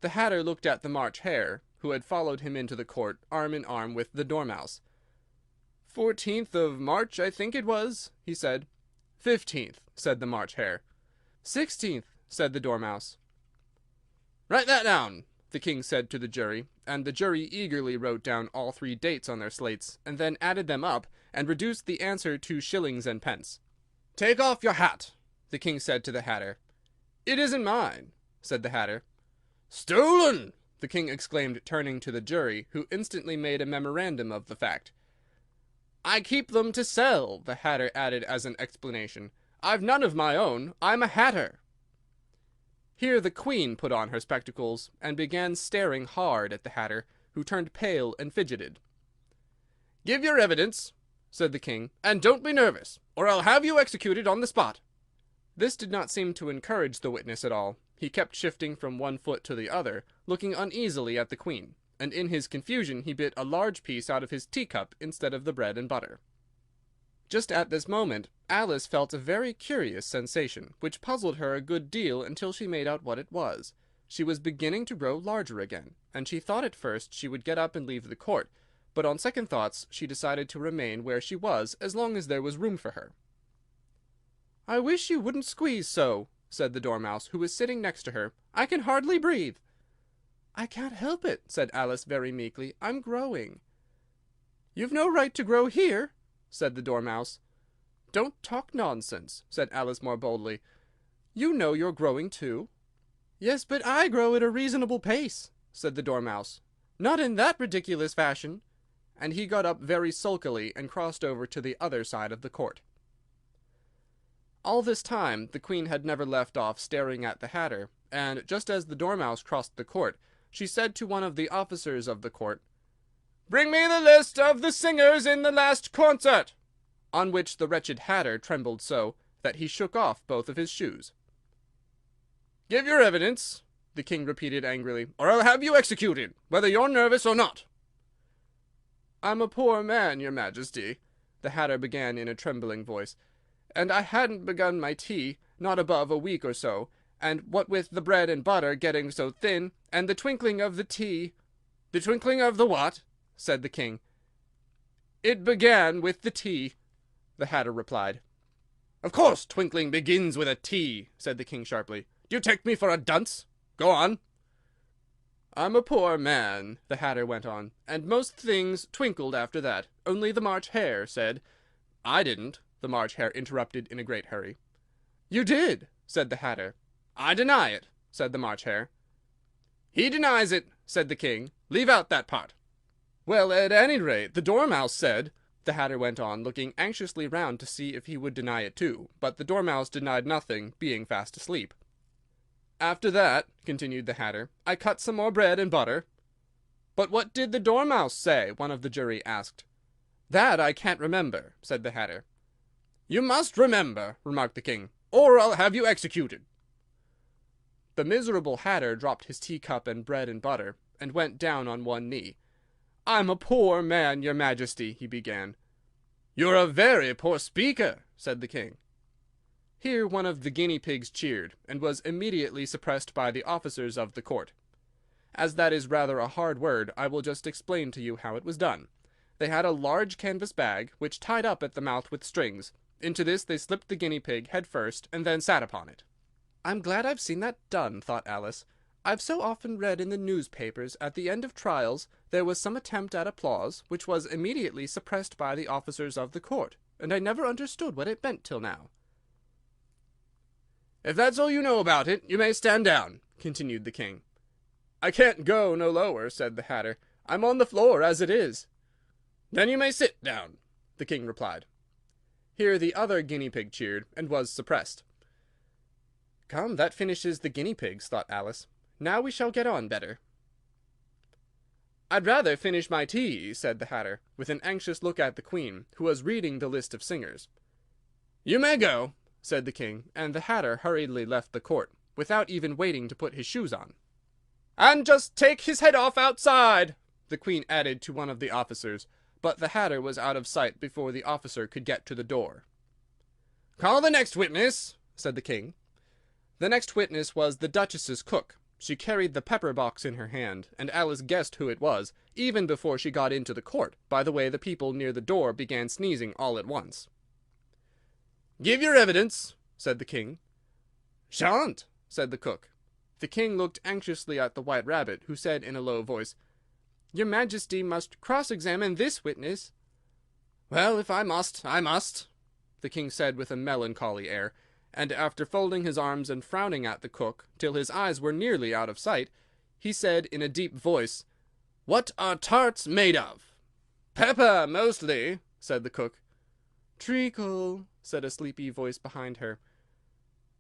The Hatter looked at the March Hare, who had followed him into the court, arm in arm with the Dormouse. 14th of March, I think it was," he said. 15th, said the March Hare. 16th, said the Dormouse. "Write that down," the king said to the jury, and the jury eagerly wrote down all 3 dates on their slates, and then added them up, and reduced the answer to shillings and pence. "Take off your hat," the king said to the Hatter. "It isn't mine," said the Hatter. "Stolen!" the king exclaimed, turning to the jury, who instantly made a memorandum of the fact. "I keep them to sell," the Hatter added as an explanation. "I've none of my own. I'm a Hatter." Here the Queen put on her spectacles, and began staring hard at the Hatter, who turned pale and fidgeted. "Give your evidence," said the king, "and don't be nervous, or I'll have you executed on the spot." This did not seem to encourage the witness at all. He kept shifting from one foot to the other, looking uneasily at the Queen, and in his confusion he bit a large piece out of his teacup instead of the bread and butter. Just at this moment Alice felt a very curious sensation, which puzzled her a good deal until she made out what it was. She was beginning to grow larger again, and she thought at first she would get up and leave the court, but on second thoughts she decided to remain where she was as long as there was room for her. "I wish you wouldn't squeeze so," said the Dormouse, who was sitting next to her. "I can hardly breathe." "I can't help it," said Alice very meekly. "I'm growing." "You've no right to grow here," said the Dormouse. "Don't talk nonsense," said Alice more boldly. "You know you're growing too." "Yes, but I grow at a reasonable pace," said the Dormouse. "Not in that ridiculous fashion." And he got up very sulkily and crossed over to the other side of the court. All this time the Queen had never left off staring at the Hatter, and just as the Dormouse crossed the court, she said to one of the officers of the court, "Bring me the list of the singers in the last concert," on which the wretched Hatter trembled so that he shook off both of his shoes. "Give your evidence," the king repeated angrily, "or I'll have you executed, whether you're nervous or not." "I'm a poor man, your Majesty," the Hatter began in a trembling voice, "and I hadn't begun my tea, not above a week or so, and what with the bread and butter getting so thin, and the twinkling of the tea—" "The twinkling of the what?" said the king. "It began with the tea," the Hatter replied. "Of course twinkling begins with a T," said the king sharply. "Do you take me for a dunce? Go on." "I'm a poor man," the Hatter went on, "and most things twinkled after that, only the March Hare said—" "I didn't," the March Hare interrupted in a great hurry. "You did," said the Hatter. "I deny it," said the March Hare. "He denies it," said the king. "Leave out that part." "Well, at any rate, the Dormouse said—" the Hatter went on, looking anxiously round to see if he would deny it too, but the Dormouse denied nothing, being fast asleep. "After that," continued the Hatter, "I cut some more bread and butter." "But what did the Dormouse say?" one of the jury asked. "That I can't remember," said the Hatter. "You must remember," remarked the king, "or I'll have you executed." The miserable Hatter dropped his teacup and bread and butter, and went down on one knee. "I'm a poor man, your Majesty," he began. "You're a very poor speaker," said the king. Here one of the guinea pigs cheered, and was immediately suppressed by the officers of the court. As that is rather a hard word, I will just explain to you how it was done. They had a large canvas bag, which tied up at the mouth with strings. Into this they slipped the guinea pig head first, and then sat upon it. "I'm glad I've seen that done," thought Alice. "I've so often read in the newspapers at the end of trials there was some attempt at applause, which was immediately suppressed by the officers of the court, and I never understood what it meant till now." "If that's all you know about it, you may stand down," continued the king. "I can't go no lower," said the Hatter. "I'm on the floor as it is." "Then you may sit down," the king replied. Here the other guinea pig cheered, and was suppressed. "Come, that finishes the guinea pigs," thought Alice. "Now we shall get on better." "I'd rather finish my tea," said the Hatter, with an anxious look at the Queen, who was reading the list of singers. "You may go," said the king, and the Hatter hurriedly left the court, without even waiting to put his shoes on. "And just take his head off outside," the Queen added to one of the officers, but the Hatter was out of sight before the officer could get to the door. "Call the next witness," said the king. The next witness was the Duchess's cook. She carried the pepper box in her hand, and Alice guessed who it was, even before she got into the court, by the way the people near the door began sneezing all at once. "Give your evidence," said the king. "Shan't," said the cook. The king looked anxiously at the White Rabbit, who said in a low voice, "Your Majesty must cross-examine this witness." "Well, if I must, I must," the king said with a melancholy air, and after folding his arms and frowning at the cook till his eyes were nearly out of sight, he said in a deep voice, "What are tarts made of?" "Pepper, mostly," said the cook. "Treacle," said a sleepy voice behind her.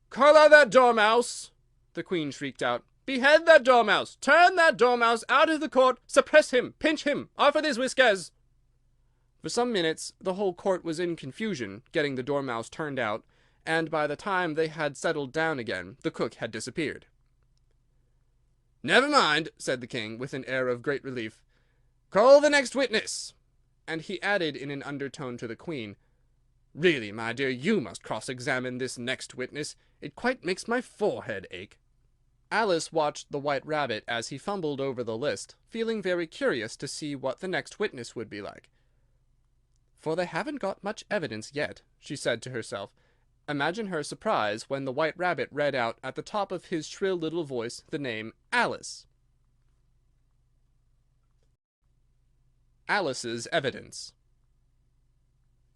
"Call out that dormouse!" the Queen shrieked out. "Behead that dormouse! Turn that dormouse out of the court! Suppress him! Pinch him! Off with his whiskers!" For some minutes the whole court was in confusion, getting the dormouse turned out, and by the time they had settled down again, the cook had disappeared. "Never mind," said the king, with an air of great relief. "Call the next witness." And he added in an undertone to the Queen, "Really, my dear, you must cross-examine this next witness. It quite makes my forehead ache." Alice watched the White Rabbit as he fumbled over the list, feeling very curious to see what the next witness would be like. "For they haven't got much evidence yet," she said to herself. Imagine her surprise when the White Rabbit read out at the top of his shrill little voice the name Alice. Alice's evidence.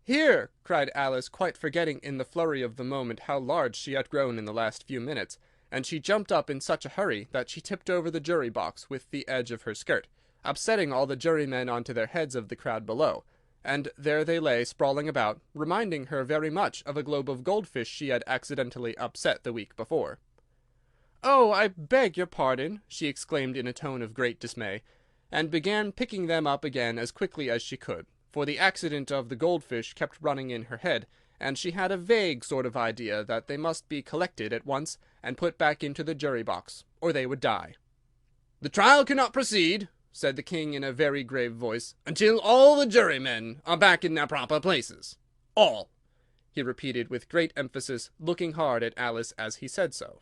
"Here!" cried Alice, quite forgetting in the flurry of the moment how large she had grown in the last few minutes, and she jumped up in such a hurry that she tipped over the jury box with the edge of her skirt, upsetting all the jurymen onto their heads of the crowd below, and there they lay sprawling about, reminding her very much of a globe of goldfish she had accidentally upset the week before. "Oh, I beg your pardon!" she exclaimed in a tone of great dismay, and began picking them up again as quickly as she could, for the accident of the goldfish kept running in her head, and she had a vague sort of idea that they must be collected at once and put back into the jury box, or they would die. "The trial cannot proceed," said the king in a very grave voice, "until all the jurymen are back in their proper places. All," he repeated with great emphasis, looking hard at Alice as he said so.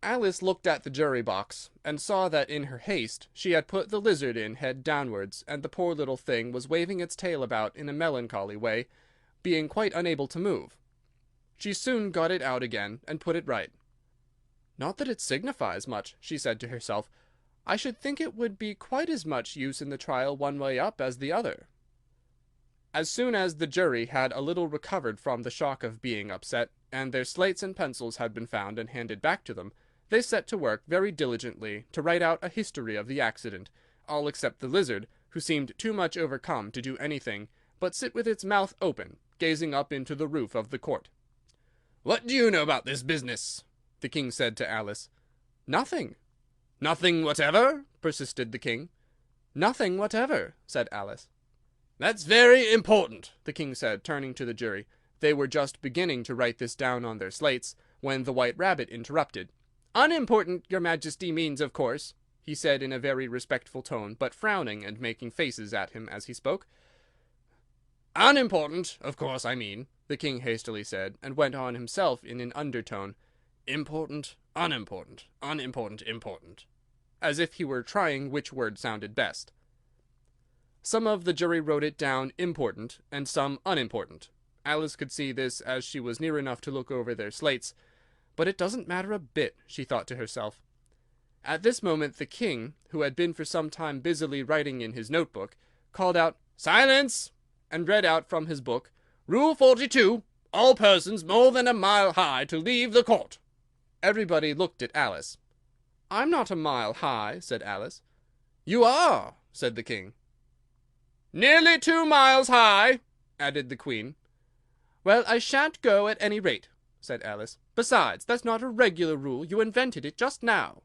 Alice looked at the jury box, and saw that in her haste she had put the lizard in head downwards, and the poor little thing was waving its tail about in a melancholy way, being quite unable to move. She soon got it out again, and put it right. "Not that it signifies much," she said to herself. "I should think it would be quite as much use in the trial one way up as the other." As soon as the jury had a little recovered from the shock of being upset, and their slates and pencils had been found and handed back to them, they set to work very diligently to write out a history of the accident, all except the lizard, who seemed too much overcome to do anything but sit with its mouth open, gazing up into the roof of the court. "What do you know about this business?" the king said to Alice. "Nothing." "Nothing whatever?" persisted the king. "Nothing whatever," said Alice. "That's very important," the king said, turning to the jury. They were just beginning to write this down on their slates, when the White Rabbit interrupted. "Unimportant, your Majesty means, of course," he said in a very respectful tone, but frowning and making faces at him as he spoke. "Unimportant, of course I mean," the king hastily said, and went on himself in an undertone. "Important, unimportant, unimportant, important," as if he were trying which word sounded best. Some of the jury wrote it down important, and some unimportant. Alice could see this as she was near enough to look over their slates. But it doesn't matter a bit, she thought to herself. At this moment the king, who had been for some time busily writing in his notebook, called out, "Silence!" and read out from his book, "Rule 42, all persons more than a mile high to leave the court." Everybody looked at Alice. "I'm not a mile high," said Alice. "You are," said the king. "Nearly 2 miles high," added the Queen. "Well, I shan't go at any rate," said Alice. "Besides, that's not a regular rule. You invented it just now."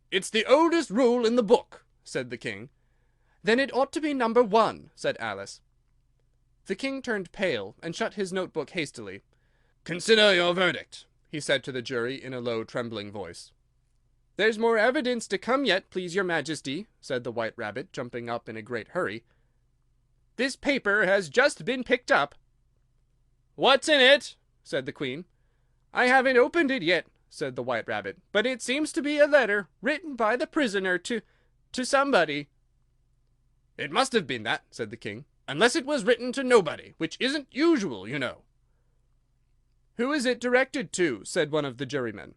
"It's the oldest rule in the book," said the king. "Then it ought to be number 1, said Alice. The king turned pale, and shut his notebook hastily. "Consider your verdict," he said to the jury in a low, trembling voice. "There's more evidence to come yet, please your majesty," said the White Rabbit, jumping up in a great hurry. "This paper has just been picked up." "What's in it?" said the Queen. "I haven't opened it yet," said the White Rabbit, "but it seems to be a letter written by the prisoner to somebody." "It must have been that," said the king, "unless it was written to nobody, which isn't usual, you know." "Who is it directed to?" said one of the jurymen.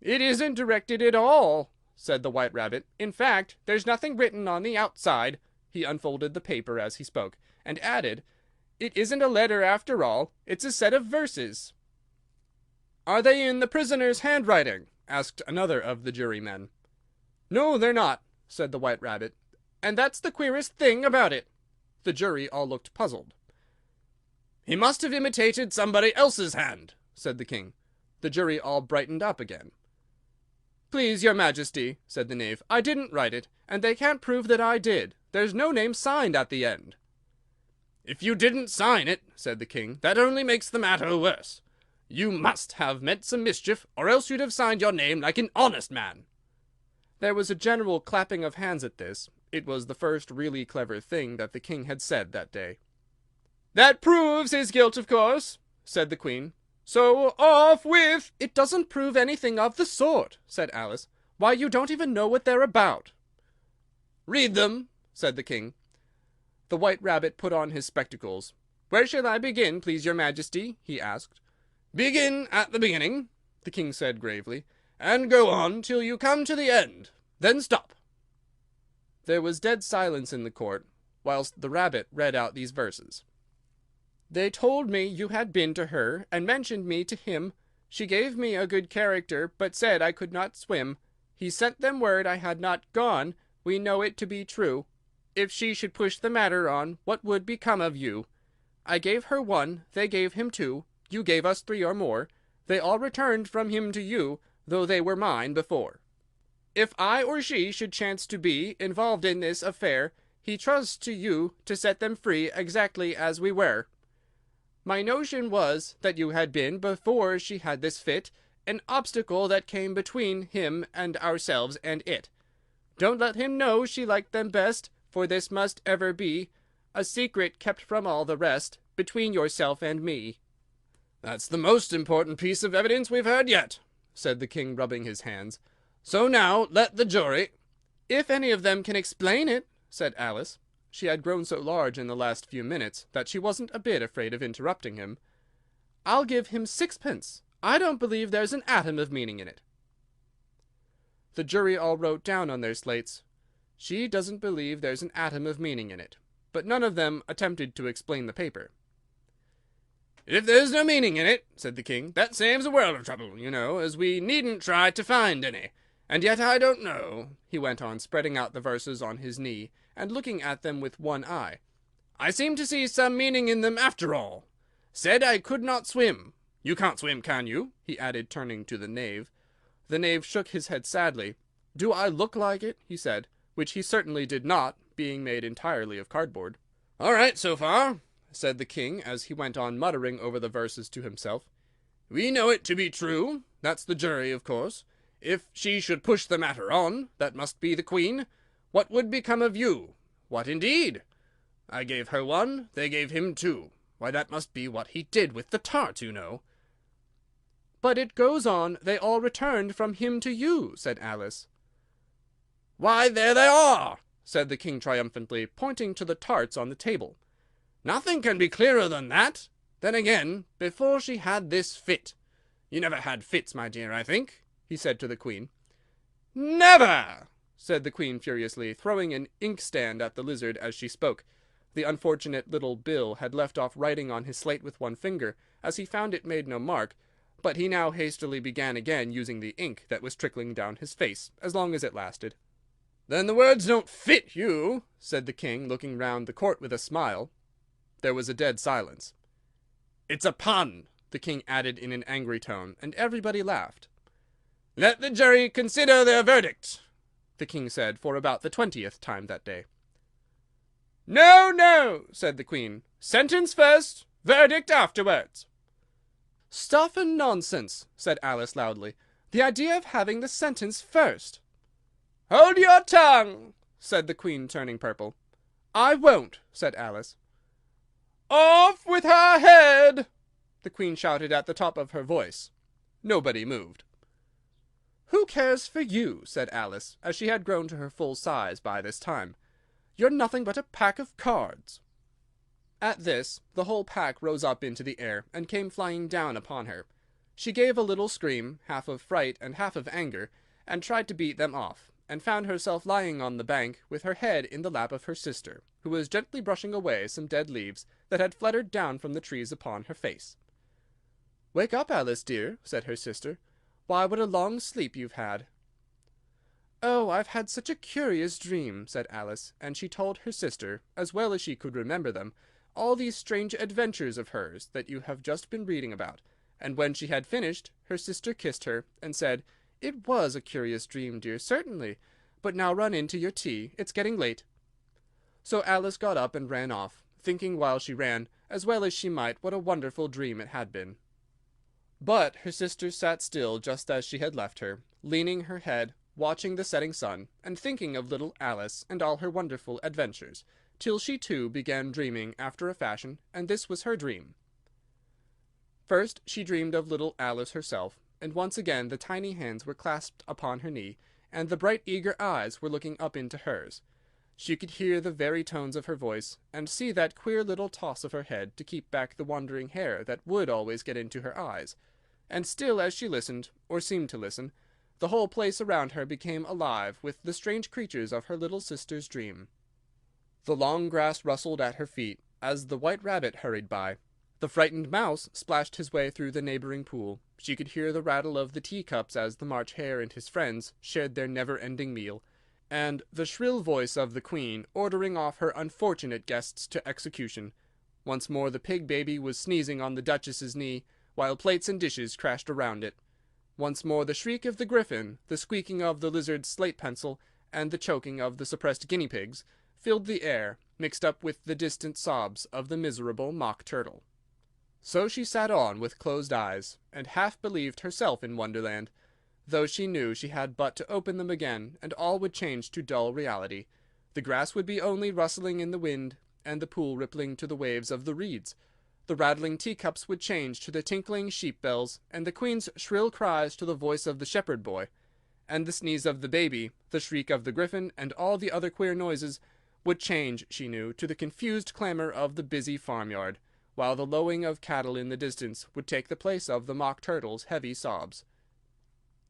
"It isn't directed at all," said the White Rabbit. "In fact, there's nothing written on the outside." He unfolded the paper as he spoke, and added, "It isn't a letter after all. It's a set of verses." "Are they in the prisoner's handwriting?" asked another of the jurymen. "No, they're not," said the White Rabbit. "And that's the queerest thing about it." The jury all looked puzzled. "He must have imitated somebody else's hand," said the king. The jury all brightened up again. "Please your majesty," said the knave, "I didn't write it, and they can't prove that I did. There's no name signed at the end." "If you didn't sign it," said the king, "that only makes the matter worse. You must have meant some mischief, or else you'd have signed your name like an honest man." There was a general clapping of hands at this. It was the first really clever thing that the king had said that day. "That proves his guilt, of course," said the Queen. "So off with—" "It doesn't prove anything of the sort," said Alice. "Why, you don't even know what they're about." "Read them," said the king. The White Rabbit put on his spectacles. "Where shall I begin, please your majesty?" he asked. "Begin at the beginning," the king said gravely, "and go on till you come to the end. Then stop." There was dead silence in the court, whilst the rabbit read out these verses. "They told me you had been to her, and mentioned me to him. She gave me a good character, but said I could not swim. He sent them word I had not gone. We know it to be true. If she should push the matter on, what would become of you? I gave her 1, they gave him 2. You gave us 3 or more. They all returned from him to you, though they were mine before. If I or she should chance to be involved in this affair, he trusts to you to set them free exactly as we were. My notion was that you had been, before she had this fit, an obstacle that came between him and ourselves and it. Don't let him know she liked them best, for this must ever be a secret kept from all the rest, between yourself and me." "That's the most important piece of evidence we've heard yet," said the king, rubbing his hands. "So now let the jury—" "If any of them can explain it," said Alice. She had grown so large in the last few minutes that she wasn't a bit afraid of interrupting him. "I'll give him 6pence. I don't believe there's an atom of meaning in it." The jury all wrote down on their slates, "She doesn't believe there's an atom of meaning in it," but none of them attempted to explain the paper. "If there's no meaning in it," said the king, "that saves a world of trouble, you know, as we needn't try to find any. And yet I don't know," he went on, spreading out the verses on his knee, and looking at them with one eye. "I seem to see some meaning in them after all. Said I could not swim. You can't swim, can you?" he added, turning to the knave. The knave shook his head sadly. "Do I look like it?" he said, which he certainly did not, being made entirely of cardboard. "All right, so far," said the king, as he went on muttering over the verses to himself. "We know it to be true. That's the jury, of course. If she should push the matter on, that must be the Queen. What would become of you? What indeed? I gave her 1, they gave him 2. Why, that must be what he did with the tart, you know." "But it goes on, they all returned from him to you," said Alice. "Why, there they are!" said the king triumphantly, pointing to the tarts on the table. "Nothing can be clearer than that. Then again, before she had this fit. You never had fits, my dear, I think?" he said to the Queen. "Never!" said the Queen furiously, throwing an inkstand at the lizard as she spoke. The unfortunate little Bill had left off writing on his slate with one finger, as he found it made no mark, but he now hastily began again using the ink that was trickling down his face, as long as it lasted. "Then the words don't fit you," said the king, looking round the court with a smile. There was a dead silence. "It's a pun," the king added in an angry tone, and everybody laughed. "Let the jury consider their verdict," the king said for about the 20th time that day. "No, no," said the queen. "Sentence first, verdict afterwards." "Stuff and nonsense," said Alice loudly. "The idea of having the sentence first!" "Hold your tongue," said the queen, turning purple. "I won't," said Alice. "Off with her head!" the queen shouted at the top of her voice. Nobody moved. "Who cares for you?" said Alice, as she had grown to her full size by this time. "You're nothing but a pack of cards." At this, the whole pack rose up into the air, and came flying down upon her. She gave a little scream, half of fright and half of anger, and tried to beat them off, and found herself lying on the bank, with her head in the lap of her sister, who was gently brushing away some dead leaves that had fluttered down from the trees upon her face. "Wake up, Alice, dear," said her sister. "Why, what a long sleep you've had!" "Oh, I've had such a curious dream," said Alice, and she told her sister, as well as she could remember them, all these strange adventures of hers that you have just been reading about, and when she had finished, her sister kissed her, and said, "It was a curious dream, dear, certainly, but now run in to your tea, it's getting late." So Alice got up and ran off, thinking while she ran, as well as she might, what a wonderful dream it had been. But her sister sat still just as she had left her, leaning her head, watching the setting sun, and thinking of little Alice and all her wonderful adventures, till she too began dreaming after a fashion, and this was her dream. First she dreamed of little Alice herself, and once again the tiny hands were clasped upon her knee, and the bright eager eyes were looking up into hers. She could hear the very tones of her voice, and see that queer little toss of her head to keep back the wandering hair that would always get into her eyes. And still as she listened, or seemed to listen, the whole place around her became alive with the strange creatures of her little sister's dream. The long grass rustled at her feet, as the white rabbit hurried by. The frightened mouse splashed his way through the neighboring pool. She could hear the rattle of the teacups as the March Hare and his friends shared their never-ending meal, and the shrill voice of the queen ordering off her unfortunate guests to execution. Once more the pig baby was sneezing on the duchess's knee, while plates and dishes crashed around it. Once more the shriek of the griffin, the squeaking of the lizard's slate pencil, and the choking of the suppressed guinea pigs filled the air, mixed up with the distant sobs of the miserable mock turtle. So she sat on with closed eyes, and half believed herself in Wonderland, though she knew she had but to open them again, and all would change to dull reality. The grass would be only rustling in the wind, and the pool rippling to the waves of the reeds. The rattling teacups would change to the tinkling sheep bells, and the queen's shrill cries to the voice of the shepherd boy, and the sneeze of the baby, the shriek of the griffin, and all the other queer noises would change, she knew, to the confused clamor of the busy farmyard, while the lowing of cattle in the distance would take the place of the mock turtle's heavy sobs.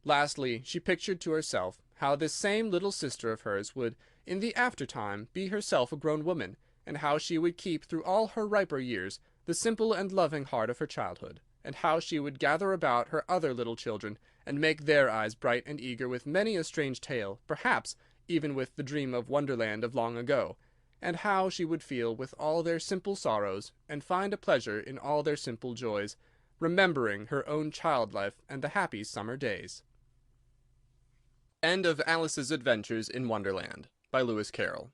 Lastly, she pictured to herself how this same little sister of hers would, in the after-time, be herself a grown woman, and how she would keep through all her riper years the simple and loving heart of her childhood, and how she would gather about her other little children, and make their eyes bright and eager with many a strange tale, perhaps even with the dream of Wonderland of long ago, and how she would feel with all their simple sorrows, and find a pleasure in all their simple joys, remembering her own child life and the happy summer days. End of Alice's Adventures in Wonderland, by Lewis Carroll.